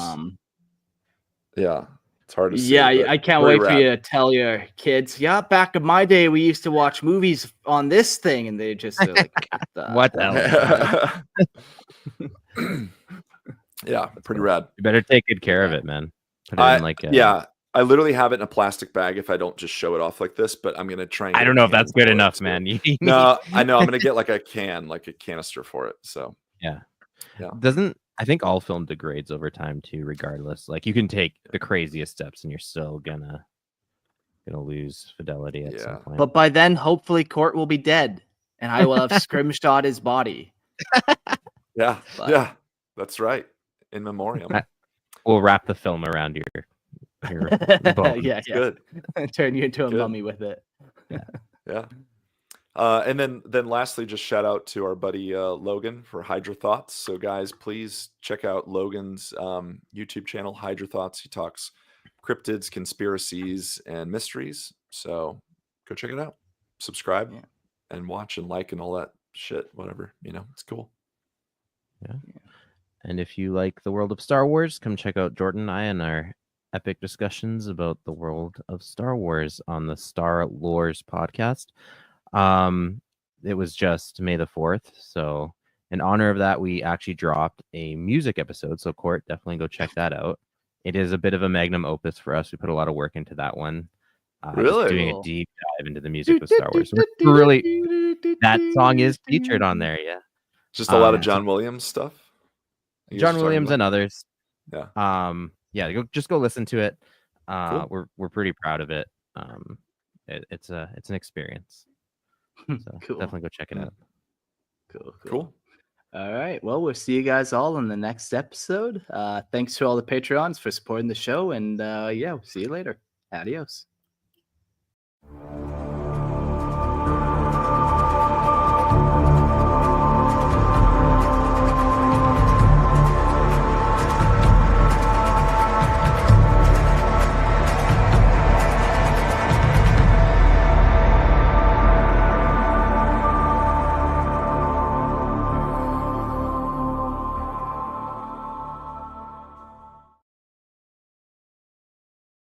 Yeah, it's hard to see. Yeah, I can't wait for you to tell your kids. Yeah, back in my day, we used to watch movies on this thing, and they just like, what the hell? Yeah, pretty rad. You better take good care of it, man. Put it in like I literally have it in a plastic bag if I don't just show it off like this, but I'm gonna try and I don't know if that's good enough, man. No, I know I'm gonna get like a canister for it. So yeah. I think all film degrades over time too, regardless. Like you can take the craziest steps and you're still gonna lose fidelity at some point. But by then, hopefully Court will be dead and I will have scrimshot his body. Yeah, that's right. In memoriam. We'll wrap the film around your Good. Turn you into a mummy with it. Yeah. And then lastly, just shout out to our buddy Logan for Hydra Thoughts. So guys, please check out Logan's YouTube channel, Hydra Thoughts. He talks cryptids, conspiracies, and mysteries. So go check it out. Subscribe and watch and like and all that shit. Whatever, it's cool. Yeah. And if you like the world of Star Wars, come check out Jordan and I and our epic discussions about the world of Star Wars on the Star Lores podcast. It was just May the 4th. So in honor of that, we actually dropped a music episode. So Court, definitely go check that out. It is a bit of a magnum opus for us. We put a lot of work into that one. Really? Doing a deep dive into the music of Star Wars. That song is featured on there. Yeah. Just a lot of Yeah. John Williams stuff. You guys John are talking Williams about? and others. Yeah. Yeah, just go listen to it. Cool. We're pretty proud of it. It's an experience. So Cool. definitely go check it out. Cool. All right. Well, we'll see you guys all in the next episode. Thanks to all the Patreons for supporting the show. And yeah, we'll see you later. Adios.